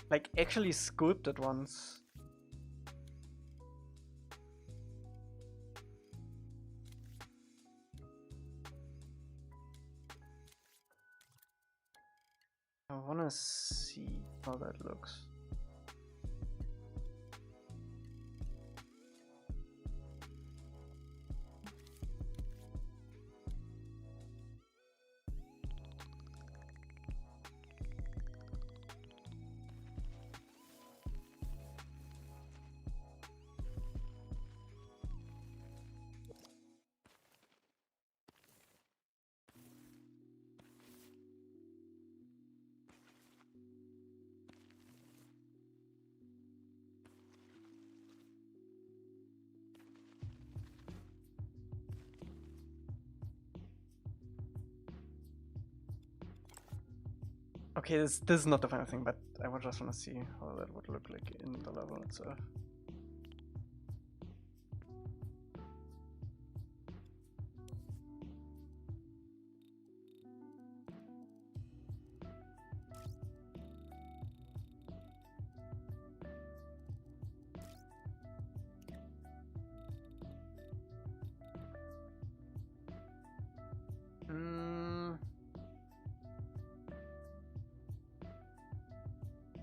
Like actually sculpted ones. I wanna see how that looks. Okay, this is not the final thing, but I just want to see how that would look like in the level itself.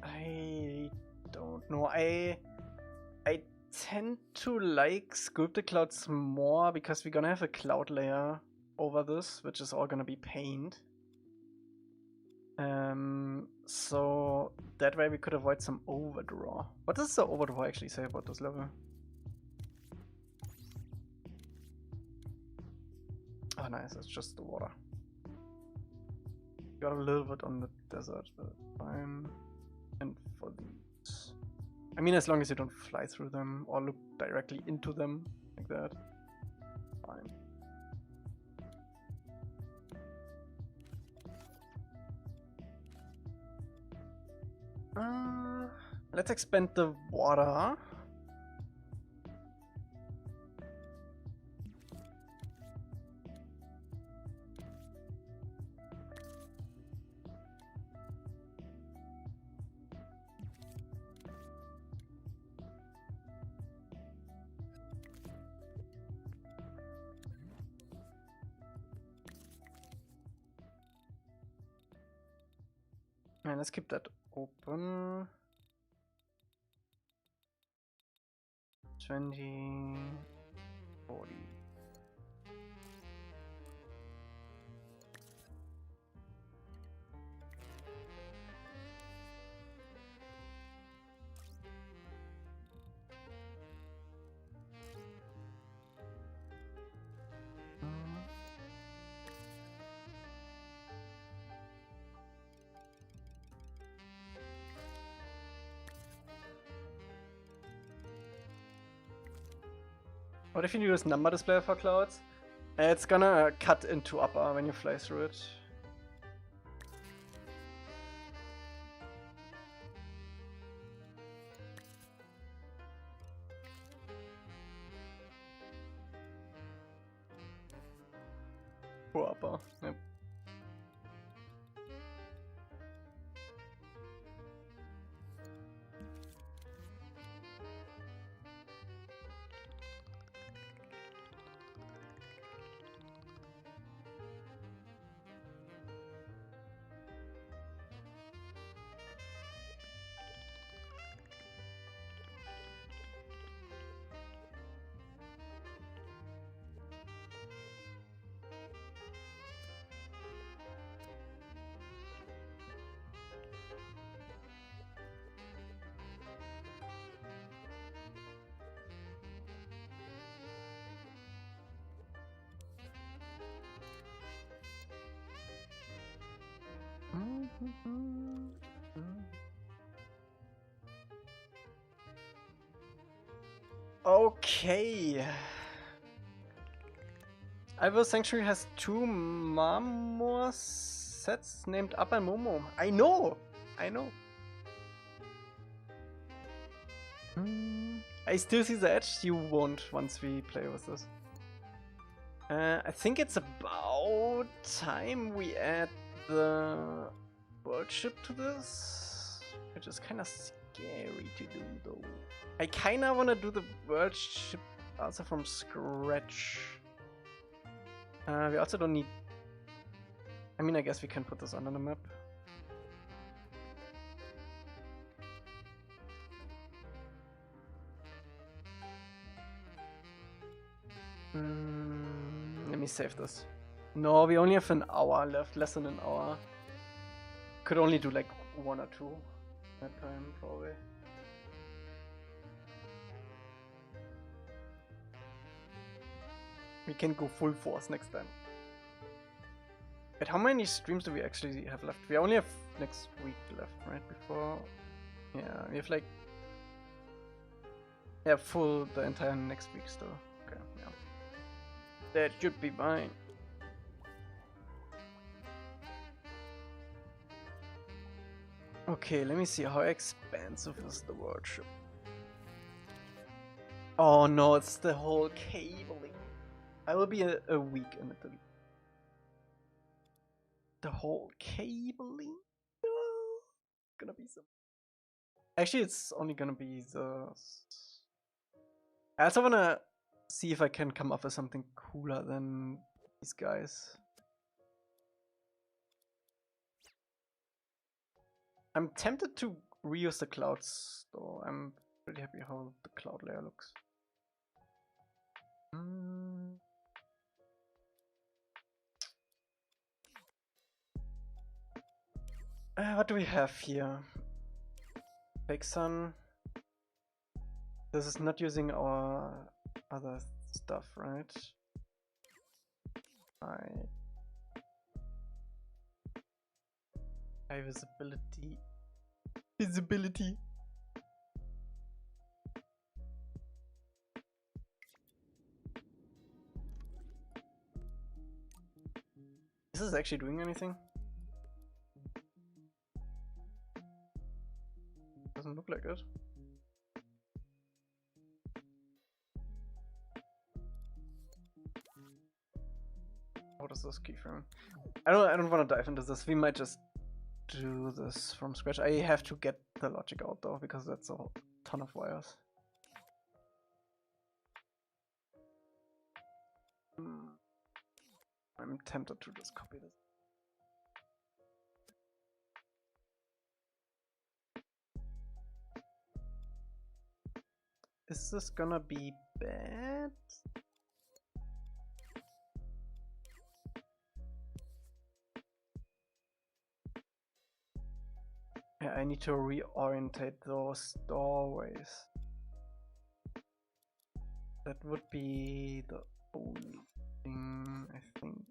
I don't know. I tend to like sculpted clouds more because we're gonna have a cloud layer over this, which is all gonna be paint. So that way we could avoid some overdraw. What does the overdraw actually say about this level? Oh nice, it's just the water. Got a little bit on the desert, but fine. And for these, I mean, as long as you don't fly through them or look directly into them like that, fine. let's expand the water. And let's keep that open. 20, 40. What if you use number display for clouds? It's gonna cut into upper when you fly through it. Poor upper. Yep. Okay. Ivo Sanctuary has 2 Marmor sets named Up and Momo. I know! I know. I still see the edge. You won't once we play with this. I think it's about time we add the world ship to this, which is kind of scary to do though. I kind of want to do the world ship also from scratch. We also don't need... I mean, I guess we can put this on the map. Let me save this. No, we only have an hour left, less than an hour. Could only do like 1 or 2 that time, probably. We can go full force next time. But how many streams do we actually have left? We only have next week left, right? Before... Yeah, we have like... Yeah, full the entire next week still. Okay, yeah. That should be fine. Okay, let me see, how expansive is the world ship? Oh no, it's the whole cabling. I will be a week in Italy. The whole cabling? No. Gonna be some... Actually, it's only gonna be the... I also wanna see if I can come up with something cooler than these guys. I'm tempted to reuse the clouds, though. I'm pretty happy how the cloud layer looks. What do we have here? Fake sun. This is not using our other stuff, right? High visibility. Visibility. Is this actually doing anything? Doesn't look like it. What is this keyframe? I don't want to dive into this. We might just do this from scratch. I have to get the logic out though, because that's a ton of wires. I'm tempted to just copy this. Is this gonna be bad? Yeah, I need to reorientate those doorways. That would be the only thing, I think.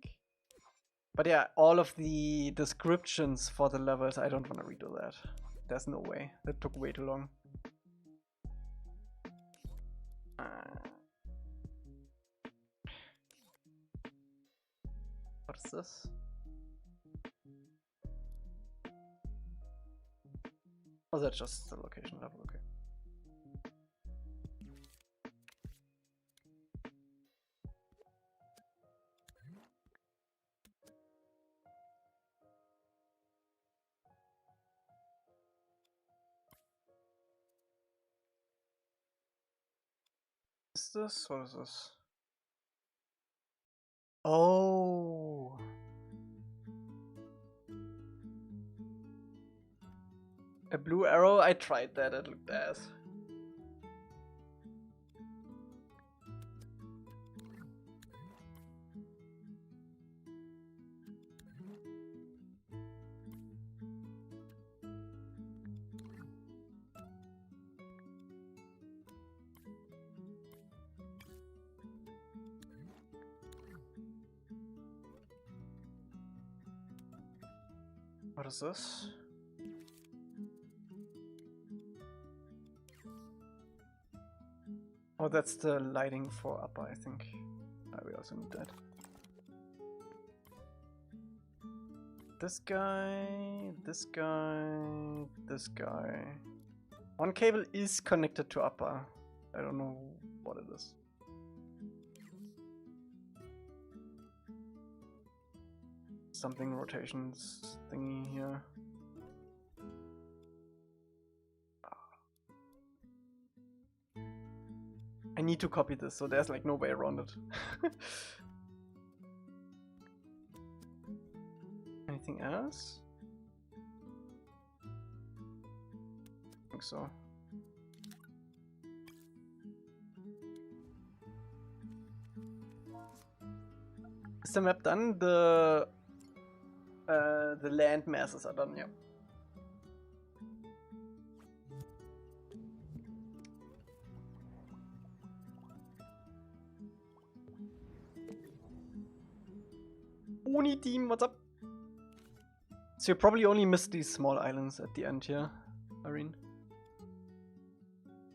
But yeah, all of the descriptions for the levels, I don't want to redo that. There's no way. That took way too long. What is this? Oh, that's just the location level, okay. Is this? What is this? Oh! A blue arrow? I tried that, it looked ass. What is this? Oh, that's the lighting for upper, I think. We also need that. This guy, this guy, this guy. One cable is connected to upper. I don't know what it is. Something rotations thingy here. I need to copy this, so there's like no way around it. Anything else? I think so. Is the map done? The land masses are done, yeah. Uni team, what's up? So you probably only missed these small islands at the end here, Irene.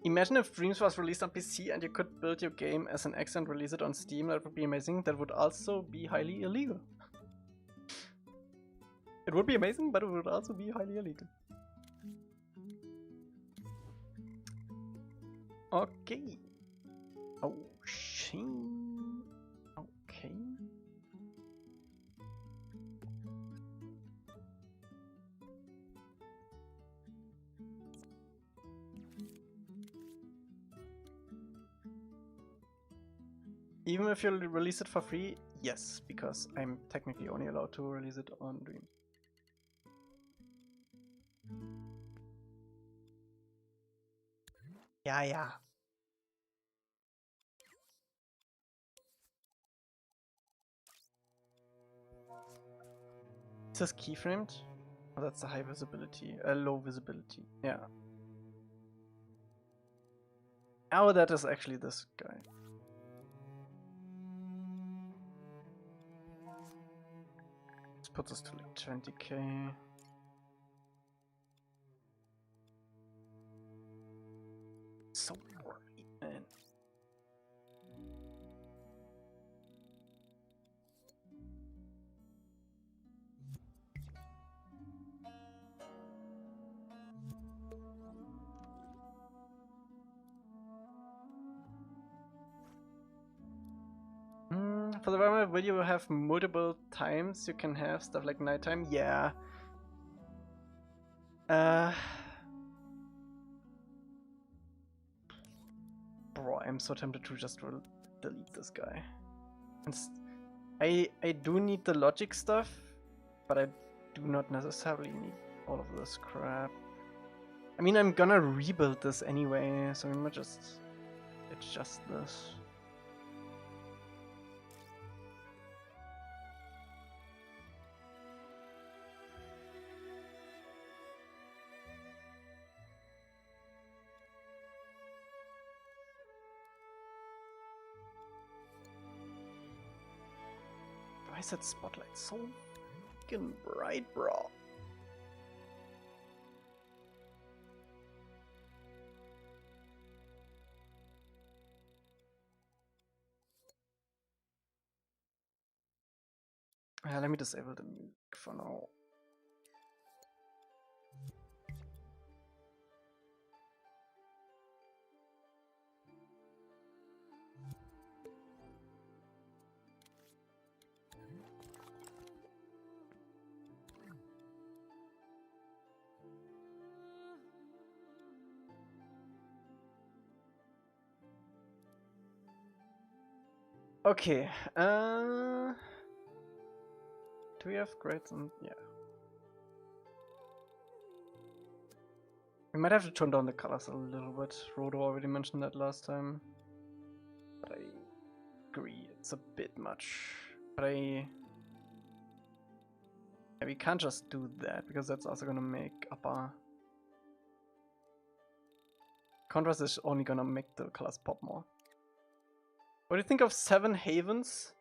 Imagine if Dreams was released on PC and you could build your game as an X and release it on Steam. That would be amazing. That would also be highly illegal. It would be amazing, but it would also be highly illegal. Okay. Oh, shame. Okay. Even if you release it for free, yes, because I'm technically only allowed to release it on Dream. Yeah. Is this keyframed? Oh, that's the high visibility, low visibility. Yeah. Oh, that is actually this guy. Let's put this to like 20k. So worried, man. For the world map, will you have multiple times you can have stuff like nighttime? Yeah. Bro, I'm so tempted to just delete this guy. I do need the logic stuff, but I do not necessarily need all of this crap. I mean, I'm gonna rebuild this anyway, so we might just adjust this. Why is that spotlight so fucking bright, bro? Let me disable the music for now. Okay, do we have grades on? Yeah. We might have to tone down the colors a little bit. Rhodo already mentioned that last time. But I agree, it's a bit much. But yeah, we can't just do that, because that's also gonna make upper. Contrast is only gonna make the colors pop more. What do you think of Seven Havens?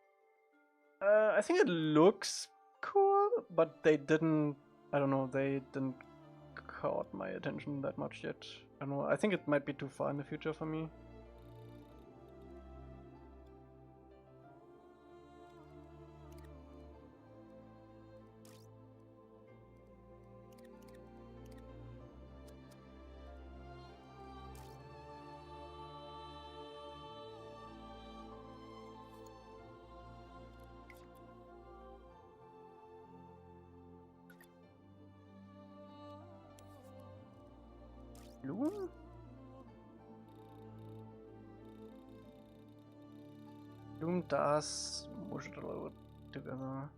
I think it looks cool, but they didn't, I don't know, they didn't caught my attention that much yet. I don't know, I think it might be too far in the future for me. Bloom? Bloom does mush it a little bit together.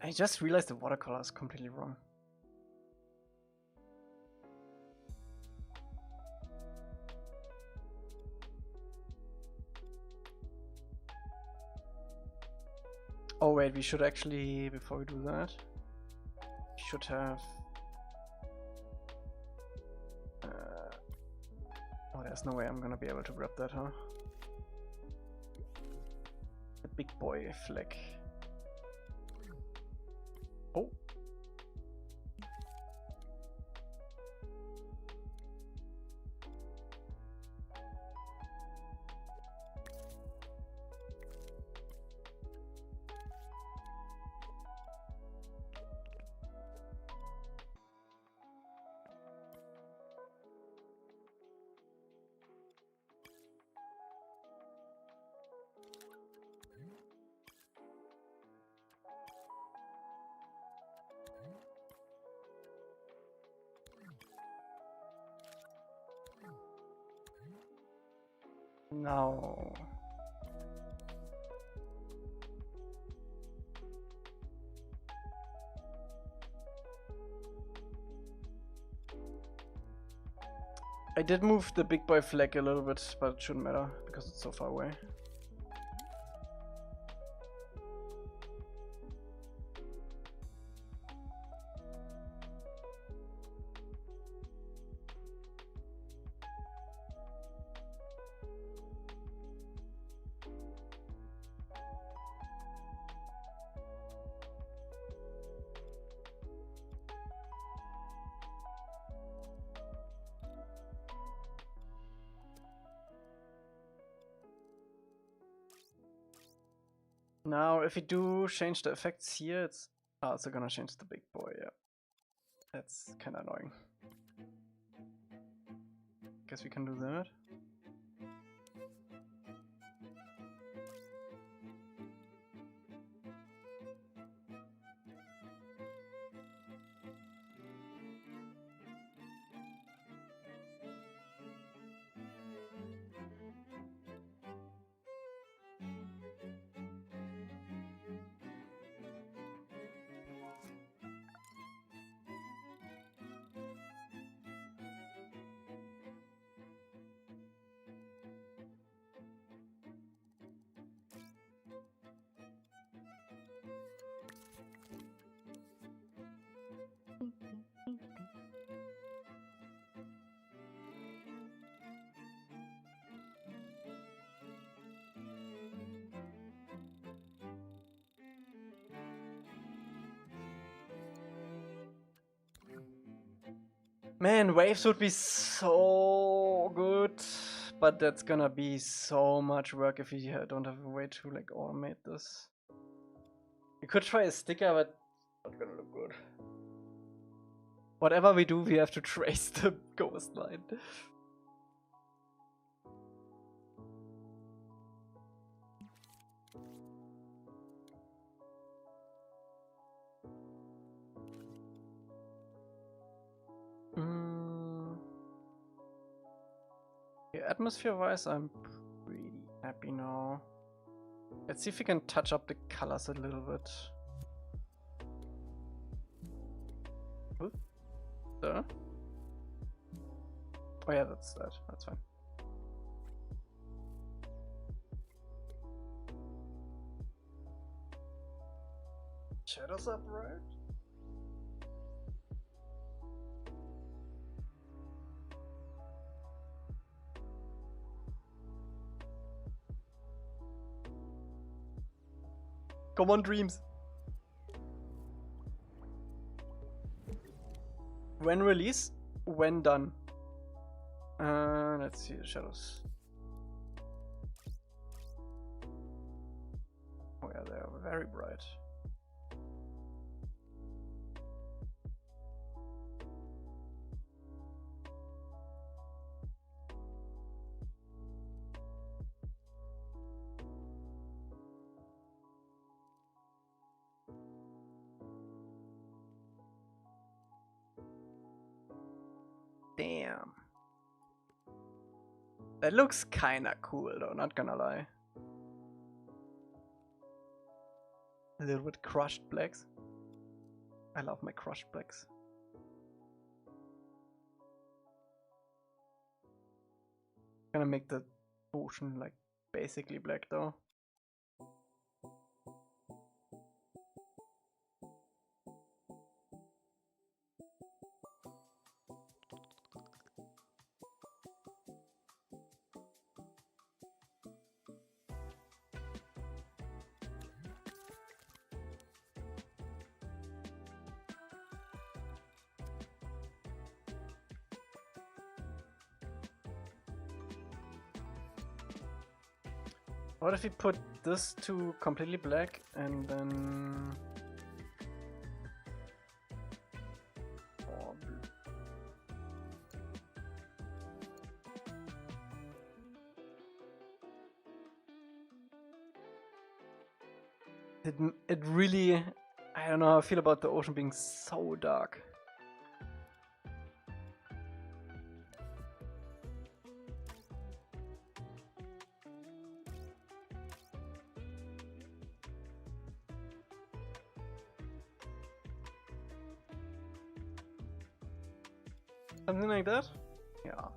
I just realized the watercolor is completely wrong. Oh wait, we should actually, before we do that, we should have... oh, there's no way I'm gonna be able to grab that, huh? The big boy flag. Oh. No. I did move the big boy flag a little bit, but it shouldn't matter because it's so far away. Now, if we do change the effects here, it's also gonna change the big boy, yeah. That's kinda annoying. Guess we can do that. Man, waves would be so good, but that's gonna be so much work if we don't have a way to like automate this. We could try a sticker, but not gonna look good. Whatever we do, we have to trace the ghost line. Yeah, atmosphere-wise, I'm pretty happy now. Let's see if we can touch up the colors a little bit. There. Oh yeah, that's that. That's fine. Shadows up, right? Come on, dreams. When release? When done? Let's see the shadows. Oh yeah, they are very bright. Damn. That looks kinda cool though, not gonna lie. A little bit crushed blacks. I love my crushed blacks. Gonna make the ocean like basically black though. What if we put this to completely black and then it really, I don't know how I feel about the ocean being so dark. Something like that? Yeah.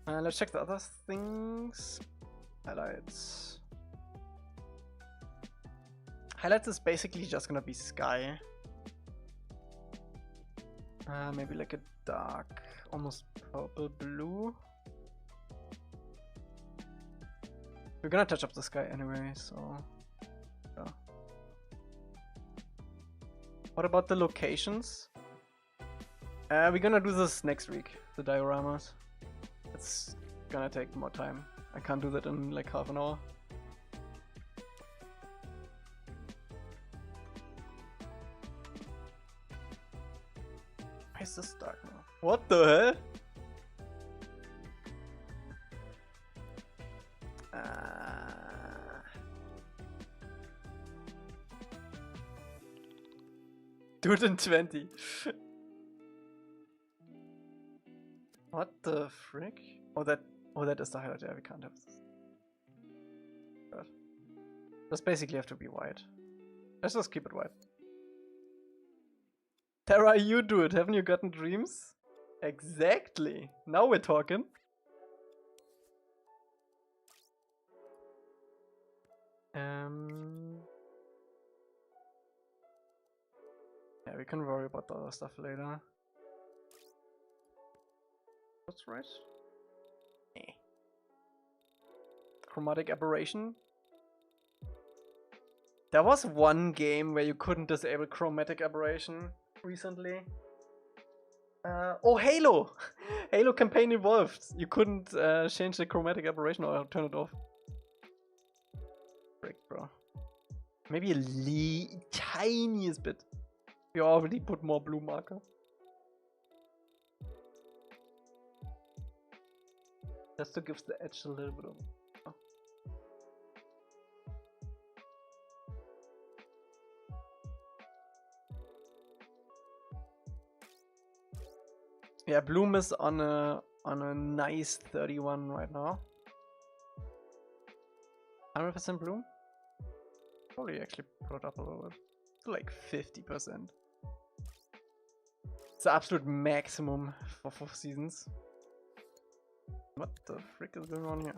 Let's check the other things. Highlights. Highlights is basically just gonna be sky. Maybe like a dark, almost purple blue. We're gonna touch up the sky anyway, so yeah. What about the locations? We're gonna do this next week, the dioramas. It's gonna take more time. I can't do that in like half an hour. Why is this dark now? What the hell? Do it in 20. What the frick? Oh, that is the highlight. Yeah, we can't have this. But this basically have to be white. Let's just keep it white. Tara, you do it. Haven't you gotten dreams? Exactly. Now we're talking. Yeah, we can worry about the other stuff later. That's right. Eh. Chromatic aberration. There was one game where you couldn't disable chromatic aberration recently. Oh, Halo! Halo campaign evolved. You couldn't change the chromatic aberration or turn it off. Frick, bro. Maybe a tiniest bit. You already put more blue marker. Just to give the edge a little bit of. Oh. Yeah, bloom is on a nice 31 right now. 100% bloom. Probably actually put it up a little bit to like 50%. It's the absolute maximum for 4 seasons. What the frick is going on here?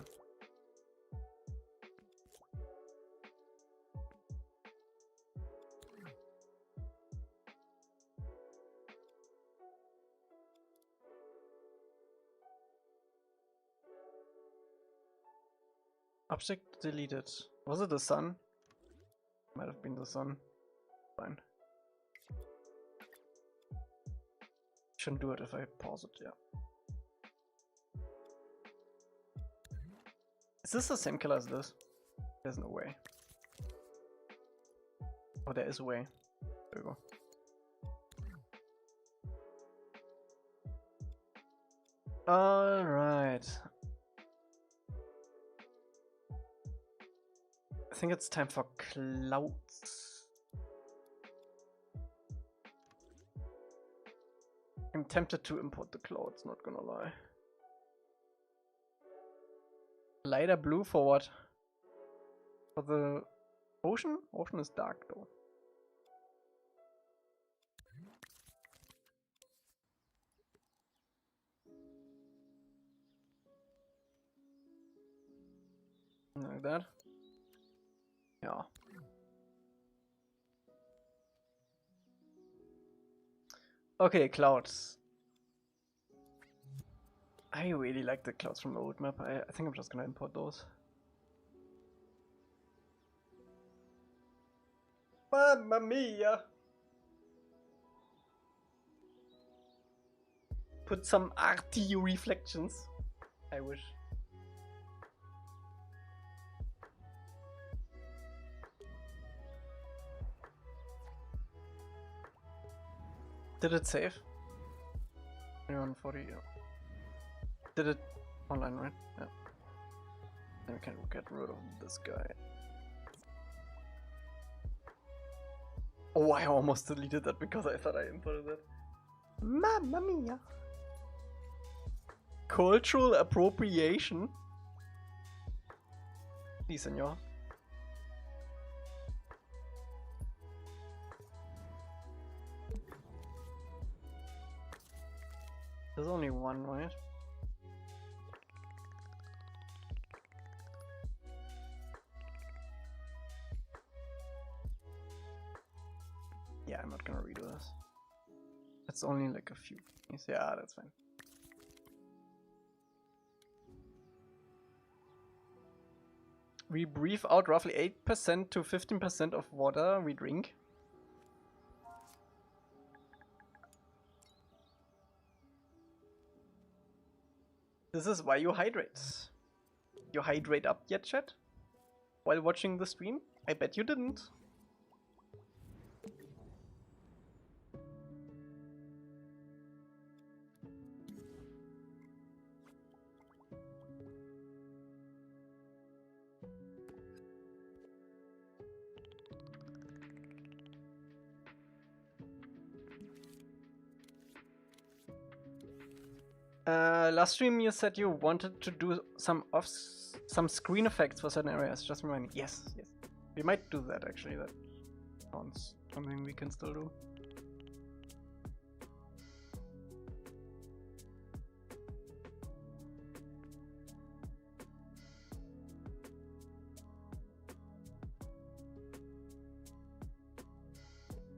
Object deleted. Was it the sun? Might have been the sun. Fine. Shouldn't do it if I pause it, yeah. Is this the same color as this? There's no way. Oh, there is a way. There we go. Alright. I think it's time for clouds. I'm tempted to import the clouds, not gonna lie. Lighter blue for what? For the ocean? Ocean is dark though. Like that. Yeah. Okay, clouds. I really like the clouds from the old map. I think I'm just gonna import those. Mamma mia! Put some arty reflections. I wish. Did it save? 2140, yeah. Did it online, right? Yeah. Then we can get rid of this guy. Oh, I almost deleted that because I thought I imported it. Mamma mia! Cultural appropriation? Si, senor. There's only one, right? Yeah, I'm not gonna redo this. It's only like a few things. Yeah, that's fine. We breathe out roughly 8% to 15% of water we drink. This is why you hydrate. You hydrate up yet, chat? While watching the stream? I bet you didn't. Last stream you said you wanted to do some screen effects for certain areas. Just remind me. Yes, yes. We might do that actually. That sounds something we can still do.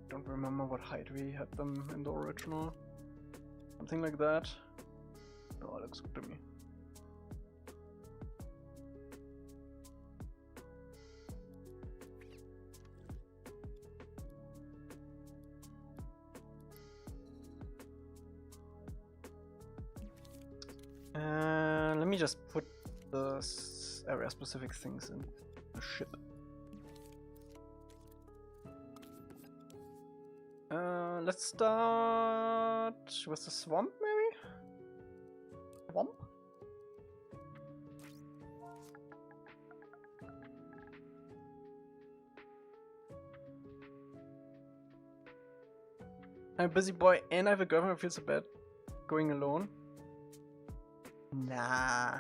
Don't remember what height we had them in the original. Something like that. Oh, looks good to me. Let me just put the area specific things in the ship. Let's start with the swamp, maybe? Swamp? I'm a busy boy and I have a girlfriend. I feel so bad going alone. Nah.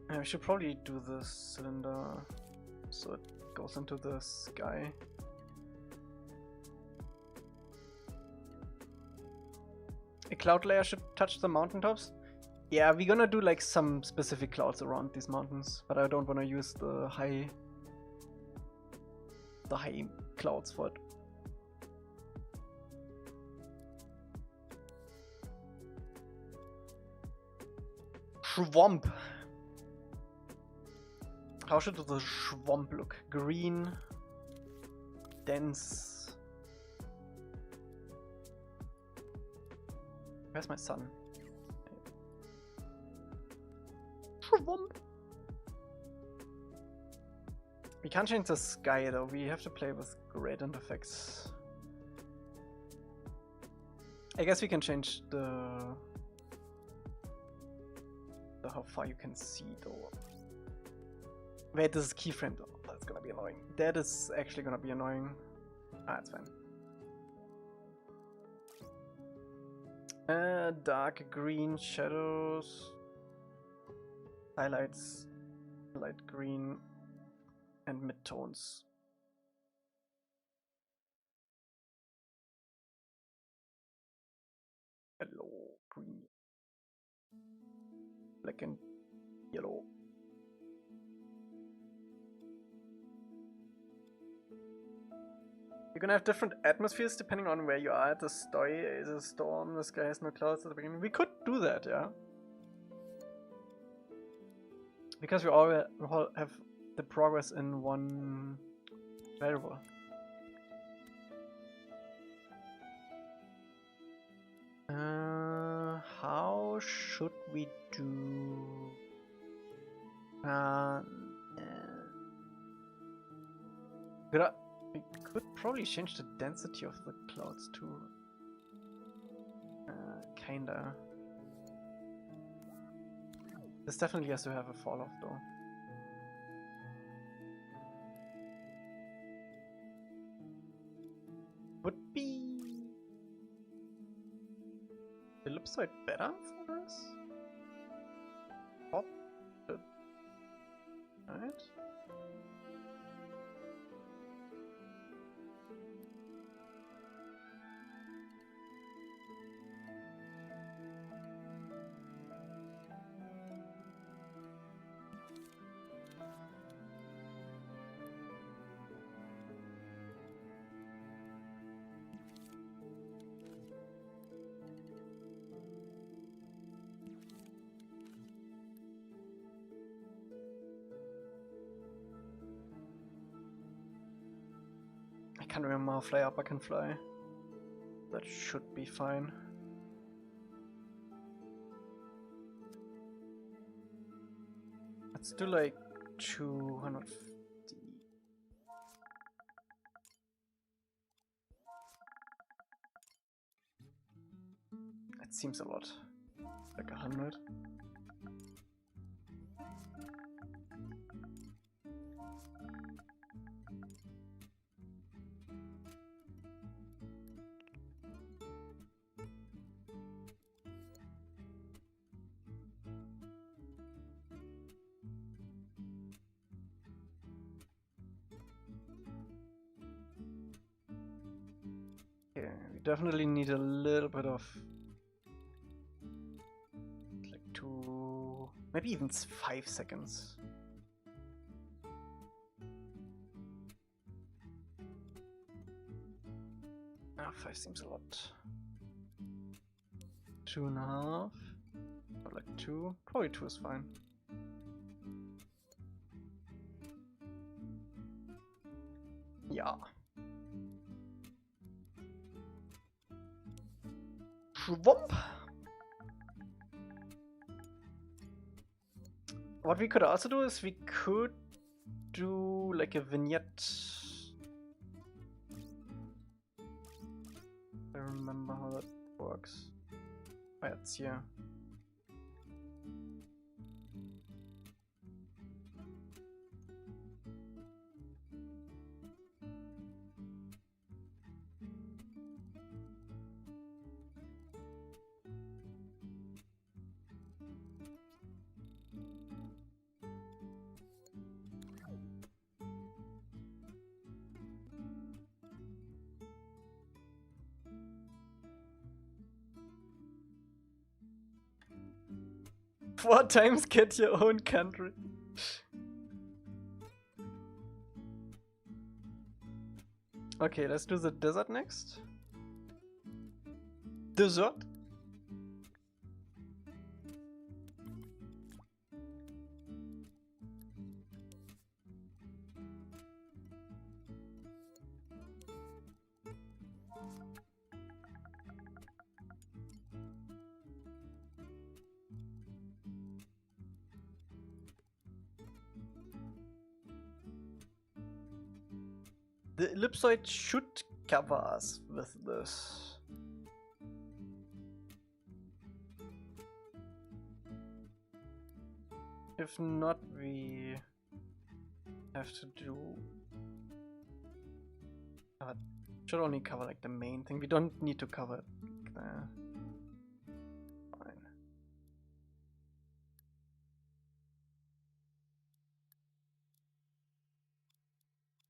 I should probably do this cylinder so it goes into the sky. A cloud layer should touch the mountaintops. Yeah, we're gonna do like some specific clouds around these mountains, but I don't want to use the high clouds for it. Swamp. How should the swamp look? Green, dense. Where's my sun? Swamp. We can't change the sky though. We have to play with gradient effects. I guess we can change the how far you can see though. Wait, this is keyframe though. That's gonna be annoying. That is actually gonna be annoying. Ah, it's fine. Dark green shadows. Highlights, light green, and midtones. Yellow, green, black and yellow. You're gonna have different atmospheres depending on where you are. The story is a storm, the sky has no clouds at the beginning. We could do that, yeah. Because we all have the progress in one variable. How should we do? We could probably change the density of the clouds too. Kinda. This definitely has to have a fall off though. Would be ellipsoid better for this? Pop it. Right? I can't remember how fly up I can fly. That should be fine. Let's do like 250. That seems a lot. Like 100. definitely need a little bit of like 2, maybe even 5 seconds. Ah, 5 seems a lot. 2.5, or like 2. Probably 2 is fine. Yeah. Schwump. What we could also do is we could do like a vignette. I remember how that works. Oh, yeah, it's here. Four times get your own country. Okay, let's do the desert next. Desert? The ellipsoid should cover us with this. If not, we have to do... should only cover like the main thing. We don't need to cover it there. Fine.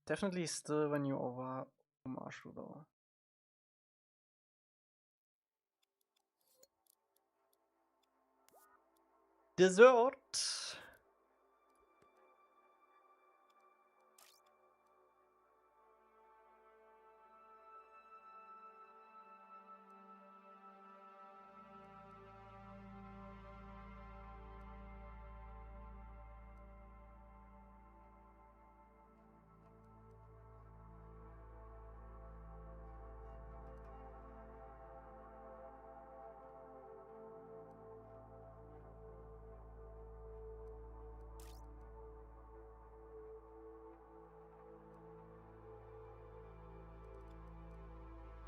Definitely still when you over Marshall though. Dessert.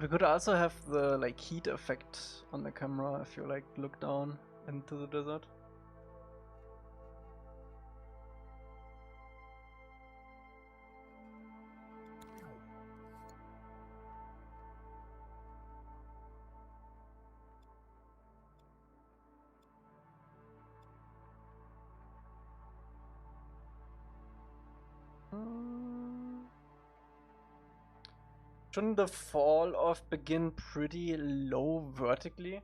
We could also have the like heat effect on the camera if you like look down into the desert. Shouldn't the fall off begin pretty low vertically?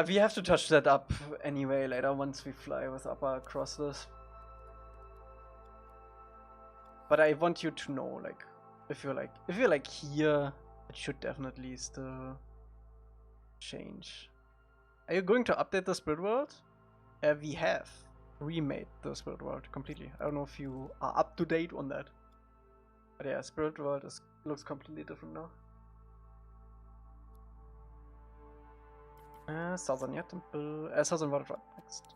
We have to touch that up anyway later once we fly with upper across this. But I want you to know, like, if you're like here, it should definitely still change. Are you going to update the Spirit World? We have remade the Spirit World completely. I don't know if you are up to date on that. But yeah, Spirit World looks completely different now. Southern Temple, Southern Water Tribe next.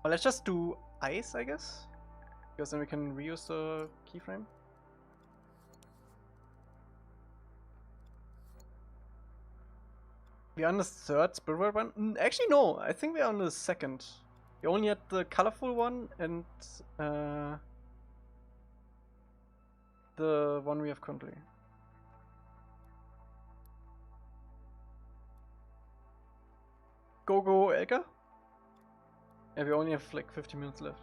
Well, let's just do ice, I guess, because then we can reuse the keyframe. We're on the third Spirit World one. Actually, no. I think we're on the second. We only had the colorful one and the one we have currently. Go, Elca. Yeah, we only have like 50 minutes left.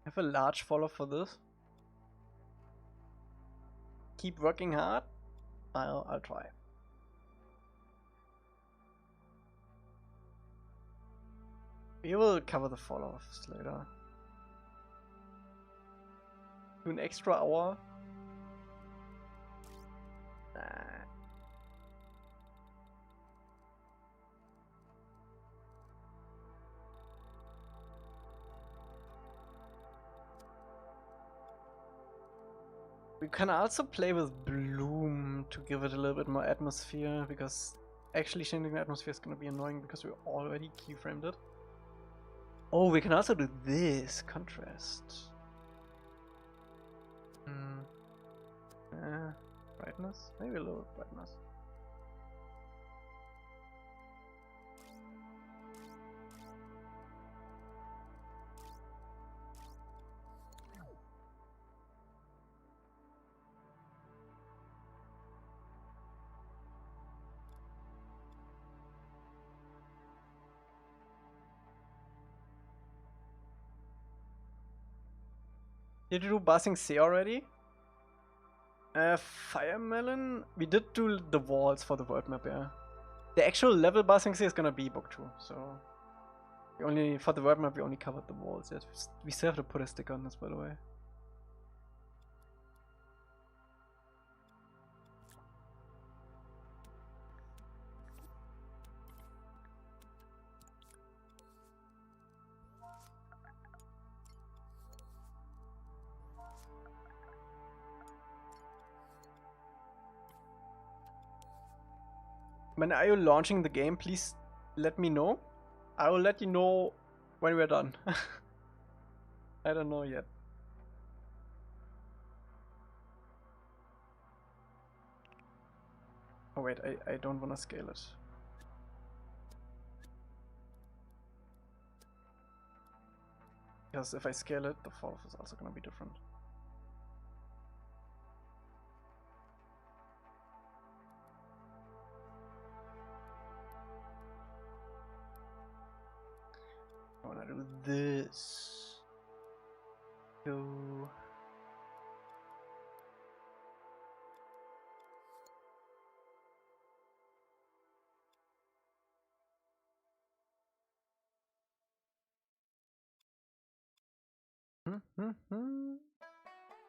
Have a large follow for this. Keep working hard. I'll try. We will cover the fall-offs later. Do an extra hour. Nah. We can also play with Bloom to give it a little bit more atmosphere, because actually changing the atmosphere is gonna be annoying because we already keyframed it. Oh, we can also do this contrast. Brightness? Maybe a little brightness. Did you do Basing Sea already? Fire Melon? We did do the walls for the world map, yeah. The actual level Basing Sea is gonna be book 2, so... We only, for the world map, we only covered the walls yet. We still have to put a sticker on this, by the way. When are you launching the game? Please let me know. I will let you know when we're done. I don't know yet. Oh wait, I don't want to scale it. Because if I scale it, the fall is also going to be different. I want to do this. Go.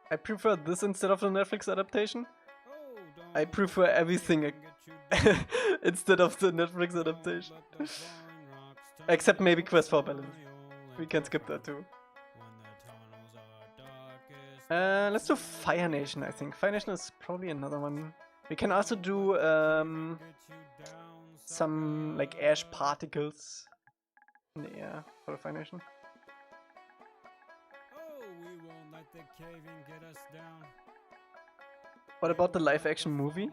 I prefer this instead of the Netflix adaptation. I prefer everything instead of the Netflix adaptation. Except maybe Quest for Balance. We can skip that too. Let's do Fire Nation, I think. Fire Nation is probably another one. We can also do some like ash particles in the air for the Fire Nation. What about the live action movie?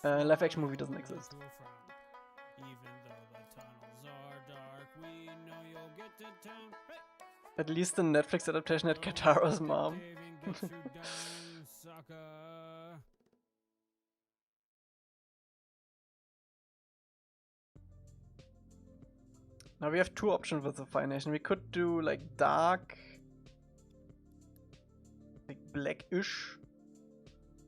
Live action movie doesn't exist. At least the Netflix adaptation had Katara's mom. Now we have two options with the Fire Nation. We could do like dark, like blackish,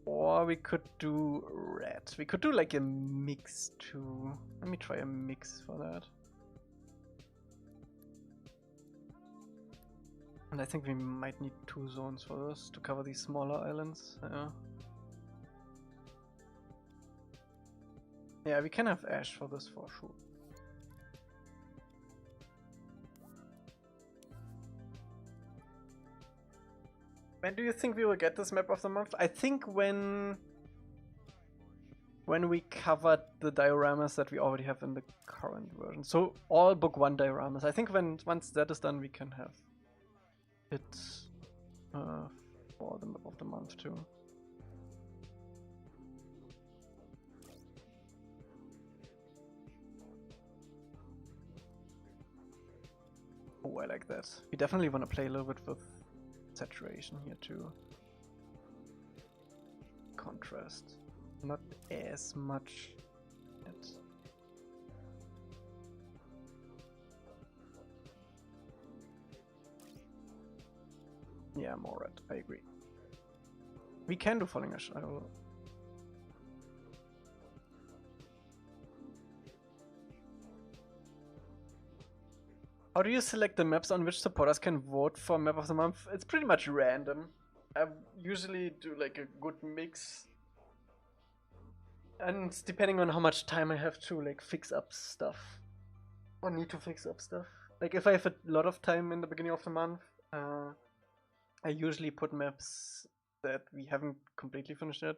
or we could do red. We could do like a mix too. Let me try a mix for that. And I think we might need 2 zones for this to cover these smaller islands. Yeah, we can have ash for this for sure. When do you think we will get this map of the month? I think when we covered the dioramas that we already have in the current version. So all book 1 dioramas. I think once that is done, we can have it for the map of the month too. Oh, I like that. We definitely want to play a little bit with saturation here too. Contrast. Not as much yet. Yeah, more red. I agree. We can do Falling Ash. I will. How do you select the maps on which supporters can vote for Map of the Month? It's pretty much random. I usually do like a good mix. And it's depending on how much time I have to like fix up stuff. Or need to fix up stuff. Like if I have a lot of time in the beginning of the month, I usually put maps that we haven't completely finished yet.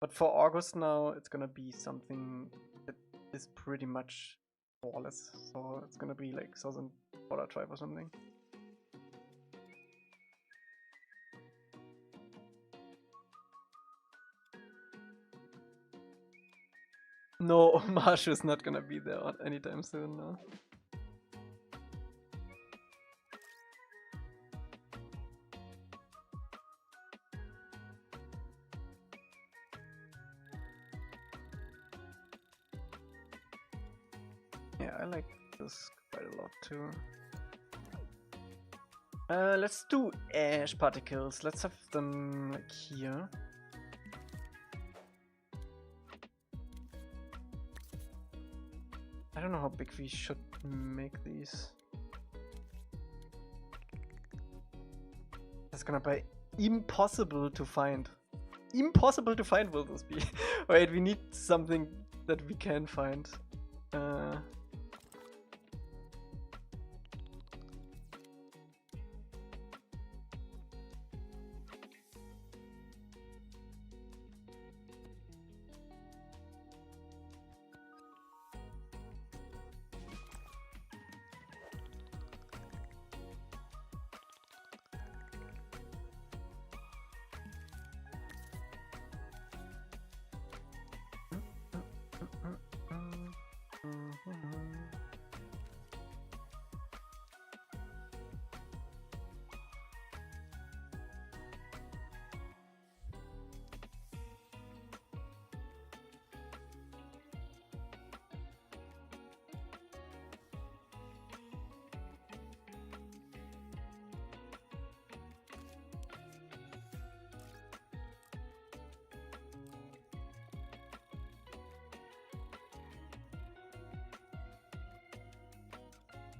But for August now, it's gonna be something that is pretty much flawless. So it's gonna be like Southern Border Tribe or something. No, Marsh is not gonna be there anytime soon, no. Yeah, I like this quite a lot too. Let's do ash particles. Let's have them like here. I don't know how big we should make these. That's gonna be impossible to find. Impossible to find will this be? Wait, we need something that we can find.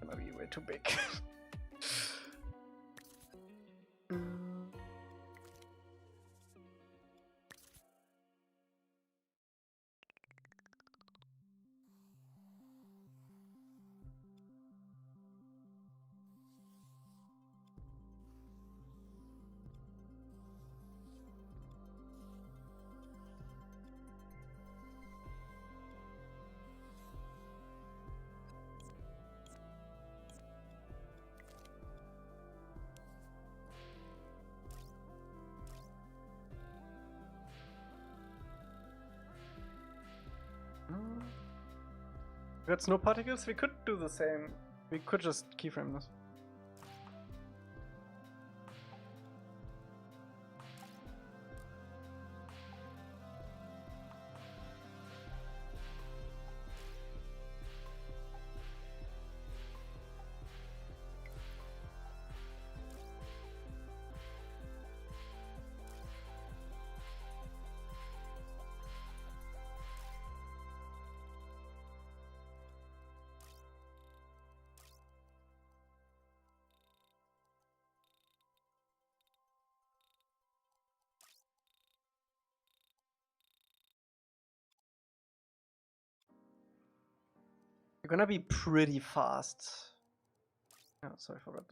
Gonna be way too big. Got snow particles? We could do the same. We could just keyframe this. You're gonna be pretty fast. Oh, sorry for that.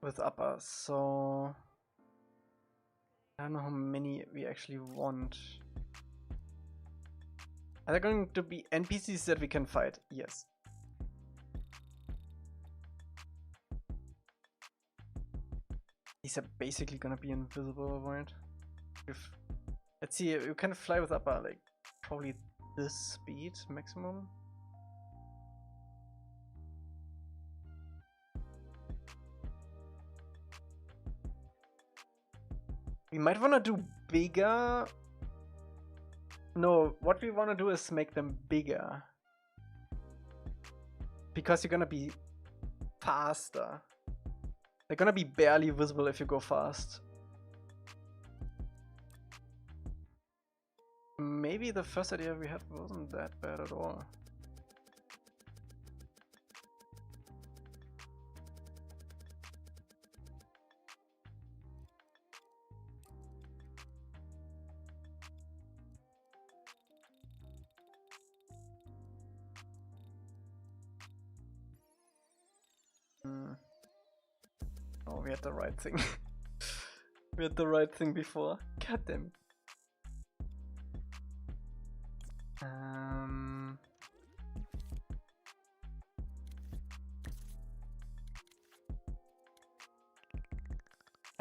With upper, so I don't know how many we actually want. Are there going to be NPCs that we can fight? Yes. These are basically gonna be invisible, right? If let's see, you can fly with upper like probably this speed maximum. We might want to do bigger. No, what we want to do is make them bigger. Because you're gonna be faster. They're gonna be barely visible if you go fast. Maybe the first idea we had wasn't that bad at all. Oh, we had the right thing. We had the right thing before. God damn it.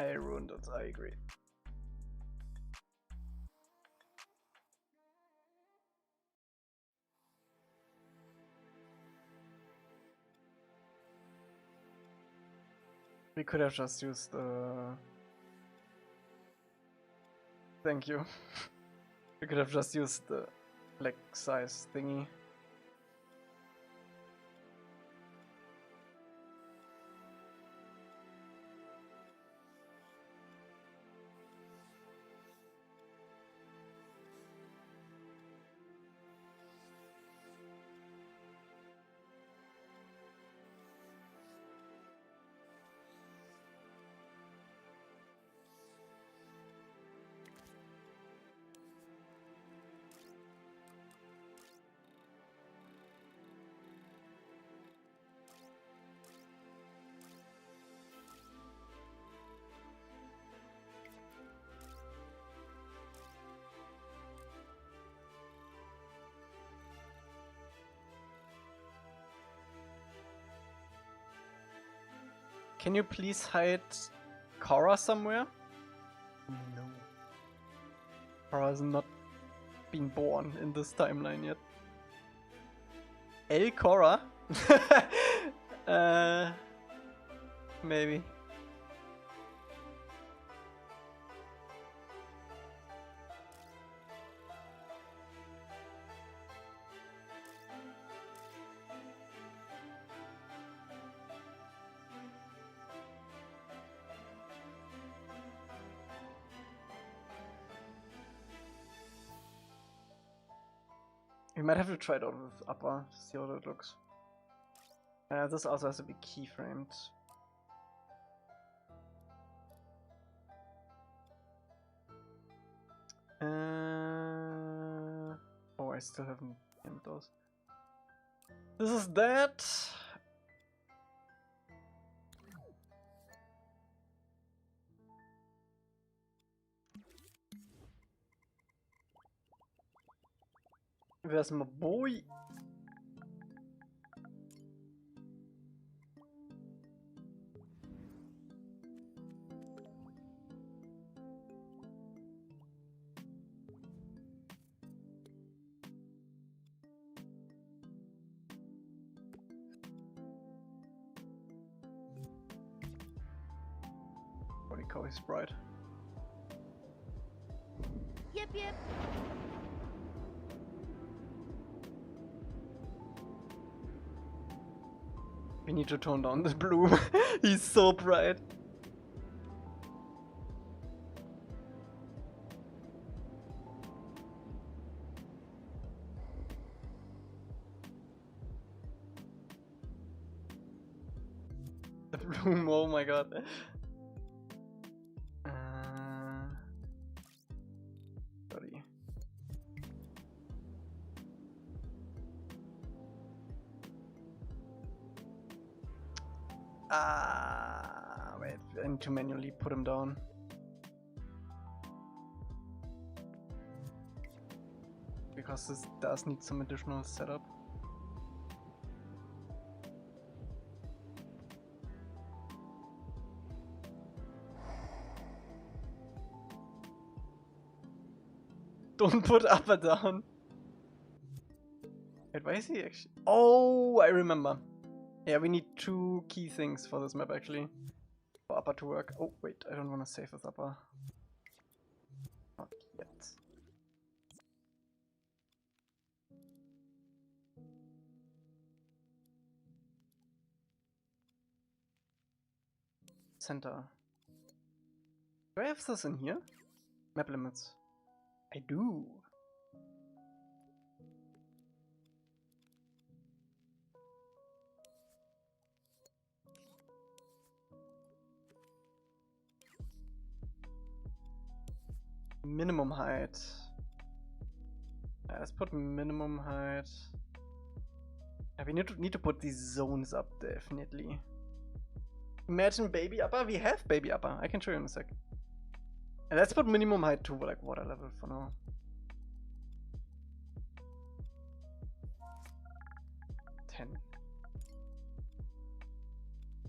I ruined it, I agree. We could have just used thank you. We could have just used the flag size thingy. Can you please hide Korra somewhere? No. Korra has not been born in this timeline yet. El Korra? Maybe. We might have to try it out with upper, see how that looks. This also has to be keyframed. Oh, I still haven't named those. This is that. Where's my boy? Holy cow, he's bright. Yep, yep. We need to tone down the blue. He's so bright. The bloom, oh my god. Sorry. Wait, I need to manually put him down. Because this does need some additional setup. Don't put upper down. Wait, why is he actually? Oh, I remember. Yeah, we need two key things for this map actually. For upper to work. Oh, wait, I don't want to save with upper. Not yet. center. Do I have this in here? Map limits. I do. Minimum height. Let's put minimum height. Yeah, we need to put these zones up, definitely. Imagine baby upper. We have baby upper. I can show you in a sec. And let's put minimum height to like water level for now.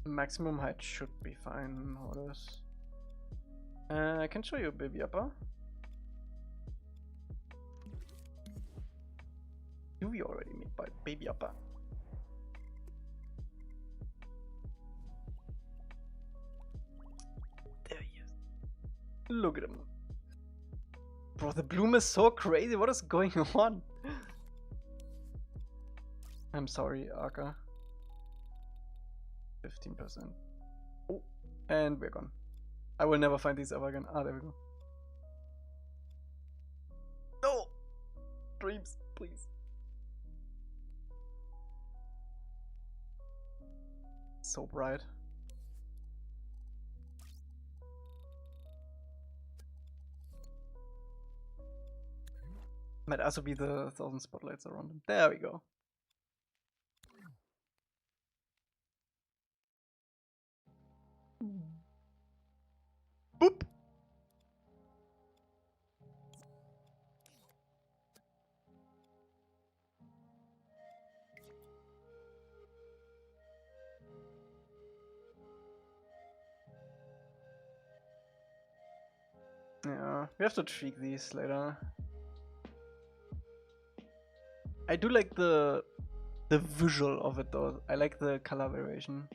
Maximum height should be fine. Hold this. I can show you baby upper. Juvy already made by baby upper. There he is. Look at him. Bro, the bloom is so crazy. What is going on? I'm sorry, Elca. 15%. Oh, and we're gone. I will never find these ever again. Ah, there we go. No! Dreams, please. So bright. Might also be the 1,000 spotlights around him. There we go. Boop! Yeah, we have to tweak these later. I do like the visual of it though. I like the color variation.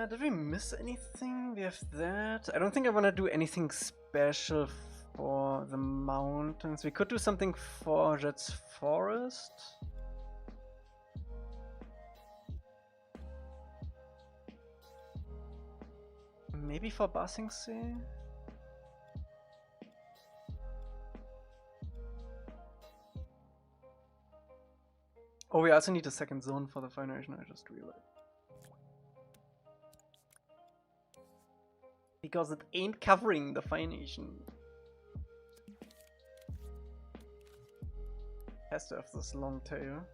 Did we miss anything? We have that. I don't think I want to do anything special for the mountains. We could do something for Jet's forest. Maybe for Basingsee? Oh, we also need a second zone for the Fire Nation, I just realized. Because it ain't covering the Fire Nation. Has to have this long tail.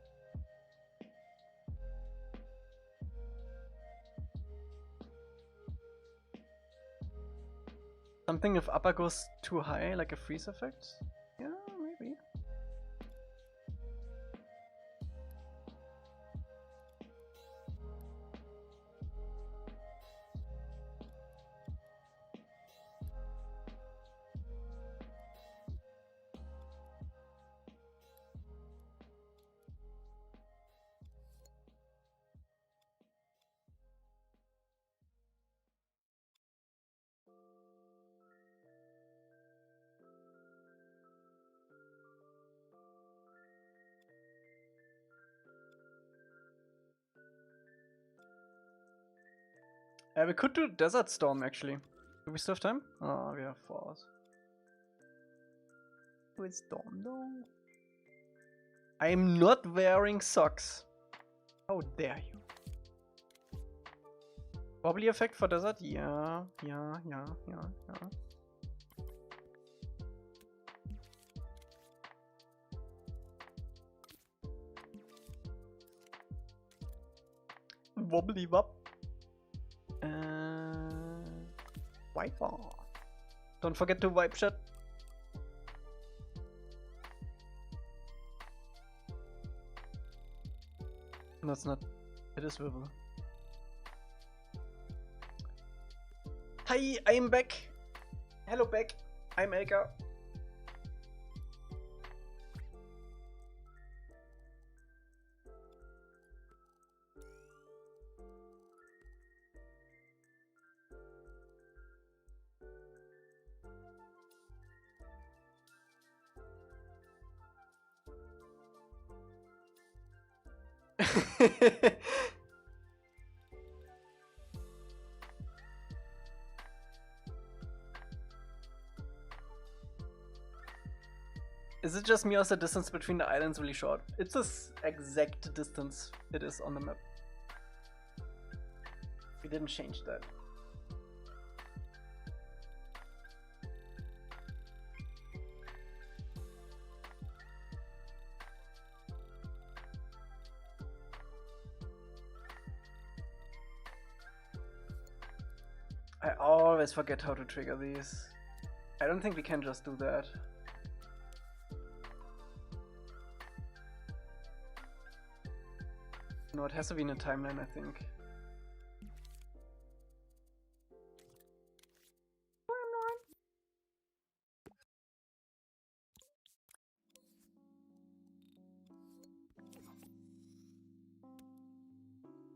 Something if upper goes too high, like a freeze effect? Yeah, maybe. We could do Desert Storm actually. Do we still have time? Oh, we have 4 hours. Do it Storm though. I am not wearing socks. How dare you? Wobbly effect for Desert? Yeah. Wobbly wop. Wipe off. Don't forget to wipe shut. No, it's not. It is Swivel. Hi, I'm back. Hello, back. I'm Elca. Is it just me or is the distance between the islands really short? It's this exact distance it is on the map. We didn't change that. I always forget how to trigger these. I don't think we can just do that. No, it has to be in a timeline, I think.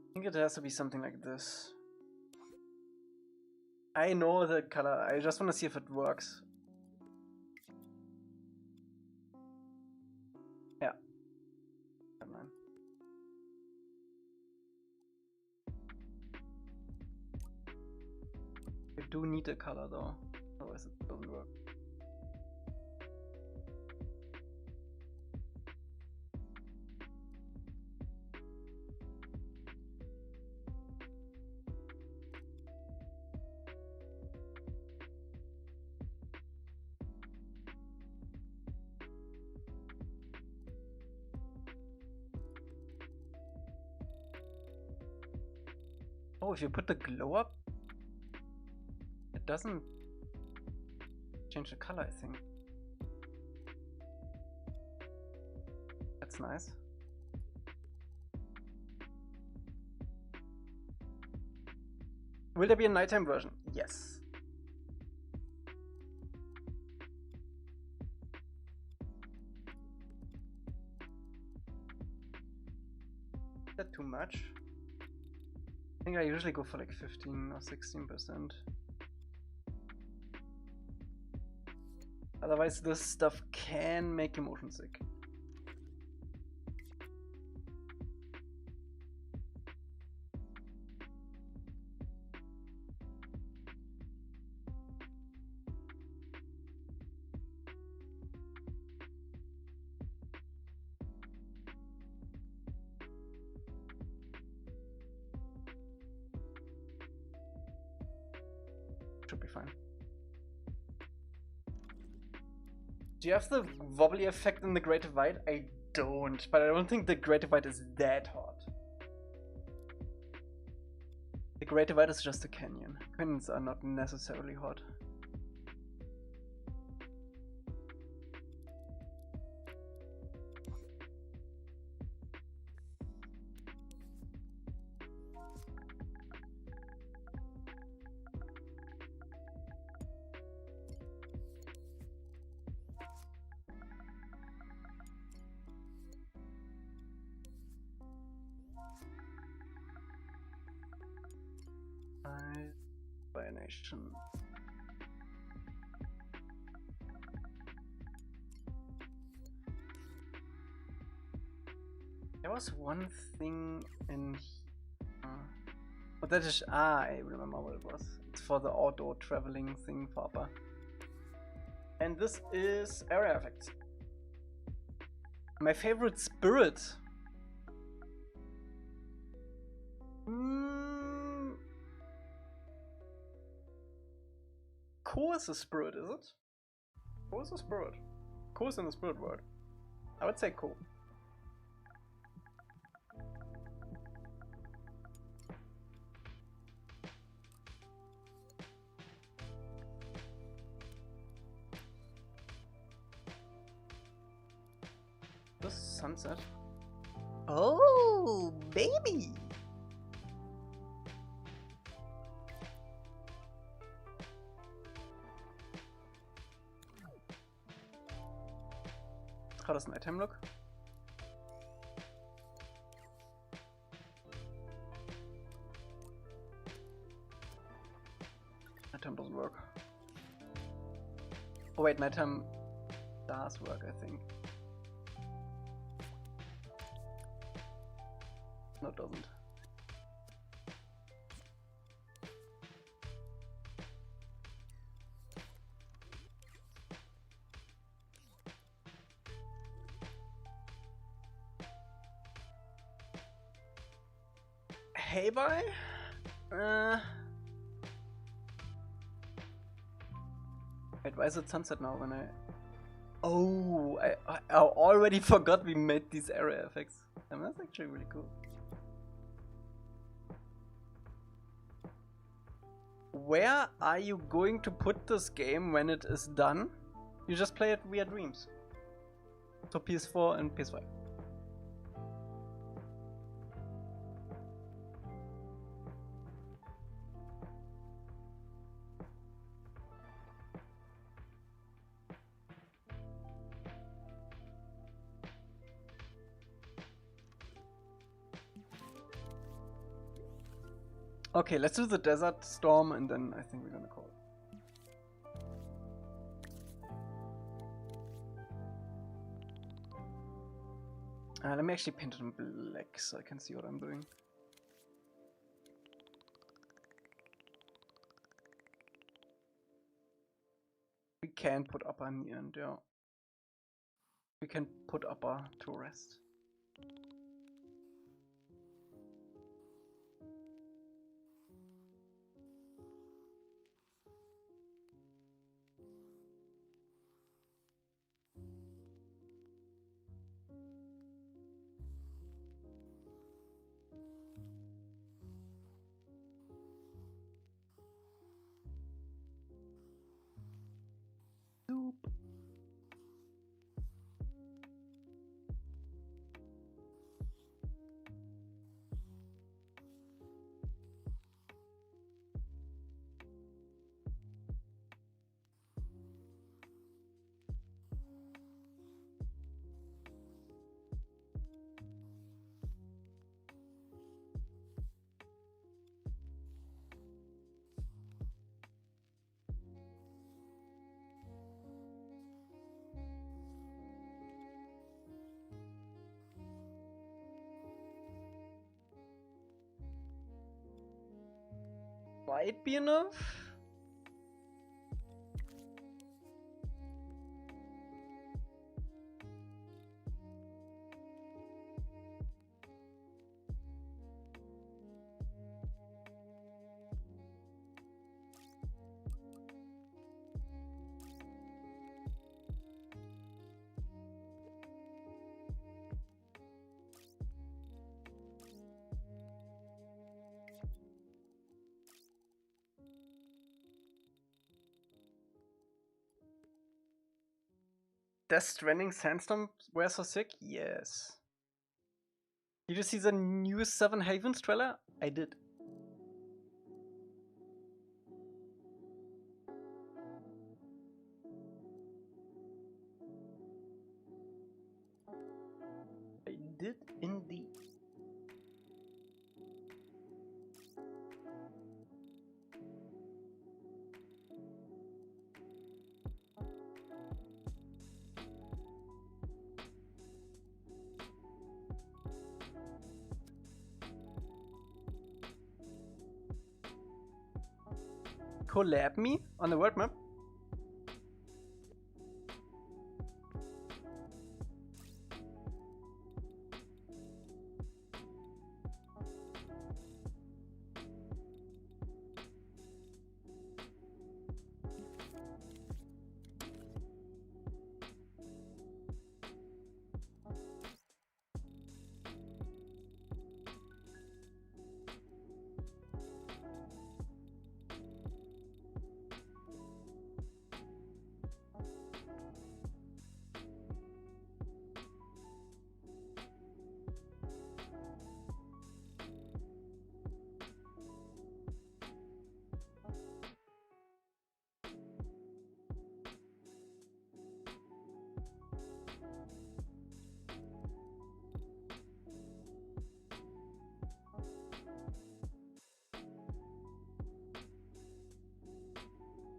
I think it has to be something like this. I know the color, I just want to see if it works. Yeah. Timeline. You do need a color though, otherwise it doesn't work. Oh, if you put the glow up, it doesn't change the color, I think. That's nice. Will there be a nighttime version? Yes. Is that too much? I think I usually go for like 15 or 16%. Otherwise this stuff can make you motion sick. Should be fine. Do you have the wobbly effect in the Great Divide? I don't, but I don't think the Great Divide is that hot. The Great Divide is just a canyon. Canyons are not necessarily hot. Nation. There was one thing in but that is I remember what it was. It's for the auto traveling thing for Upper. And this is area effects. My favorite spirit. Ko is a spirit, is it? Ko is a spirit. Ko is in the spirit world. I would say Ko. This is sunset. Oh, baby! How does nighttime look? Nighttime doesn't work. Oh wait, nighttime does work, I think. No, it doesn't. Hey, boy. Wait, why is it sunset now when I... Oh, I already forgot we made these area effects. And that's actually really cool. Where are you going to put this game when it is done? You just play it via Dreams. So PS4 and PS5. Okay, let's do the Desert Storm and then I think we're gonna call it. Let me actually paint it in black so I can see what I'm doing. We can put upper in the end, yeah. We can put upper to rest. Might be enough. Death Stranding Sandstorm were so sick? Yes. Did you see the new Seven Havens trailer? I did. I did indeed. Collab me on the world map?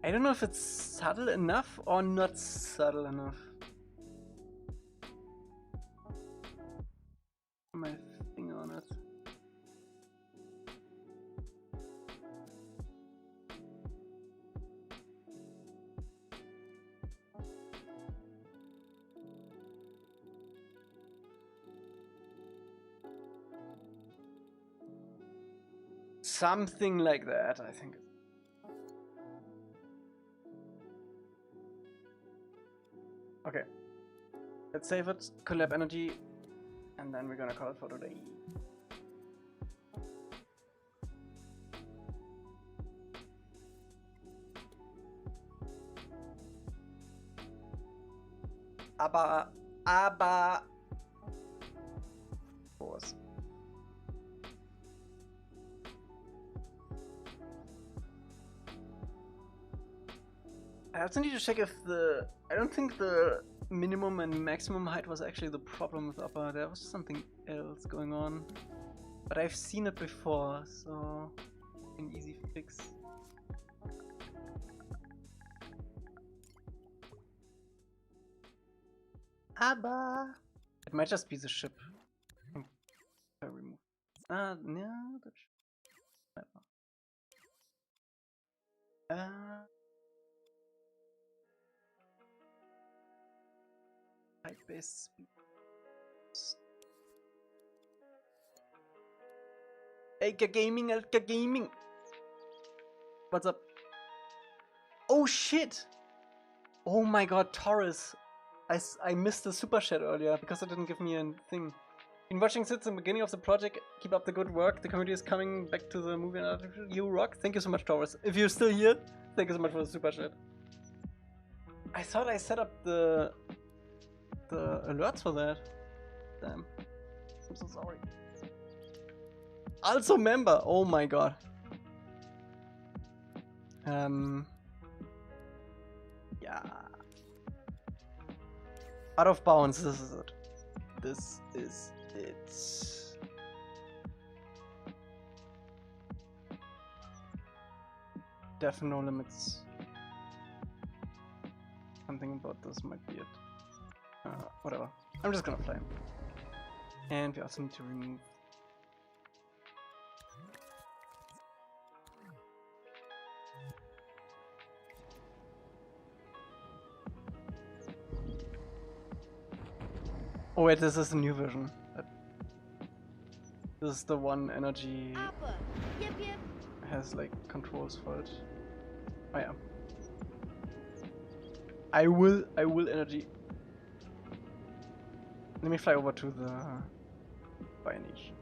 I don't know if it's subtle enough or not subtle enough. My finger on it. something like that, I think. Okay. Let's save it, collab energy, and then we're gonna call it for today. Aber. Pause. I also need to check if the... I don't think the minimum and maximum height was actually the problem with upper. There was something else going on. But I've seen it before, so... an easy fix. Aber... It might just be the ship. I remove. No, that should... Height base speed. Elca Gaming! What's up? Oh shit! Oh my god, Taurus! I missed the super chat earlier because it didn't give me a thing. Been watching since the beginning of the project. Keep up the good work. The community is coming back to the movie and you rock. Thank you so much, Taurus. If you're still here, thank you so much for the super chat. I thought I set up the alerts for that. Damn. I'm so sorry. Also member. Oh my god. Yeah. Out of bounds. This is it. This is it. Def no limits. Something about this might be it. Whatever. I'm just gonna fly him. And we also need to remove. Oh wait, this is the new version. This is the one energy Upper. Yep, yep. has like controls for it. Oh yeah. I will energy. Let me fly over to the Bayanish.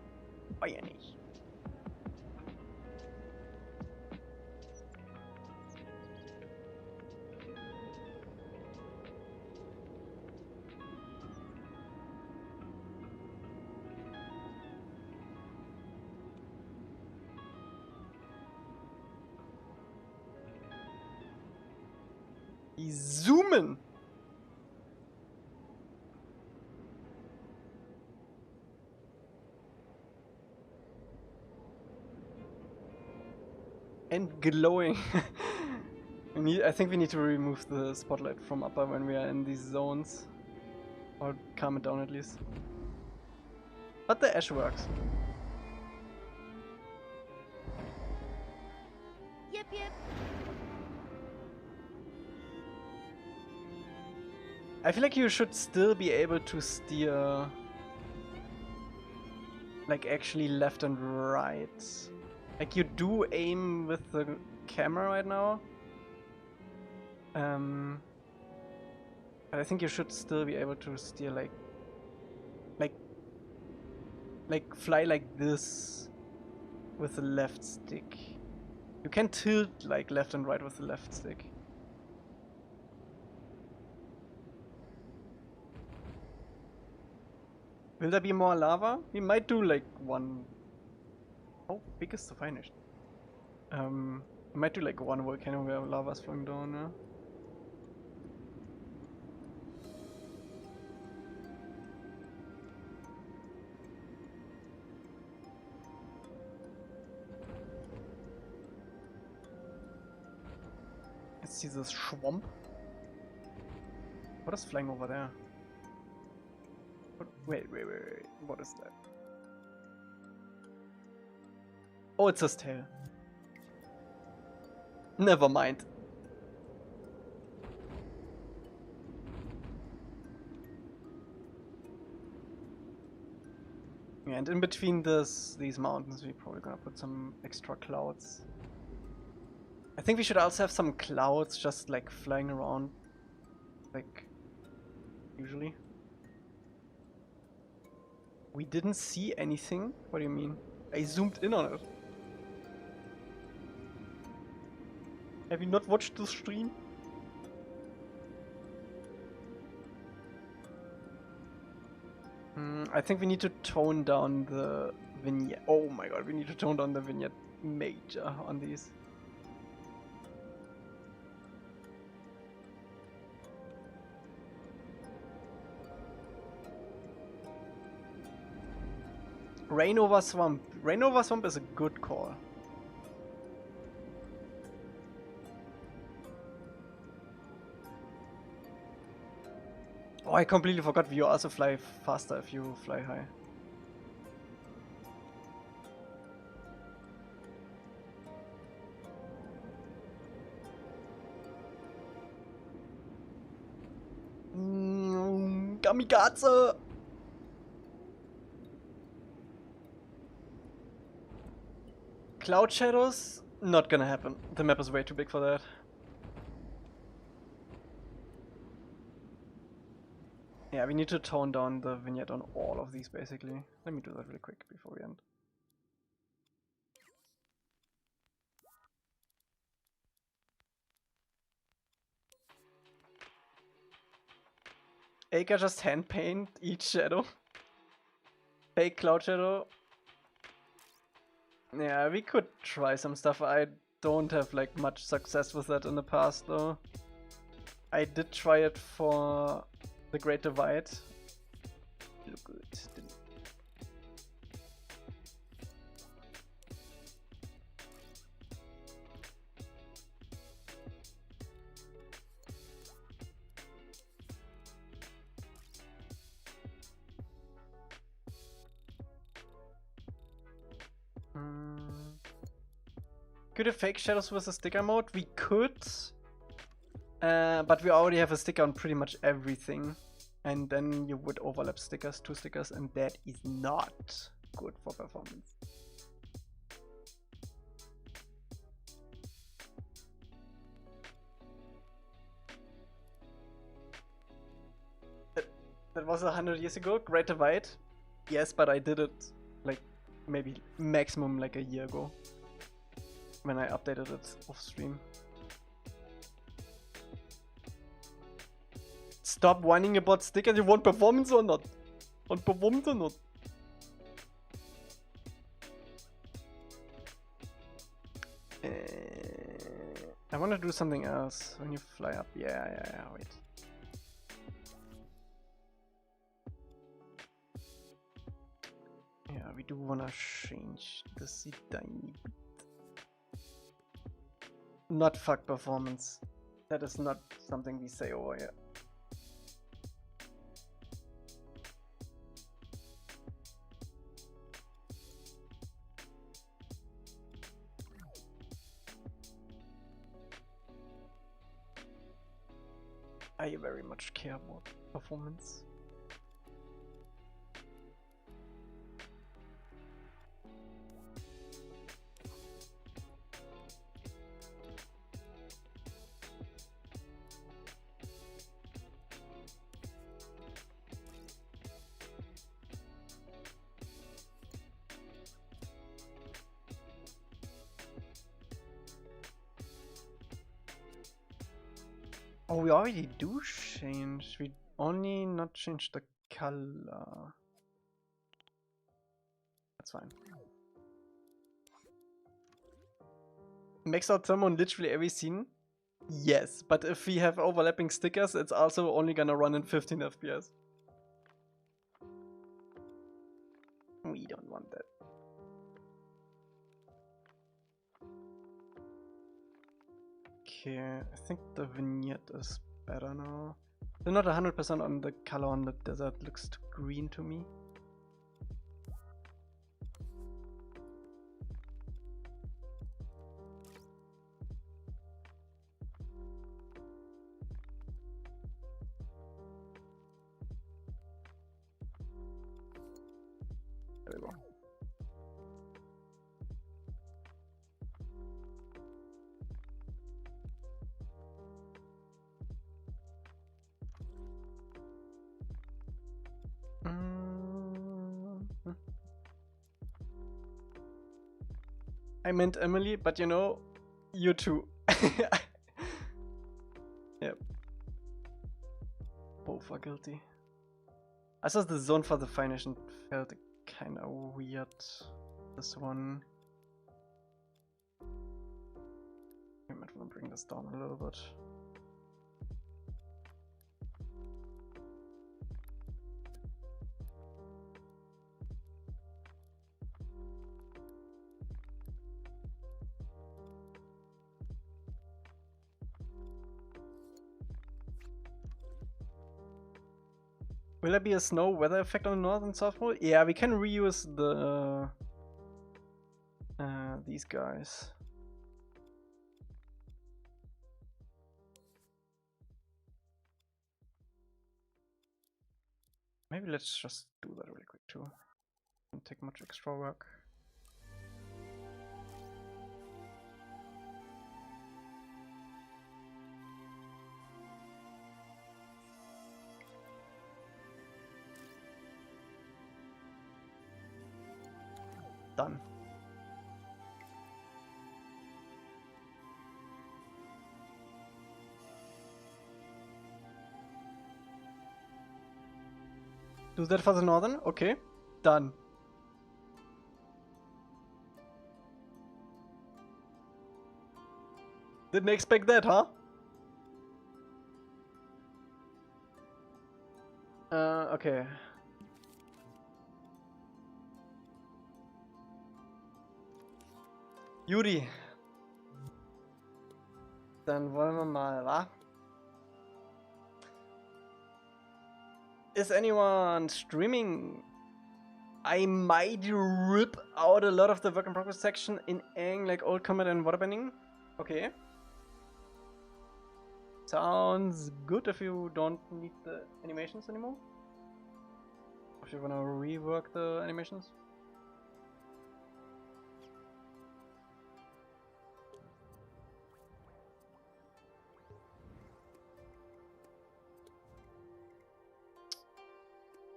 He's zooming. And glowing. I think we need to remove the spotlight from upper when we are in these zones. Or calm it down at least. But the ash works. Yep, yep. I feel like you should still be able to steer like actually left and right. Like you do aim with the camera right now. But I think you should still be able to steer like fly like this with the left stick. You can tilt like left and right with the left stick. Will there be more lava? We might do like one. Oh, biggest to finish. We might do like one volcano where lava's flowing down now. Let's see this swamp. What is flying over there? Wait. What is that? Oh, it's his tail. Never mind. Yeah, and in between these mountains, we're probably gonna put some extra clouds. I think we should also have some clouds just like flying around, like usually. We didn't see anything? What do you mean? I zoomed in on it. Have you not watched the stream? I think we need to tone down the vignette. Oh my god, we need to tone down the vignette major on these. Rain over Swamp. Rain over Swamp is a good call. Oh, I completely forgot you also fly faster if you fly high. Kamikaze! Cloud shadows? Not gonna happen. The map is way too big for that. Yeah, we need to tone down the vignette on all of these basically. Let me do that really quick before we end. Elca just hand paint each shadow. Fake cloud shadow. Yeah, we could try some stuff. I don't have like much success with that in the past though. I did try it for the Great Divide. Look good. Could have fake shadows with a sticker mode? We could. But we already have a sticker on pretty much everything. And then you would overlap stickers, 2 stickers, and that is not good for performance. That was 100 years ago, Great Divide. Yes, but I did it like maybe maximum like a year ago. When I updated it off stream. Stop whining about stickers. You want performance or not? Want performance or not? I want to do something else when you fly up. Yeah, wait. Yeah, we do want to change the seat tiny bit. Not fuck performance. That is not something we say over here. I very much care about performance. Oh, we already do change. We only not change the color. That's fine. Max out thermo on literally every scene? Yes, but if we have overlapping stickers, it's also only gonna run in 15 FPS. We don't want that. Okay, I think the vignette is better now. They're not 100% on the color on the desert, looks too green to me. There we go. I meant Emily, but you know, you too. Yep. Both are guilty. I saw the zone for the Fination felt kinda weird. This one. I might want to bring this down a little bit. Will there be a snow weather effect on the North and South Pole? Yeah, we can reuse the these guys. Maybe let's just do that really quick too. Don't take much extra work. Done. Do that for the Northern? Okay. Done. Didn't expect that, huh? Okay. Juvy. Dann wollen wir mal, wa? Is anyone streaming? I might rip out a lot of the work in progress section in Ang, like old combat and waterbending. Okay. Sounds good if you don't need the animations anymore. If you wanna rework the animations.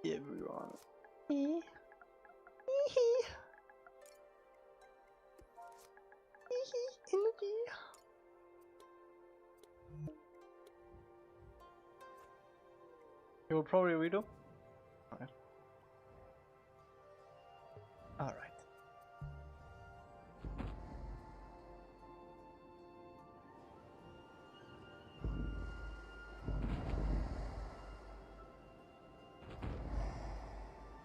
Everyone. Energy. You will probably redo. Alright. Alright.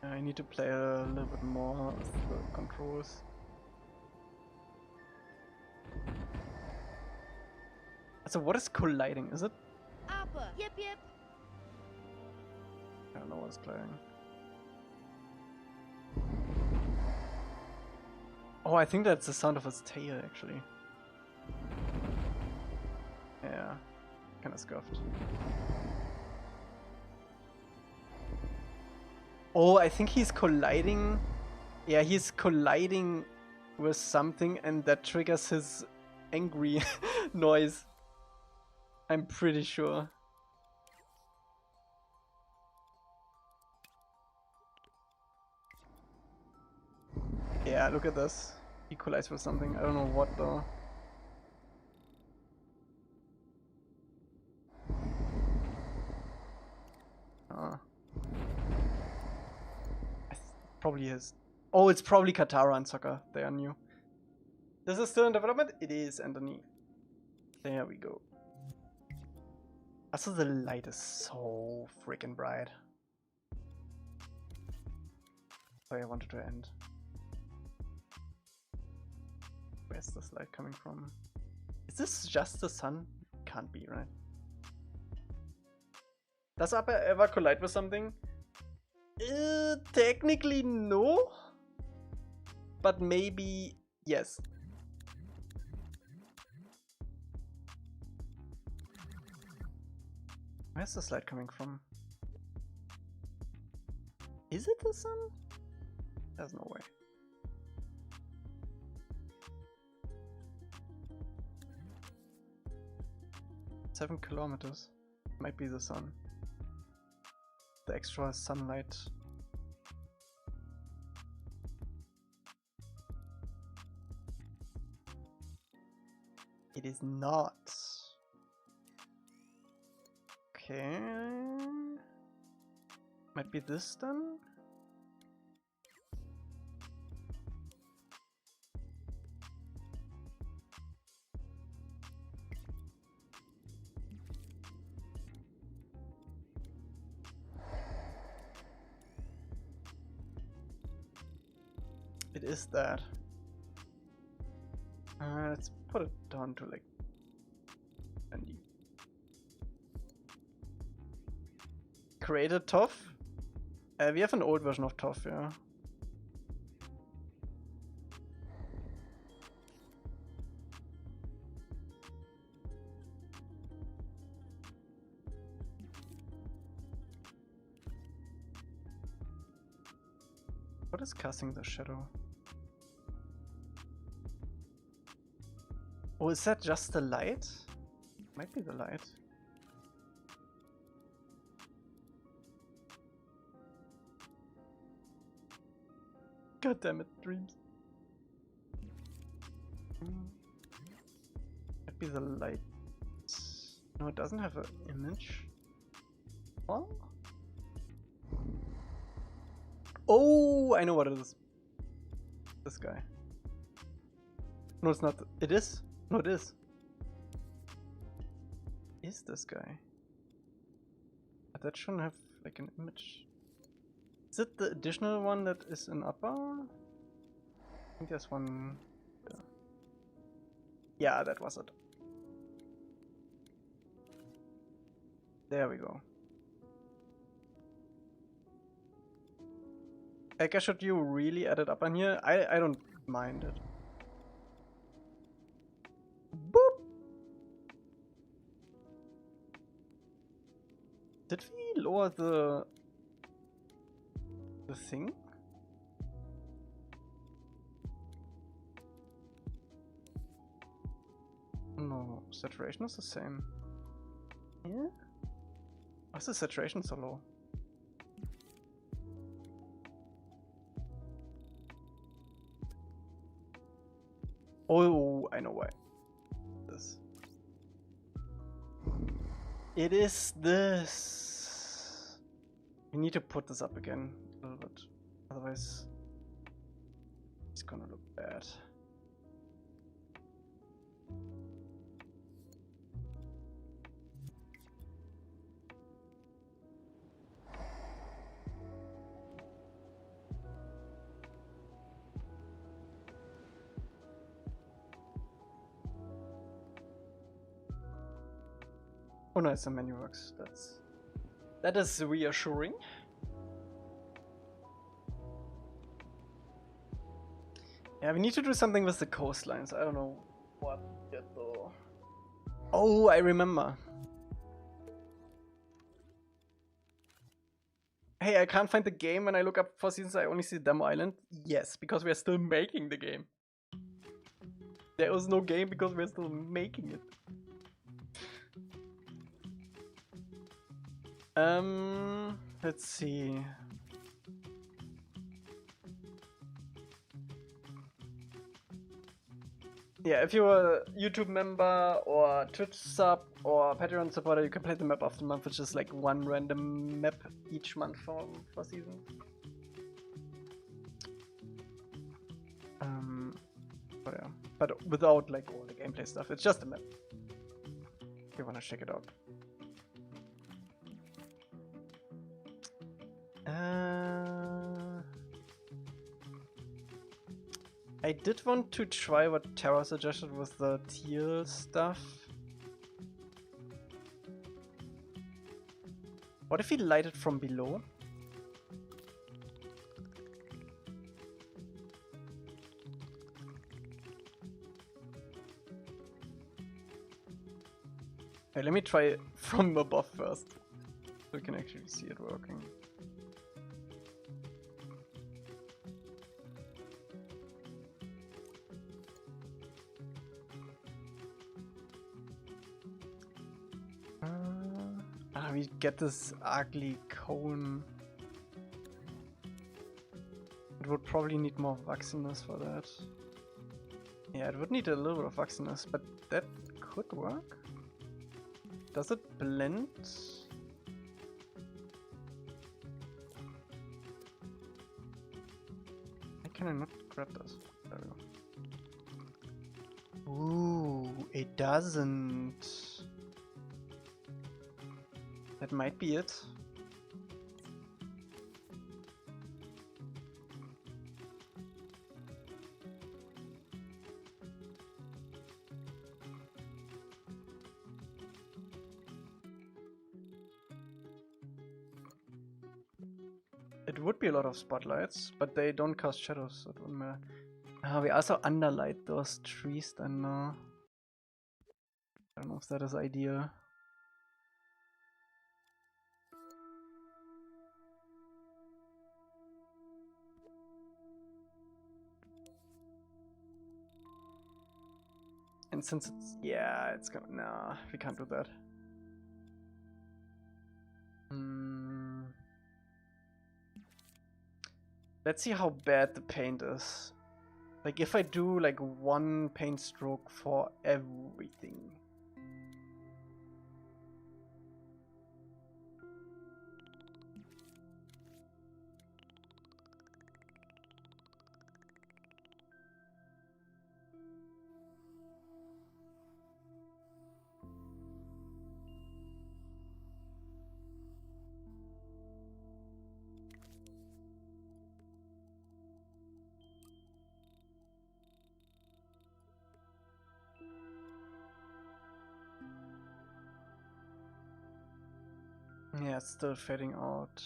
I need to play a little bit more with the controls. So what is colliding? Is it? Upper. Yep, yep. I don't know what is colliding. Oh, I think that's the sound of its tail, actually. Yeah, kinda scuffed. Oh, I think he's colliding. Yeah, he's colliding with something and that triggers his angry noise. I'm pretty sure. Yeah, look at this. He collides with something. I don't know what though. Ah. Probably is. Oh, it's probably Katara and Sokka. They are new. This is still in development? It is, Anthony. There we go. Also, the light is so freaking bright. Sorry, I wanted to end. Where's this light coming from? Is this just the sun? Can't be, right? Does Upper ever collide with something? Technically no. But maybe yes. Where's this light coming from? Is it the sun? There's no way. Seven kilometers. Might be the sun. The extra sunlight is not. Okay. Might be this then? It is that. Let's put it down to like 20. Created TOF. We have an old version of TOF, yeah. What is casting the shadow? Oh, is that just the light? Might be the light. God damn it, dreams. Might be the light. No, it doesn't have an image. What? Oh, I know what it is. This guy. No, it's not. It is. No, it is. Is this guy? But that shouldn't have like an image. Is it the additional one that is in upper? I think there's one. Yeah, that was it. There we go. Elca, should you really add it up on here? I don't mind it. Boop! Did we lower the thing? No, saturation is the same. Yeah? Why is the saturation so low? Oh, I know why. This. It is this. We need to put this up again a little bit. Otherwise, it's gonna look bad. Oh no, it's the menu works. That is reassuring. Yeah, we need to do something with the coastlines. I don't know what yet though. Oh, I remember. Hey, I can't find the game when I look up Four Seasons. I only see Demo Island. Yes, because we are still making the game. There is no game because we're still making it. Let's see. Yeah, if you're a YouTube member or Twitch sub or Patreon supporter, you can play the map of the month, which is like one random map each month for season. But yeah, but without like all the gameplay stuff. It's just a map. If you wanna check it out. I did want to try what Tara suggested with the teal stuff. What if we light it from below? Hey, let me try it from above first, so we can actually see it working. We get this ugly cone. It would probably need more waxiness for that. Yeah, it would need a little bit of waxiness, but that could work. Does it blend? Why can I not grab this? There we go. Ooh, it doesn't. That might be it. It would be a lot of spotlights, but they don't cast shadows, so it wouldn't matter. We also underlight those trees then now. I don't know if that is ideal. And since it's, yeah, it's gonna, nah, we can't do that. Let's see how bad the paint is. Like if I do like one paint stroke for everything. Yeah, it's still fading out.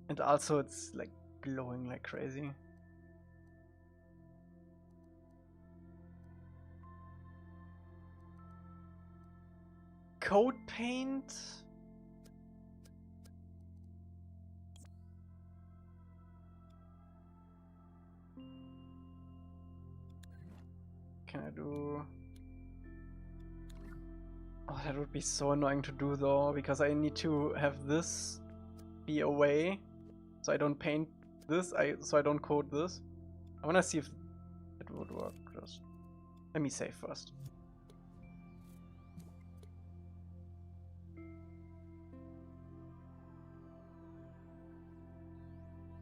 And also it's like glowing like crazy. Coat paint? Can I do... Oh, that would be so annoying to do though, because I need to have this be away, so I don't paint this, so I don't coat this. I wanna see if it would work. Just let me save first.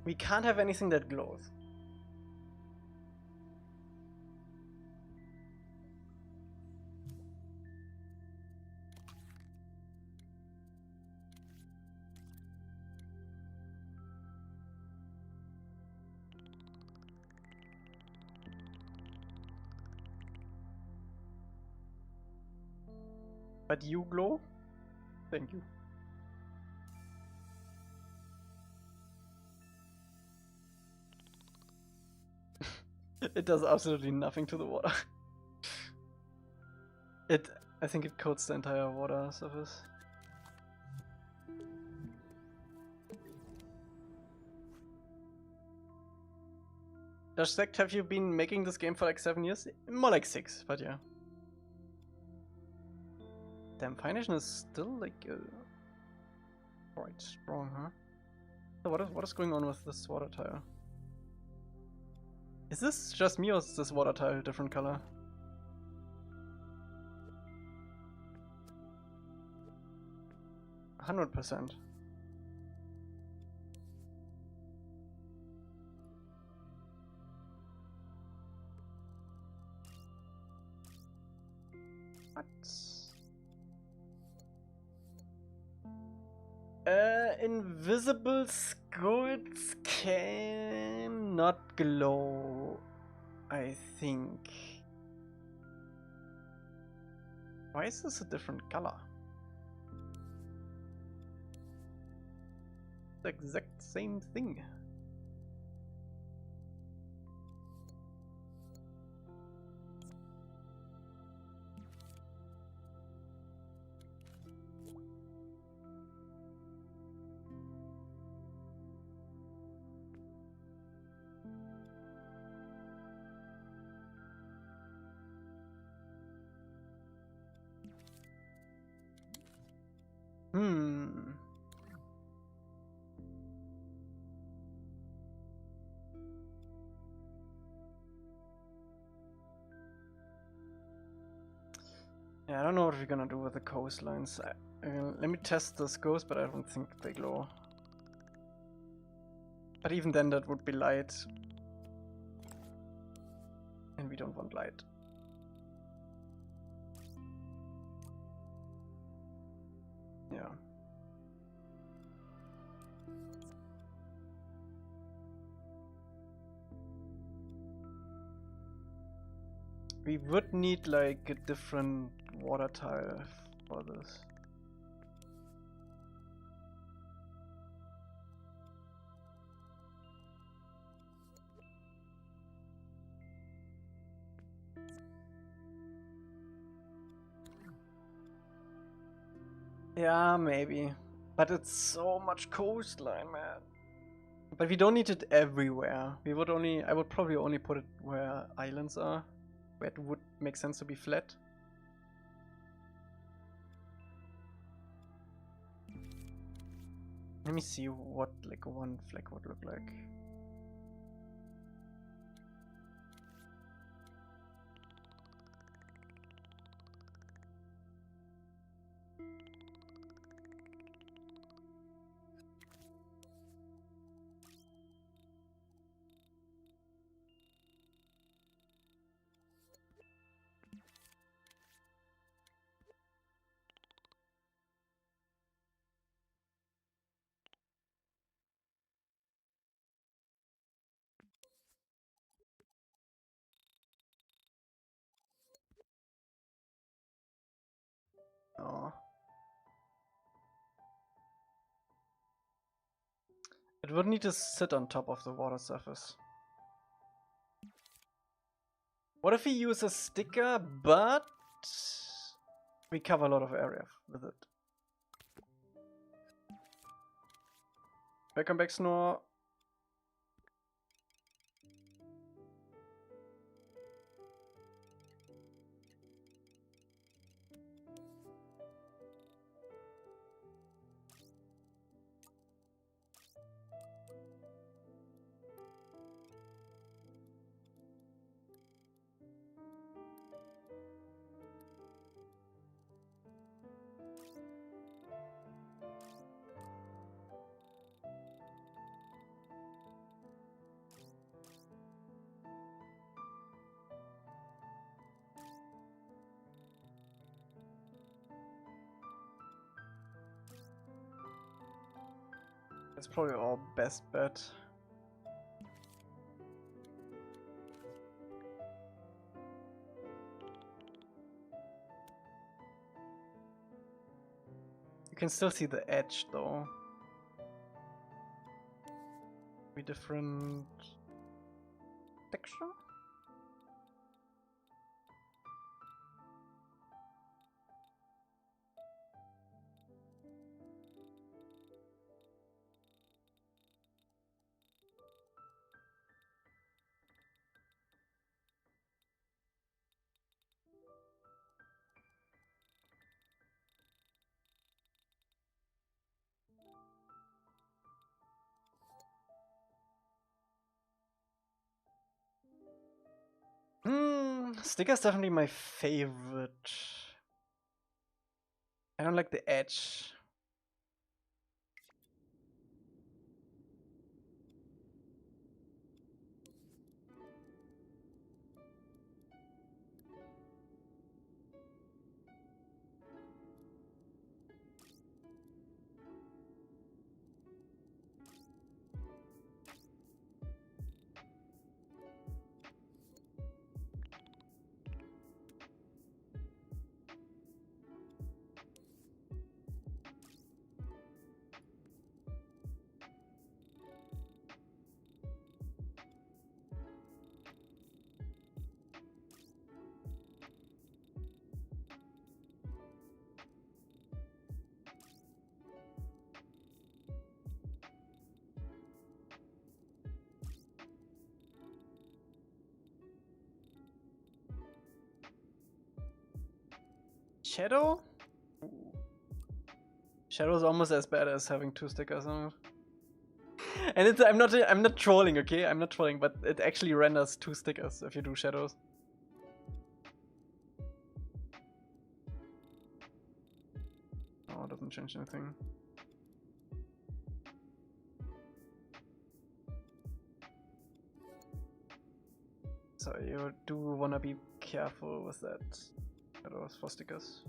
We can't have anything that glows. But you glow? Thank you. It does absolutely nothing to the water. I think it coats the entire water surface. Does Sect, have you been making this game for like 7 years? More like 6, but yeah. Damn, Fination is still like quite strong, huh? So what is going on with this water tile? Is this just me or is this water tile different color? %. What? Invisible skulls cannot glow, I think. Why is this a different color? The exact same thing. Yeah, I don't know what we're gonna do with the coastlines. Let me test this ghost, but I don't think they glow. But even then, that would be light. And we don't want light. Yeah. We would need like a different water tile for this. Yeah, maybe. But it's so much coastline, man. But we don't need it everywhere. I would probably only put it where islands are. Where it would make sense to be flat. Let me see what like one flag would look like. Oh. It would need to sit on top of the water surface. What if we use a sticker, but we cover a lot of area with it? Welcome back, Snore. That's probably our best bet. You can still see the edge though. Be different texture? Sticker's definitely my favorite. I don't like the edge. Shadow? Shadow is almost as bad as having 2 stickers on it. And it's I'm not trolling, okay? I'm not trolling, but it actually renders 2 stickers if you do shadows. No, it doesn't change anything. So you do wanna be careful with that. Those for stickers.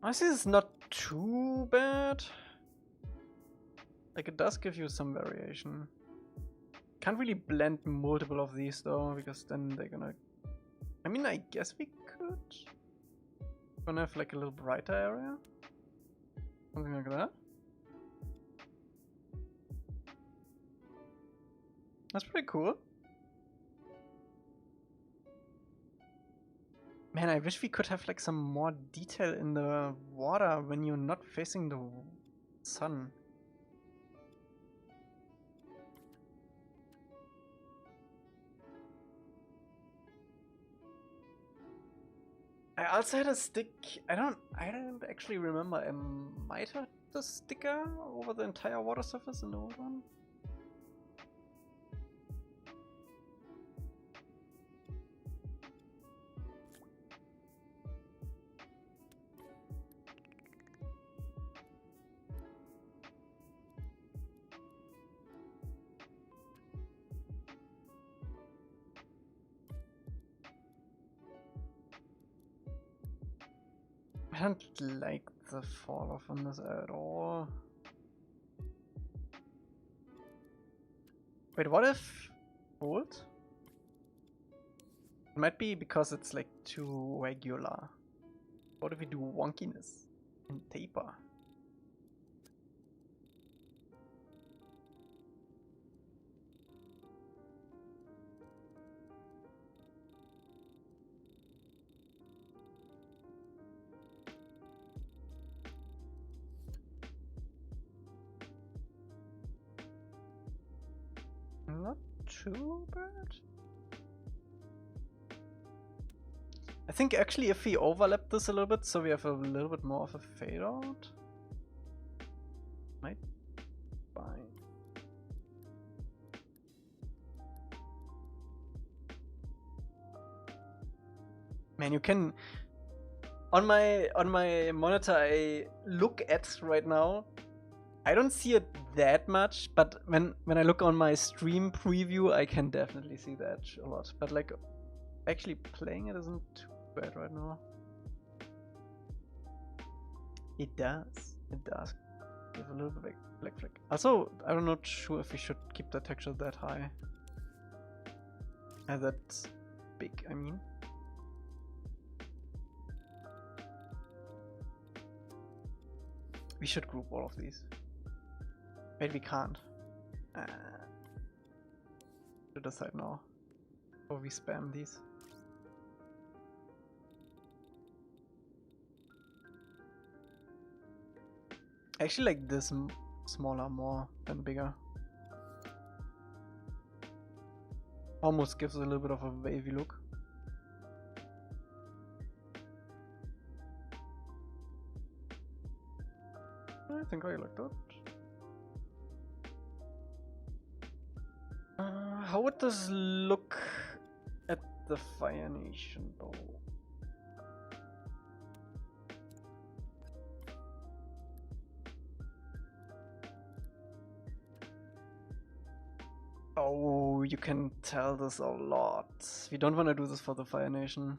Honestly, it's not too bad. Like, it does give you some variation. Can't really blend multiple of these though, because then they're gonna... I mean, I guess we could. Gonna have like a little brighter area. Something like that. That's pretty cool. Man, I wish we could have like some more detail in the water when you're not facing the sun. I also had a stick. I don't actually remember. I might have the sticker over the entire water surface in the old one. I don't like the fall off on this at all. Wait, what if bold? It might be because it's like too regular. What if we do wonkiness and taper? Not too bad. I think actually if we overlap this a little bit, so we have a little bit more of a fade out, might be fine. Man, you can on my monitor I look at right now. I don't see it that much, but when I look on my stream preview, I can definitely see that a lot. But like, actually playing it isn't too bad right now. It does. It does. Give a little bit of black flick. Also, I'm not sure if we should keep the texture that high. That big, I mean. We should group all of these. Wait, we can't. To decide now. Or we spam these. I actually like this smaller more than bigger. Almost gives a little bit of a wavy look. I think I like that. How would this look at the Fire Nation though? Oh, you can tell this a lot. We don't want to do this for the Fire Nation.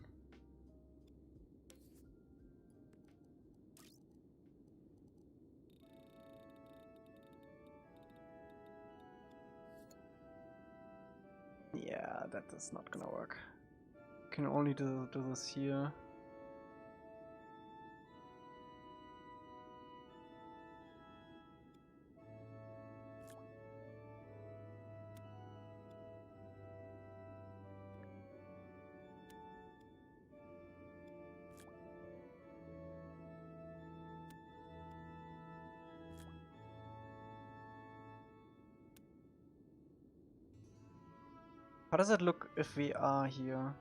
Yeah, that is not gonna work. Can only do this here. How does it look if we are here?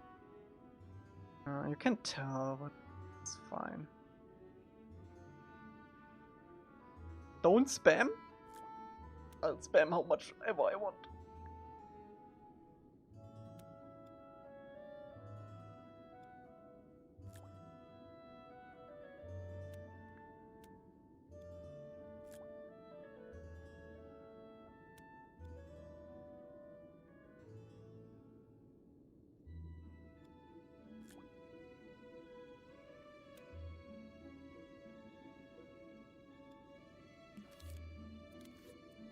You can tell, but it's fine. Don't spam? I'll spam how much ever I want.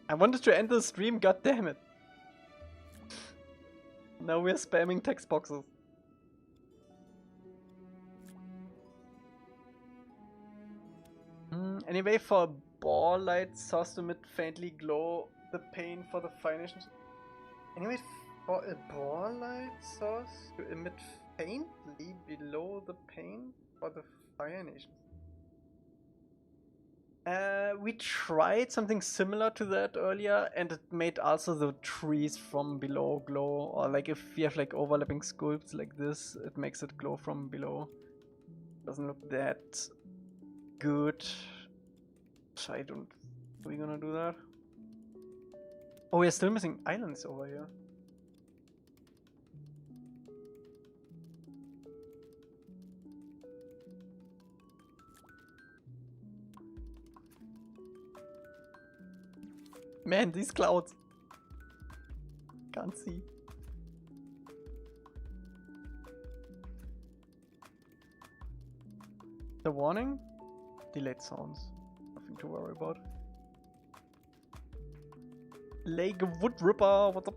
I wanted to end the stream, god damn it. Now we're spamming text boxes. Anyway, for ball light sauce to emit faintly glow the paint for the Fire Nations. Anyway, for a ball light source to emit faintly below the paint for the Fire Nations. We tried something similar to that earlier, and it made also the trees from below glow. Or like if you have like overlapping sculpts like this, it makes it glow from below. Doesn't look that good. So I don't. Are we gonna do that? Oh, we're still missing islands over here. Man, these clouds. Can't see. The warning? Delayed sounds. Nothing to worry about. Lake Wood Ripper, what the?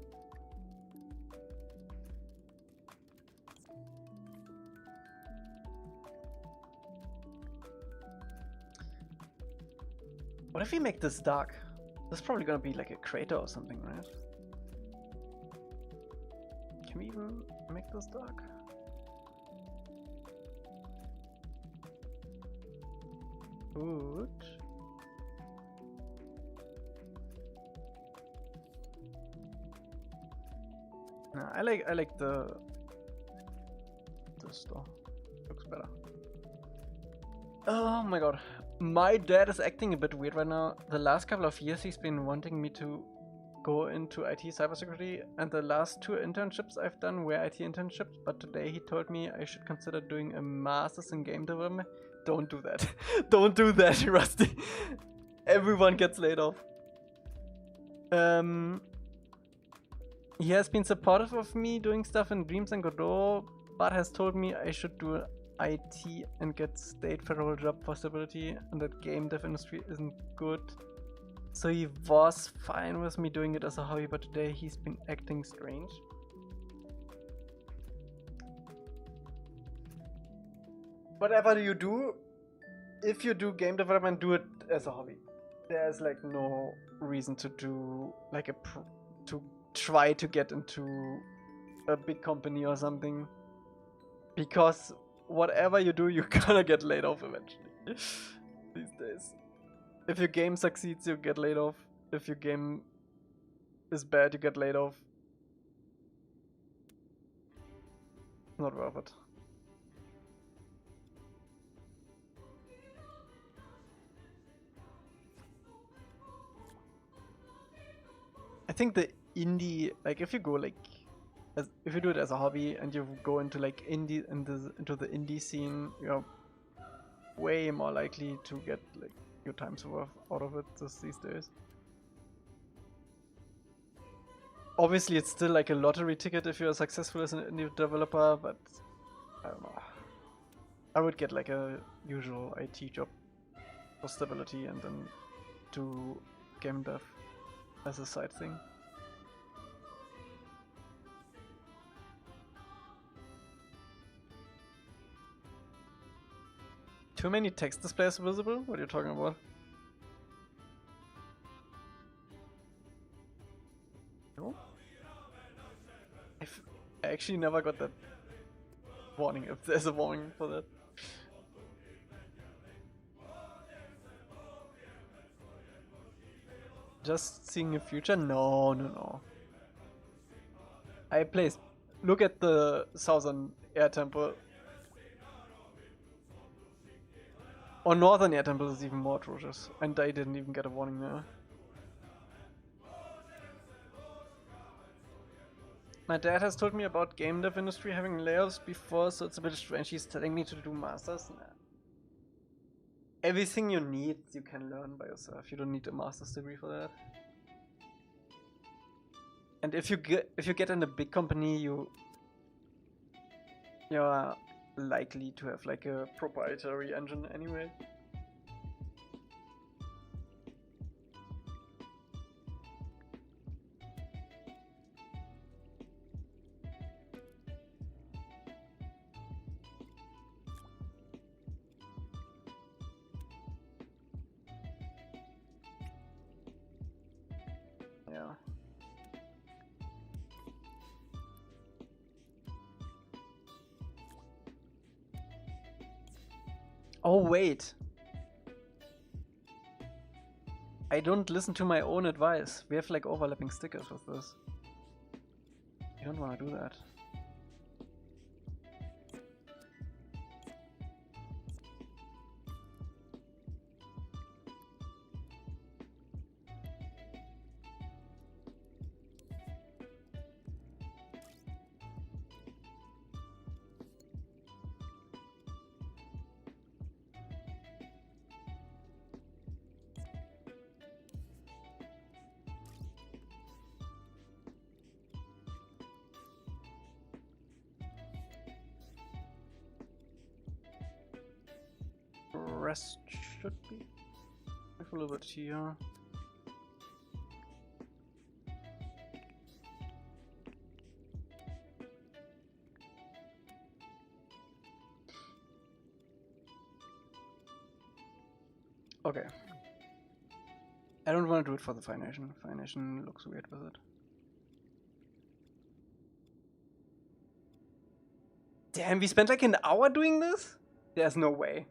What if we make this dark? This is probably gonna be like a crater or something, right? Can we even make this dark? Good. Nah, I like the this though. Looks better. Oh my god. My dad is acting a bit weird right now. The last couple of years he's been wanting me to go into IT cybersecurity, and the last 2 internships I've done were IT internships, but today he told me I should consider doing a master's in game development. Don't do that. Don't do that, Rusty. Everyone gets laid off. He has been supportive of me doing stuff in Dreams and Godot, but has told me I should do IT and get state federal job for stability, and that game dev industry isn't good. So he was fine with me doing it as a hobby, but today he's been acting strange. Whatever you do, if you do game development, do it as a hobby. There's like no reason to do like to try to get into a big company or something, because whatever you do, you're gonna get laid off eventually these days. If your game succeeds, you get laid off. If your game is bad, you get laid off. Not worth it. I think the indie, like if you go like, if you do it as a hobby and you go into like into the indie scene, you're way more likely to get like your time's worth out of it these days. Obviously, it's still like a lottery ticket if you're successful as an indie developer, but I don't know. I would get like a usual IT job for stability and then do game dev as a side thing. Too many text displays visible? What are you talking about? No? I actually never got that warning, if there's a warning for that. Just seeing a future? No. I placed. Look at the southern air temple. Or northern air temple is even more atrocious, and I didn't even get a warning there. My dad has told me about game dev industry having layoffs before, so it's a bit strange he's telling me to do masters. Nah. Everything you need, you can learn by yourself. You don't need a master's degree for that. And if you get in a big company, you're likely to have like a proprietary engine anyway. Oh wait. I don't listen to my own advice. We have like overlapping stickers with this. You don't want to do that. Rest should be a little bit here. Okay. I don't want to do it for the Fire Nation. Fire Nation looks weird with it. Damn, we spent like an hour doing this? There's no way.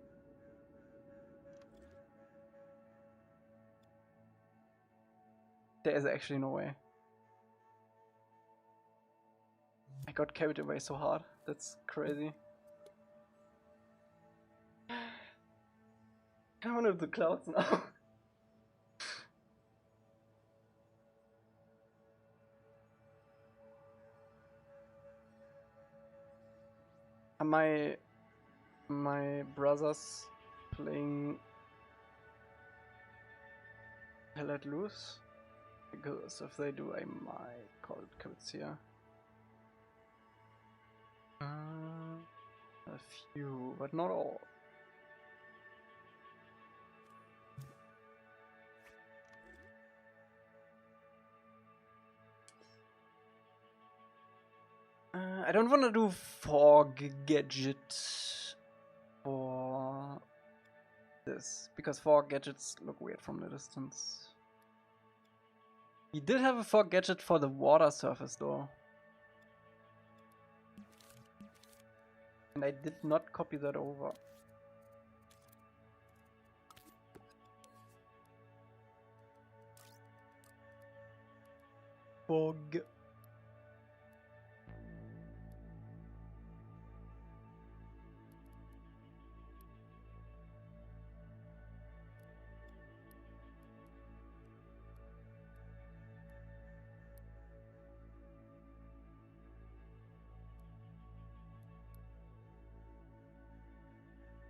There is actually no way. I got carried away so hard. That's crazy. I want to do the clouds now. My brothers playing Let Loose? Because if they do, I might call it quits here. A few, but not all. I don't want to do fog gadget for this, because fog gadgets look weird from the distance. We did have a fog gadget for the water surface though. And I did not copy that over. Fog.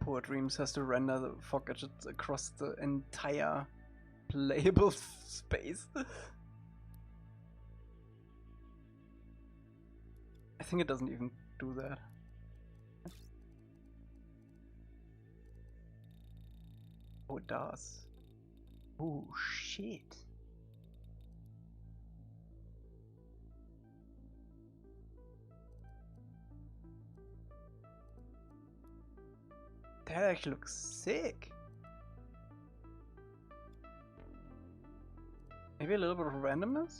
Poor Dreams has to render the fog gadgets across the entire playable space. I think it doesn't even do that. Oh, it does. Oh, shit. That actually looks sick. Maybe a little bit of randomness?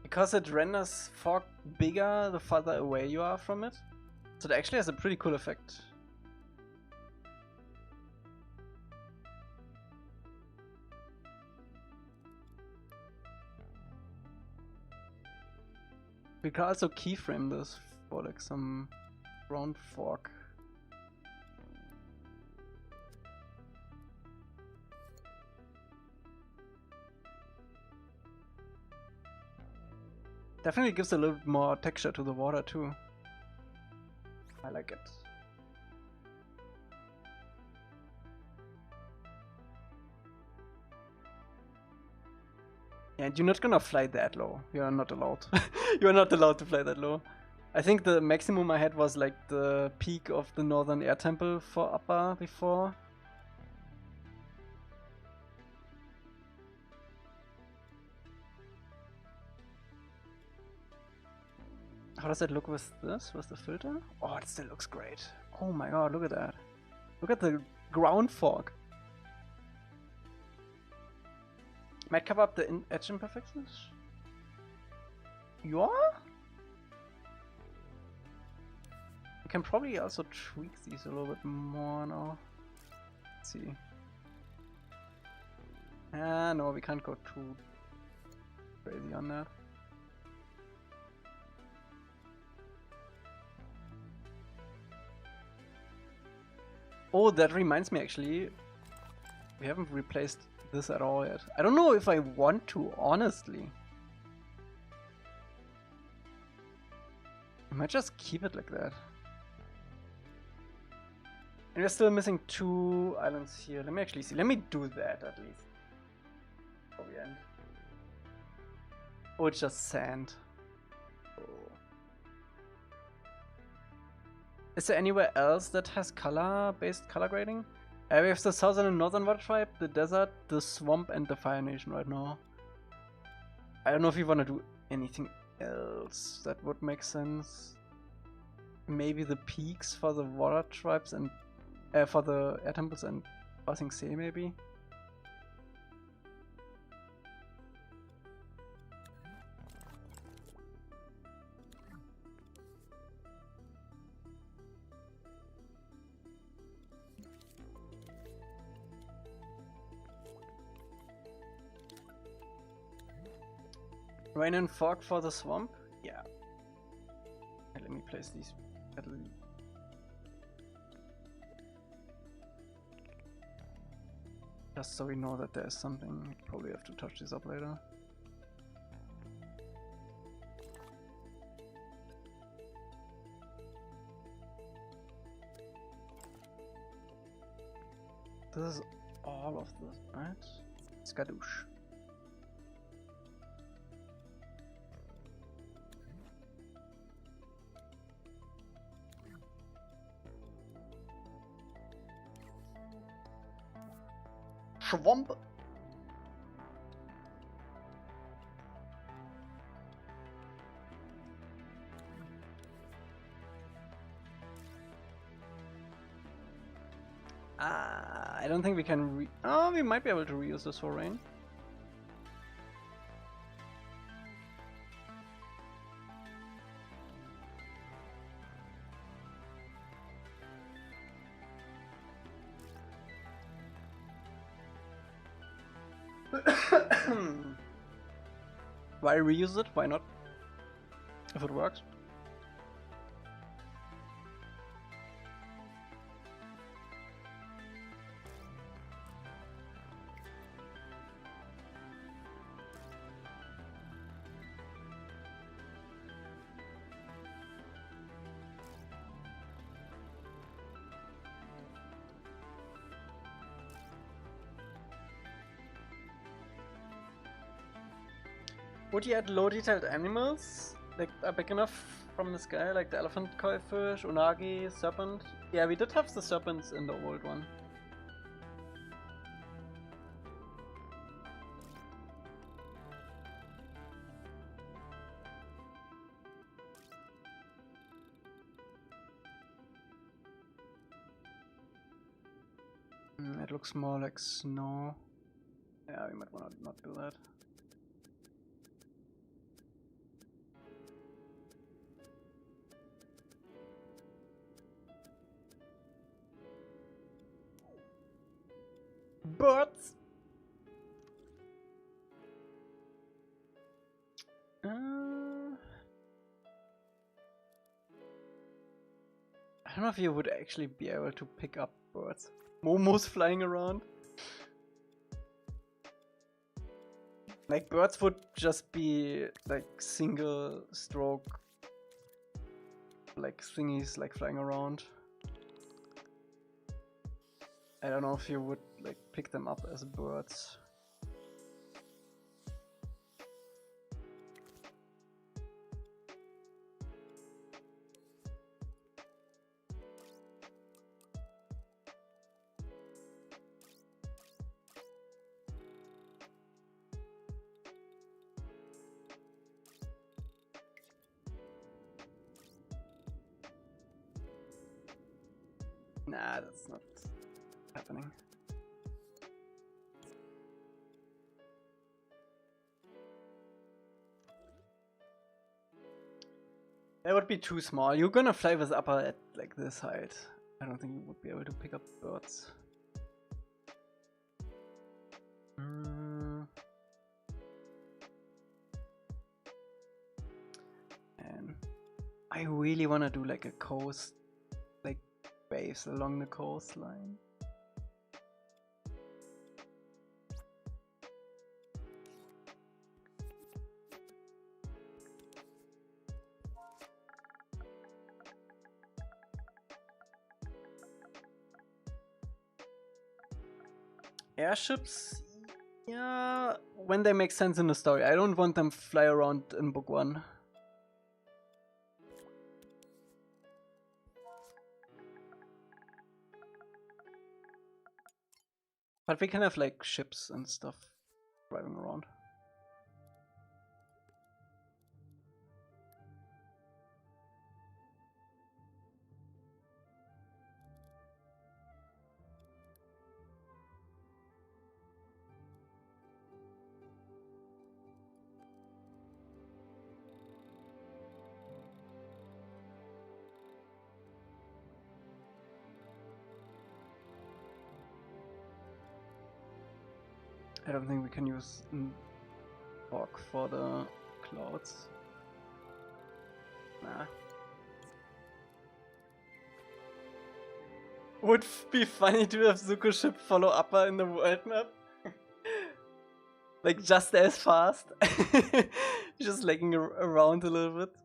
Because it renders fog bigger the farther away you are from it. So it actually has a pretty cool effect. We can also keyframe this for like some ground fog. Definitely gives a little more texture to the water too. I like it. And you're not gonna fly that low. You're not allowed. You're not allowed to fly that low. I think the maximum I had was like the peak of the Northern Air Temple for upper before. How does it look with this? With the filter? Oh, it still looks great. Oh my god, look at that. Look at the ground fog. Might cover up the edge imperfections. Yeah? We can probably also tweak these a little bit more now. Let's see. No, we can't go too crazy on that. Oh, that reminds me actually. We haven't replaced this at all yet. I don't know if I want to, honestly. I might just keep it like that. And we're still missing 2 islands here. Let me actually see. Let me do that at least. Before we end. Oh, it's just sand. Oh. Is there anywhere else that has color-based color grading? We have the southern and northern water tribe, the desert, the swamp, and the Fire Nation right now. I don't know if you want to do anything else that would make sense. Maybe the peaks for the water tribes and for the air temples and Passing Sea, maybe. Rain and fog for the swamp? Yeah. Let me place these. Just so we know that there's something. Probably have to touch this up later. This is all of this, right? Skadoosh. Swamp. I don't think we can oh, we might be able to reuse this for rain. Why reuse it? Why not? If it works. Would you add low-detailed animals, like are big enough from the sky, like the elephant koi fish, unagi, serpent? Yeah, we did have the serpents in the old one. It looks more like snow. Yeah, we might want to not do that. Birds! I don't know if you would actually be able to pick up birds. Momos flying around. Like birds would just be like single stroke like thingies like flying around. I don't know if you would like pick them up as birds. Nah, that's not happening. That would be too small. You're gonna fly with upper at like this height. I don't think you would be able to pick up birds. And I really wanna do like a coast, like waves along the coastline. Airships, yeah, when they make sense in the story. I don't want them fly around in book 1. But we can have like ships and stuff driving around. I don't think we can use fog for the clouds. Nah. Would be funny to have Zuko ship follow Upper in the world map. Like just as fast. Just lagging around a little bit.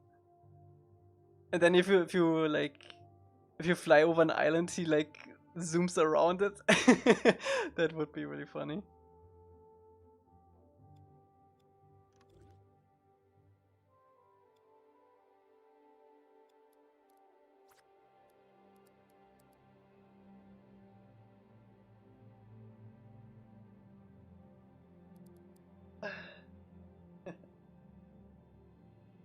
And then if you fly over an island, he like zooms around it. That would be really funny.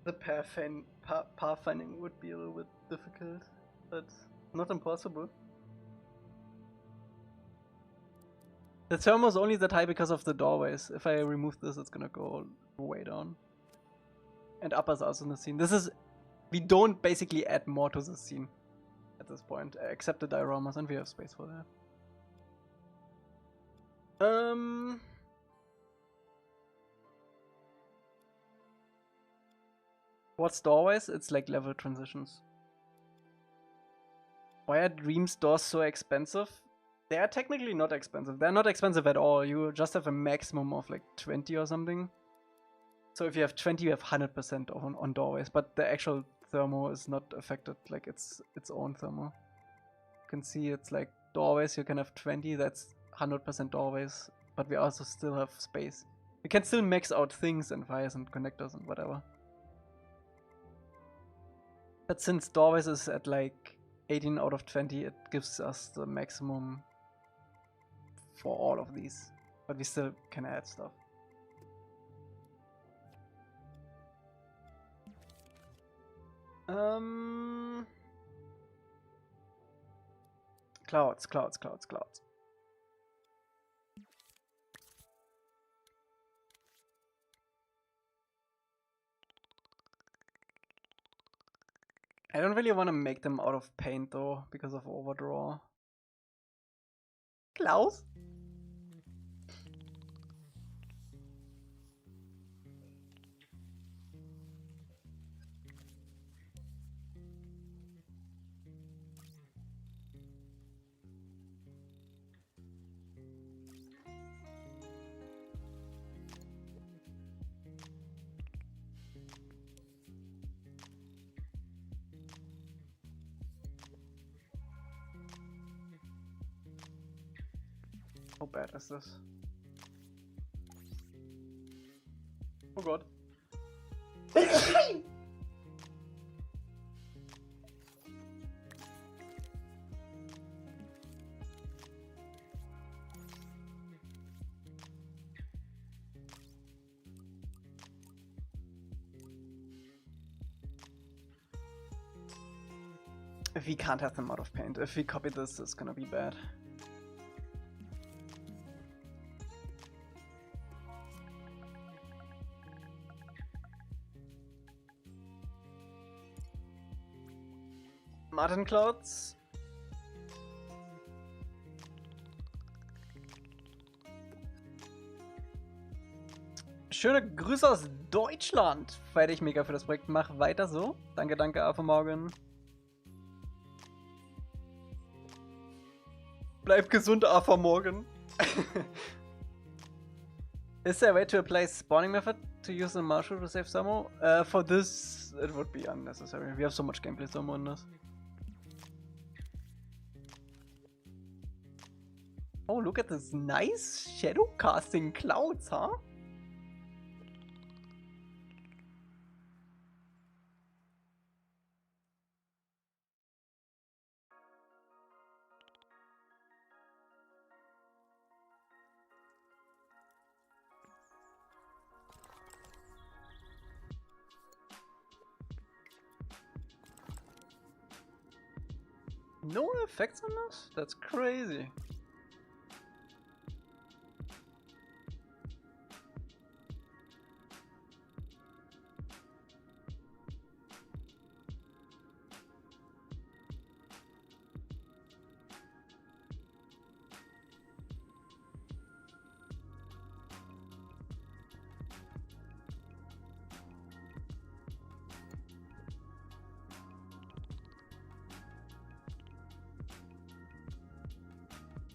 The pathfinding would be a little bit difficult, but not impossible. The thermo is only that high because of the doorways. If I remove this, it's gonna go way down. And Upper's also in the scene. We don't basically add more to the scene at this point, except the dioramas, and we have space for that. What's doorways? It's like level transitions. Why are Dream's doors so expensive? They are technically not expensive. They're not expensive at all. You just have a maximum of like 20 or something. So if you have 20, you have 100% on doorways. But the actual thermo is not affected. Like it's its own thermo. You can see it's like doorways. You can have 20. That's 100% doorways. But we also still have space. We can still max out things and wires and connectors and whatever. But since doorways is at like 18 out of 20, it gives us the maximum for all of these. But we still can add stuff. Clouds. I don't really want to make them out of paint though, because of overdraw. Klaus? How bad is this? Oh god. If we can't have them out of paint, if we copy this, it's gonna be bad. Martin Clouds. Schöne Grüße aus Deutschland. Feier dich mega für das Projekt. Mach weiter so. Danke, danke, Ava Morgan. Bleib gesund, Ava Morgan. Is there a way to apply spawning method to use the marshal to save Samo? For this, it would be unnecessary. We have so much gameplay Samo on this. Oh, look at this nice shadow casting clouds, huh? No effects on this? That's crazy.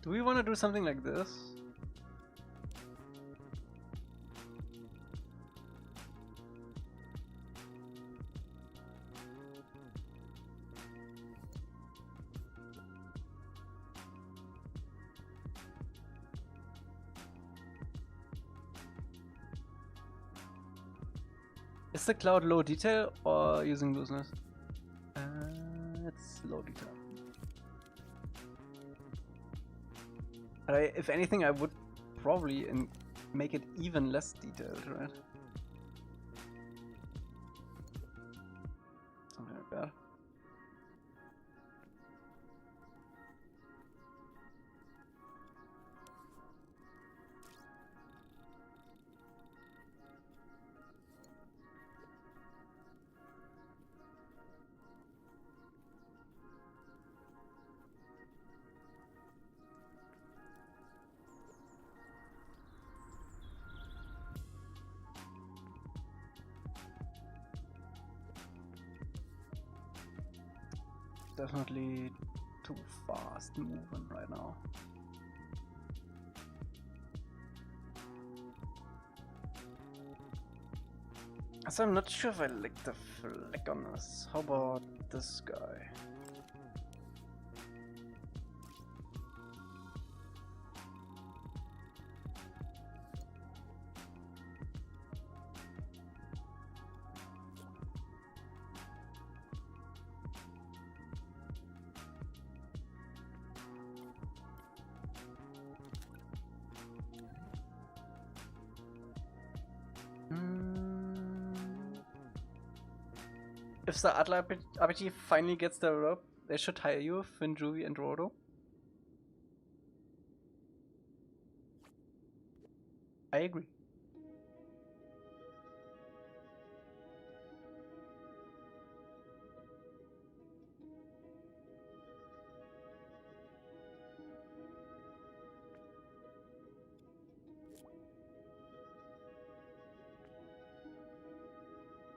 Do we want to do something like this? Is the cloud low detail or using looseness? It's low detail. But if anything, I would probably make it even less detailed, right? Something like that. Definitely too fast moving right now. So I'm not sure if I like the flick on this. How about this guy? If the Adler RPG finally gets the rope, they should hire you, Finn, Juvy, and Rhodo. I agree.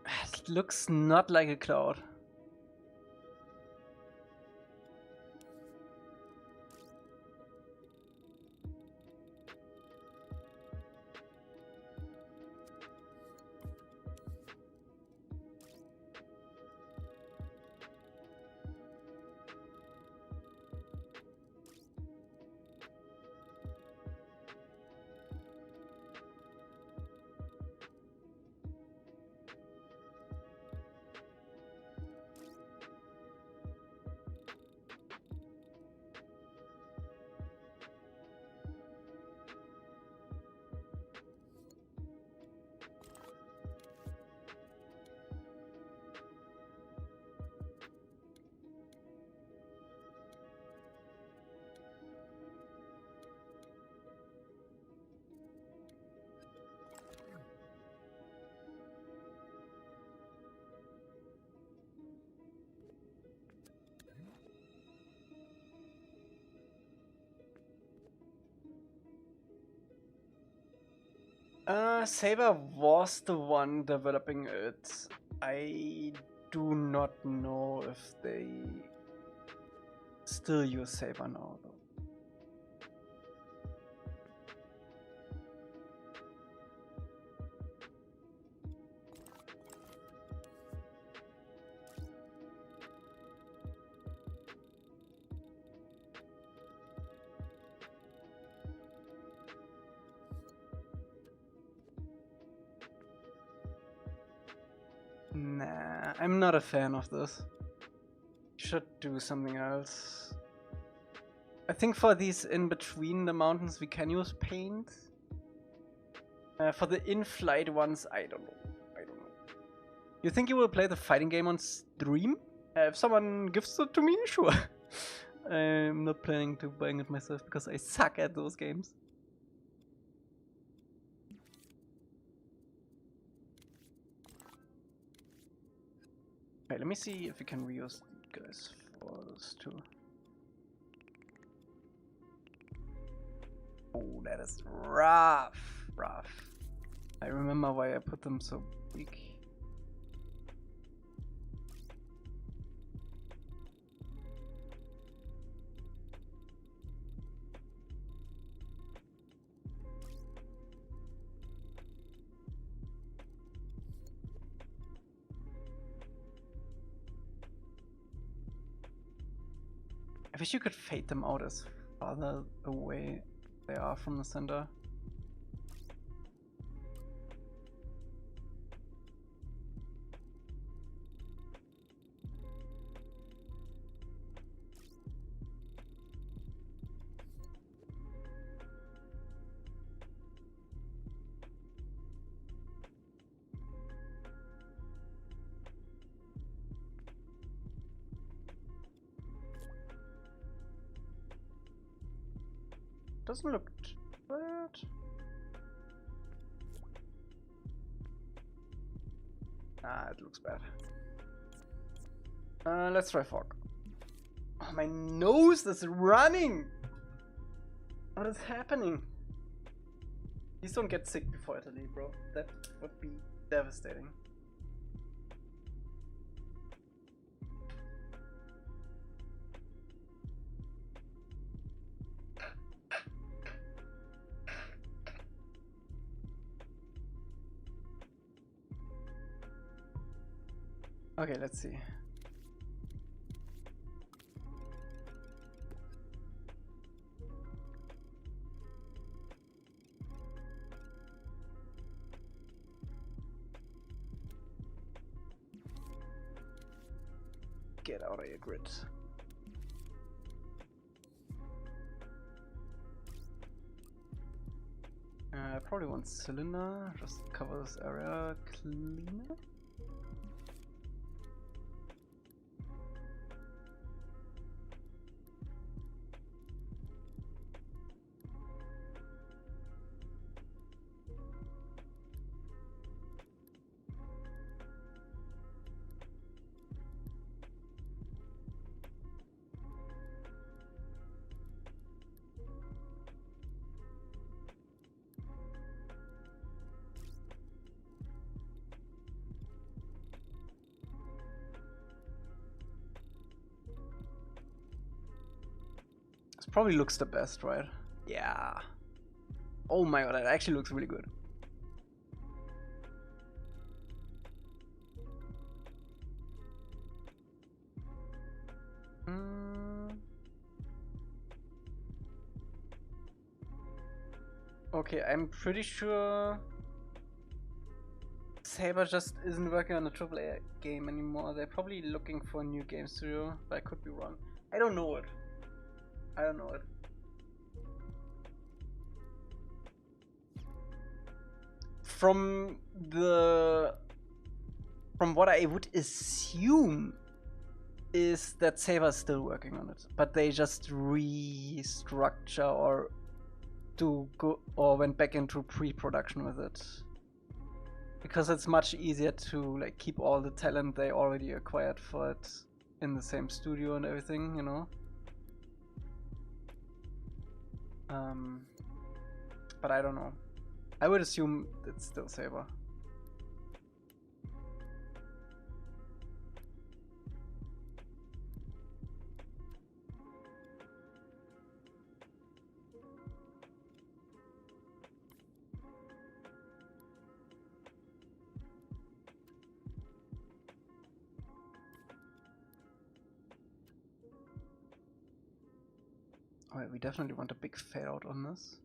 It looks not like a cloud. Saber was the one developing it. I do not know if they still use Saber now, though. Nah, I'm not a fan of this. Should do something else. I think for these in between the mountains we can use paint. For the in-flight ones, I don't know. You think you will play the fighting game on stream? If someone gives it to me, sure. I'm not planning to buying it myself because I suck at those games. Okay, let me see if we can reuse these guys for this too. Oh, that is rough. I remember why I put them so weak. I wish you could fade them out as farther away they are from the center. Doesn't look bad. Ah, it looks bad. Let's try fog. Oh, my nose is running! What is happening? Please don't get sick before Italy, bro. That would be devastating. Okay, let's see. Get out of your grid. Probably one cylinder, just cover this area cleaner. Probably looks the best, right? Yeah. Oh my god, that actually looks really good. Okay, I'm pretty sure Saber just isn't working on a AAA game anymore. They're probably looking for a new game studio, but I could be wrong. I don't know it. From what I would assume is that Saber's still working on it, but they just restructure or went back into pre-production with it. Because it's much easier to like keep all the talent they already acquired for it in the same studio and everything, you know. But I don't know. I would assume it's still Saber. Alright, we definitely want a big fade out on this.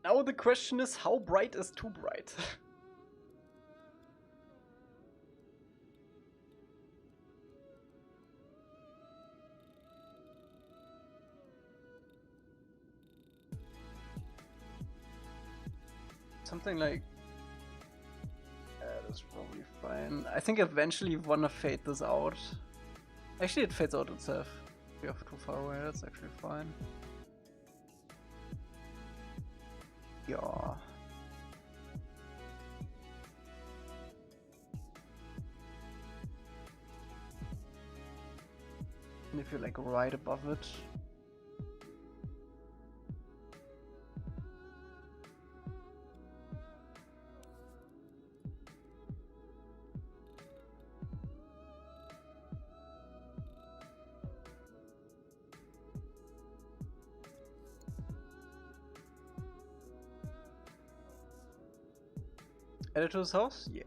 Now the question is, how bright is too bright? Something like that's probably fine. I think eventually you wanna fade this out. Actually, it fades out itself. If you're too far away, that's actually fine. Yeah. And if you're like right above it. Add it to his house? Yeah.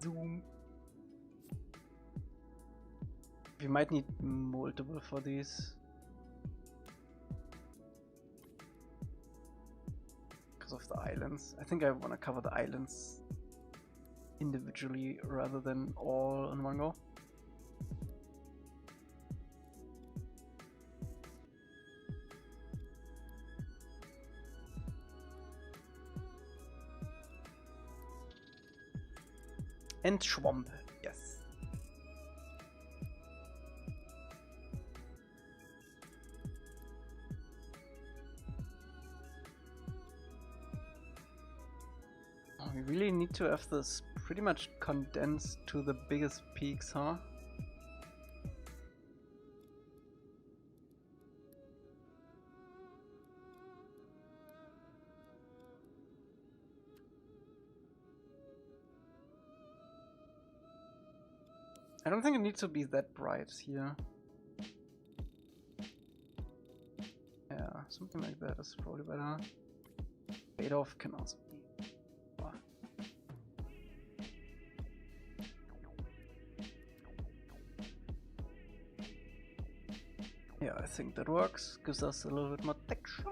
Zoom. We might need multiple for these. Because of the islands. I think I want to cover the islands individually rather than all in one go. And swamp, yes. Oh, we really need to have this pretty much condensed to the biggest peaks, huh? I don't think it needs to be that bright here. Yeah, something like that is probably better. Fade off can also be. Wow. Yeah, I think that works. Gives us a little bit more texture.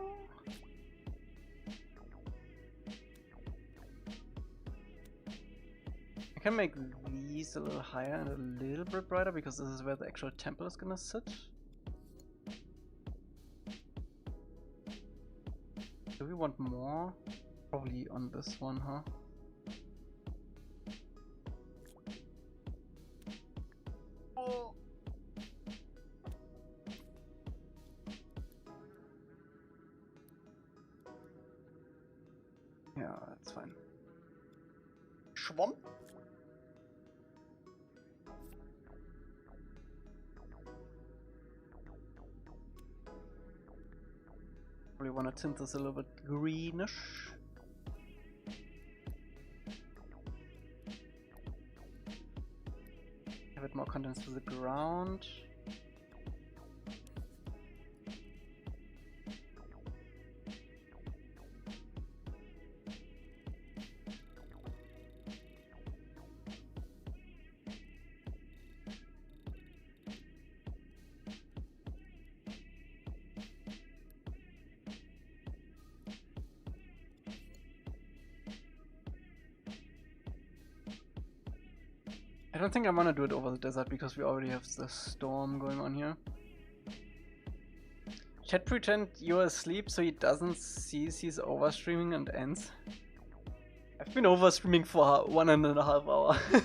I can make these a little higher and a little bit brighter because this is where the actual temple is gonna sit. Do we want more? Probably on this one, huh? Oh. Yeah, that's fine. Schwamm? Probably want to tint this a little bit greenish. Have it more condensed to the ground. I don't think I want to do it over the desert because we already have the storm going on here. Chat, pretend you're asleep so he doesn't see he's overstreaming and ends. I've been over streaming for 1.5 hours.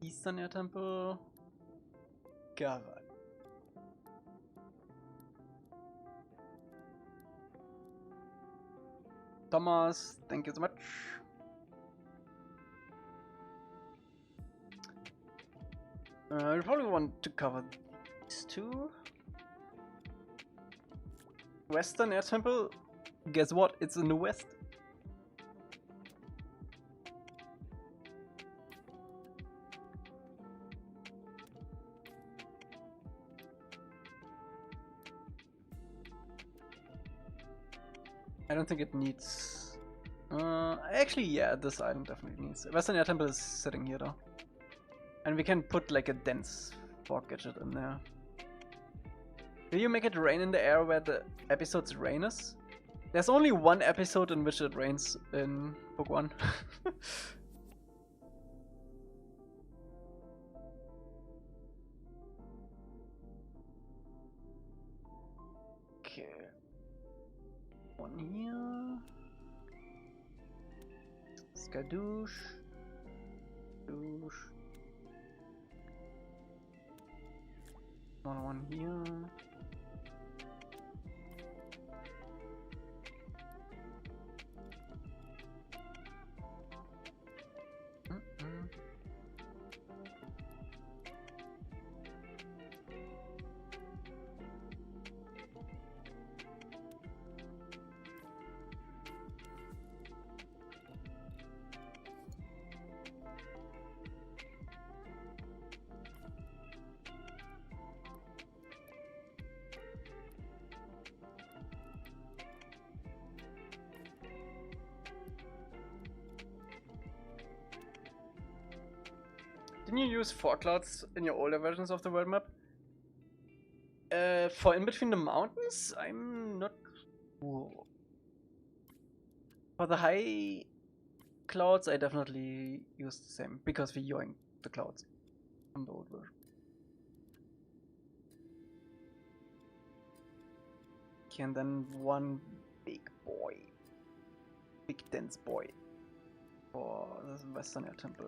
Eastern Air Temple. God. Thomas, thank you so much. I probably want to cover these two. Western Air Temple. Guess what? It's in the west. I don't think it needs... actually, yeah, this item definitely needs... Western Air Temple is sitting here though. And we can put like a dense fog gadget in there. Will you make it rain in the air where the episode's rain is? There's only one episode in which it rains in book 1. Okay. One here. Skadoosh. Douche. One here. Didn't you use 4 clouds in your older versions of the world map? For in between the mountains, I'm not sure. For the high clouds, I definitely use the same because we yoink the clouds from the old version. Okay, and then one big boy, big dense boy for the Western Air Temple.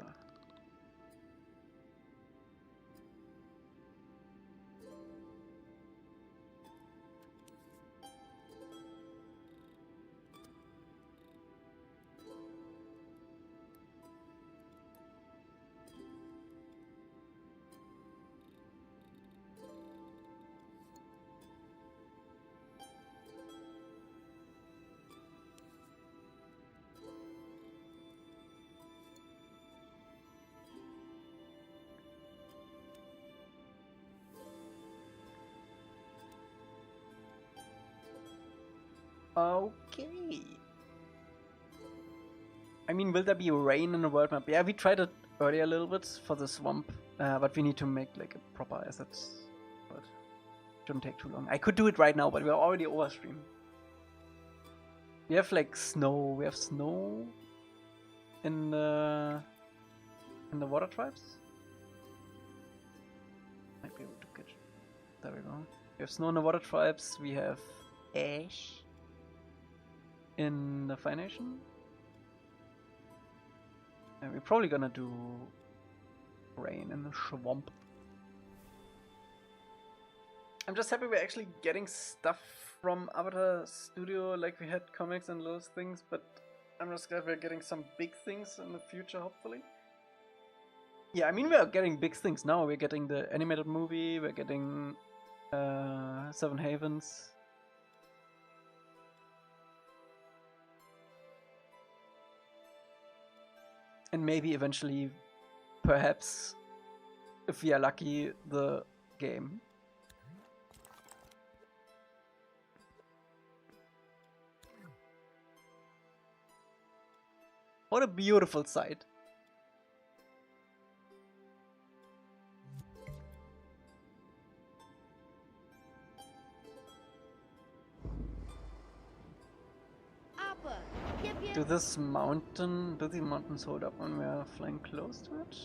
Okay. I mean, will there be rain in the world map? Yeah, we tried it earlier a little bit for the swamp, but we need to make like a proper asset. But it shouldn't take too long. I could do it right now, but we're already overstream. We have like snow. We have snow in the water tribes. Might be able to catch. There we go. We have snow in the water tribes. We have ash in the Fire Nation. And we're probably gonna do rain in the swamp. I'm just happy we're actually getting stuff from Avatar Studio, like we had comics and those things, but I'm just glad we're getting some big things in the future, hopefully. Yeah, I mean, we are getting big things now. We're getting the animated movie, we're getting Seven Havens. And maybe eventually, perhaps, if we are lucky, the game. What a beautiful sight. Do these mountains hold up when we are flying close to it?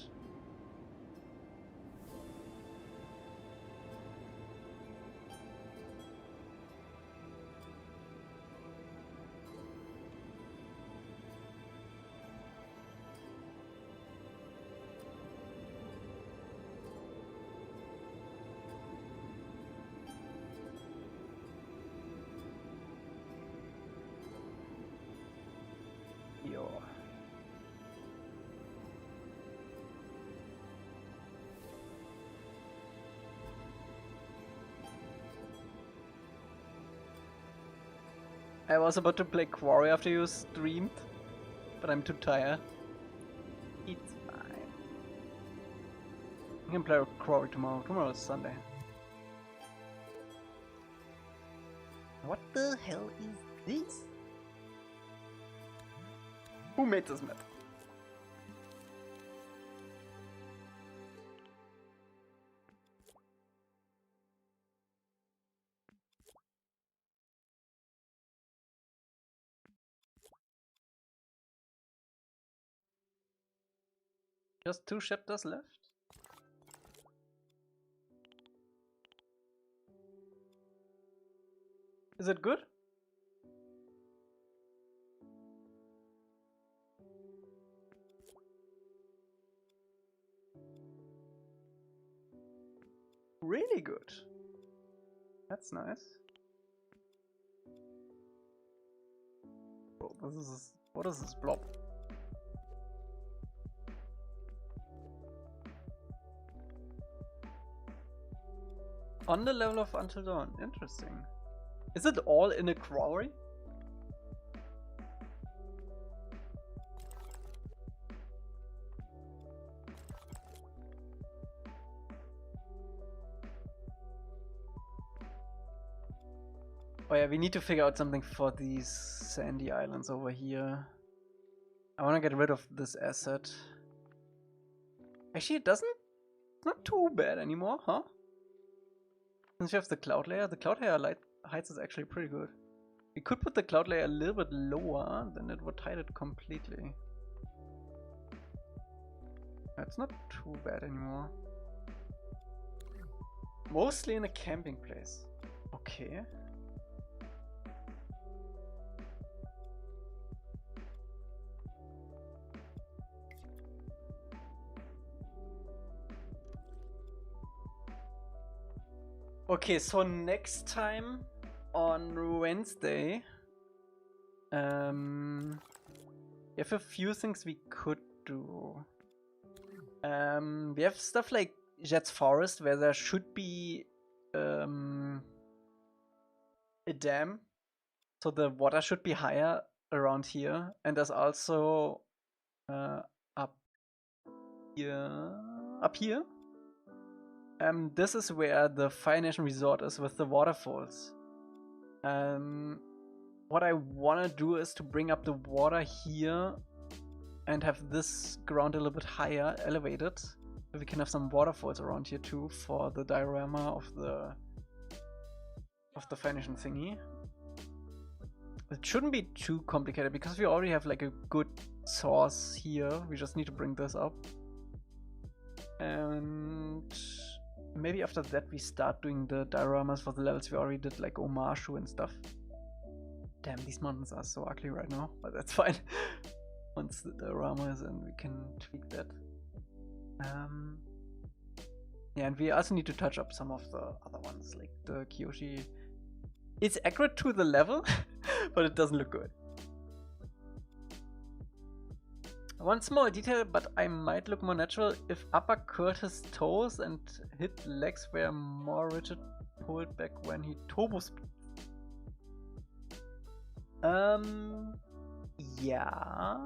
Yo. I was about to play Quarry after you streamed, but I'm too tired. It's fine. I can play Quarry tomorrow. Tomorrow is Sunday. What the hell is this? Who made this map? Just 2 chapters left? Is it good? Really good. That's nice. Bro, what is this blob? On the level of Until Dawn. Interesting. Is it all in a quarry? Oh yeah, we need to figure out something for these sandy islands over here. I want to get rid of this asset. Actually, it's not too bad anymore, huh? Since we have the cloud layer light heights is actually pretty good. We could put the cloud layer a little bit lower, then it would hide it completely. It's not too bad anymore. Mostly in a camping place. Okay. Okay, so next time on Wednesday, we have a few things we could do. We have stuff like Jet's Forest, where there should be a dam, so the water should be higher around here, and there's also up here. This is where the Fire Nation resort is with the waterfalls. What I want to do is to bring up the water here and have this ground a little bit higher, elevated, so we can have some waterfalls around here too for the diorama of the Fire Nation thingy. It shouldn't be too complicated because we already have like a good source here. We just need to bring this up. And maybe after that we start doing the dioramas for the levels we already did, like Omashu and stuff. Damn, these mountains are so ugly right now, but that's fine. Once the diorama is in, we can tweak that. Yeah, and we also need to touch up some of the other ones, like the Kyoshi. It's accurate to the level, but it doesn't look good. One small detail, but I might look more natural if upper curled his toes and his legs were more rigid, pulled back when he turbo speed. Yeah,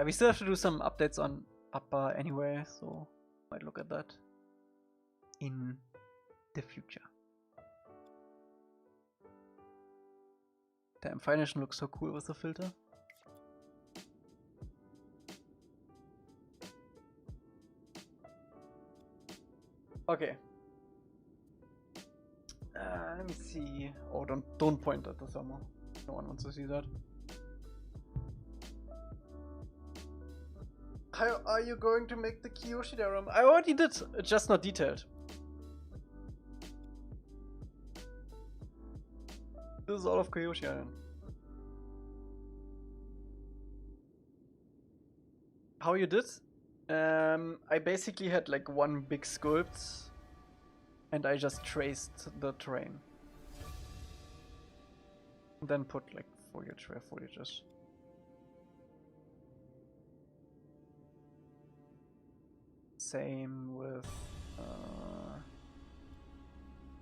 we still have to do some updates on upper anyway, so might look at that in the future. Damn, Fire Nation looks so cool with the filter. Okay. Let me see. Oh, don't point at the thermal. No one wants to see that. How are you going to make the Kiyoshi diagram? I already did, it's just not detailed. This is all of Kiyoshi Island. How you did? I basically had like one big sculpt and I just traced the terrain. And then put like foliage where foliage is. Same with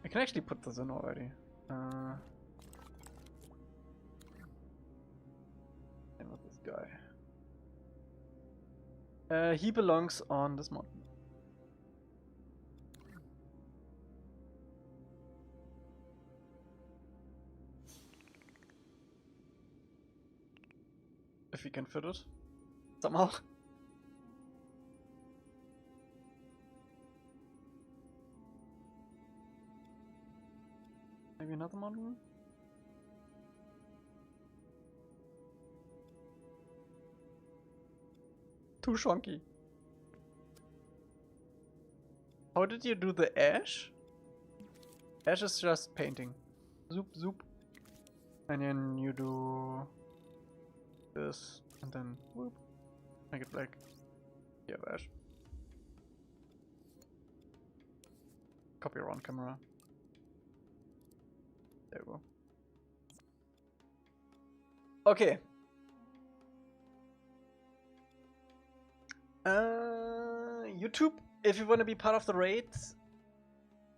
I can actually put this in already. And with this guy. He belongs on this mountain. If we can fit it somehow. Maybe another mountain? Too chunky. How did you do the ash? Ash is just painting. Zoop, zoop. And then you do this, and then whoop. Make it black. Yeah, ash. Copy around camera. There we go. Okay. YouTube, if you want to be part of the raid,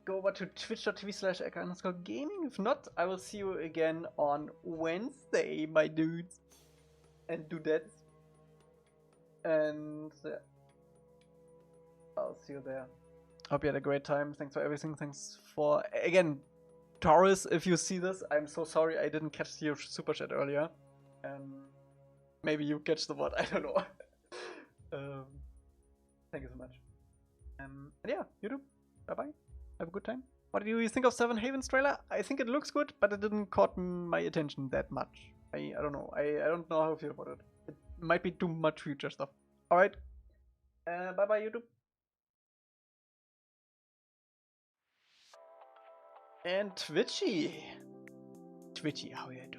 go over to twitch.tv/Elca_gaming. If not, I will see you again on Wednesday, my dudes. And dudettes. And yeah. I'll see you there. Hope you had a great time. Thanks for everything. Thanks for, again, Taurus, if you see this, I'm so sorry I didn't catch your super chat earlier. Maybe you catch the bot, I don't know. Thank you so much. And yeah, YouTube, bye bye. Have a good time. What do you think of Seven Havens trailer? I think it looks good, but it didn't caught my attention that much. I don't know. I don't know how I feel about it. It might be too much future stuff. Alright. Bye bye, YouTube. And Twitchy. Twitchy, how you doing?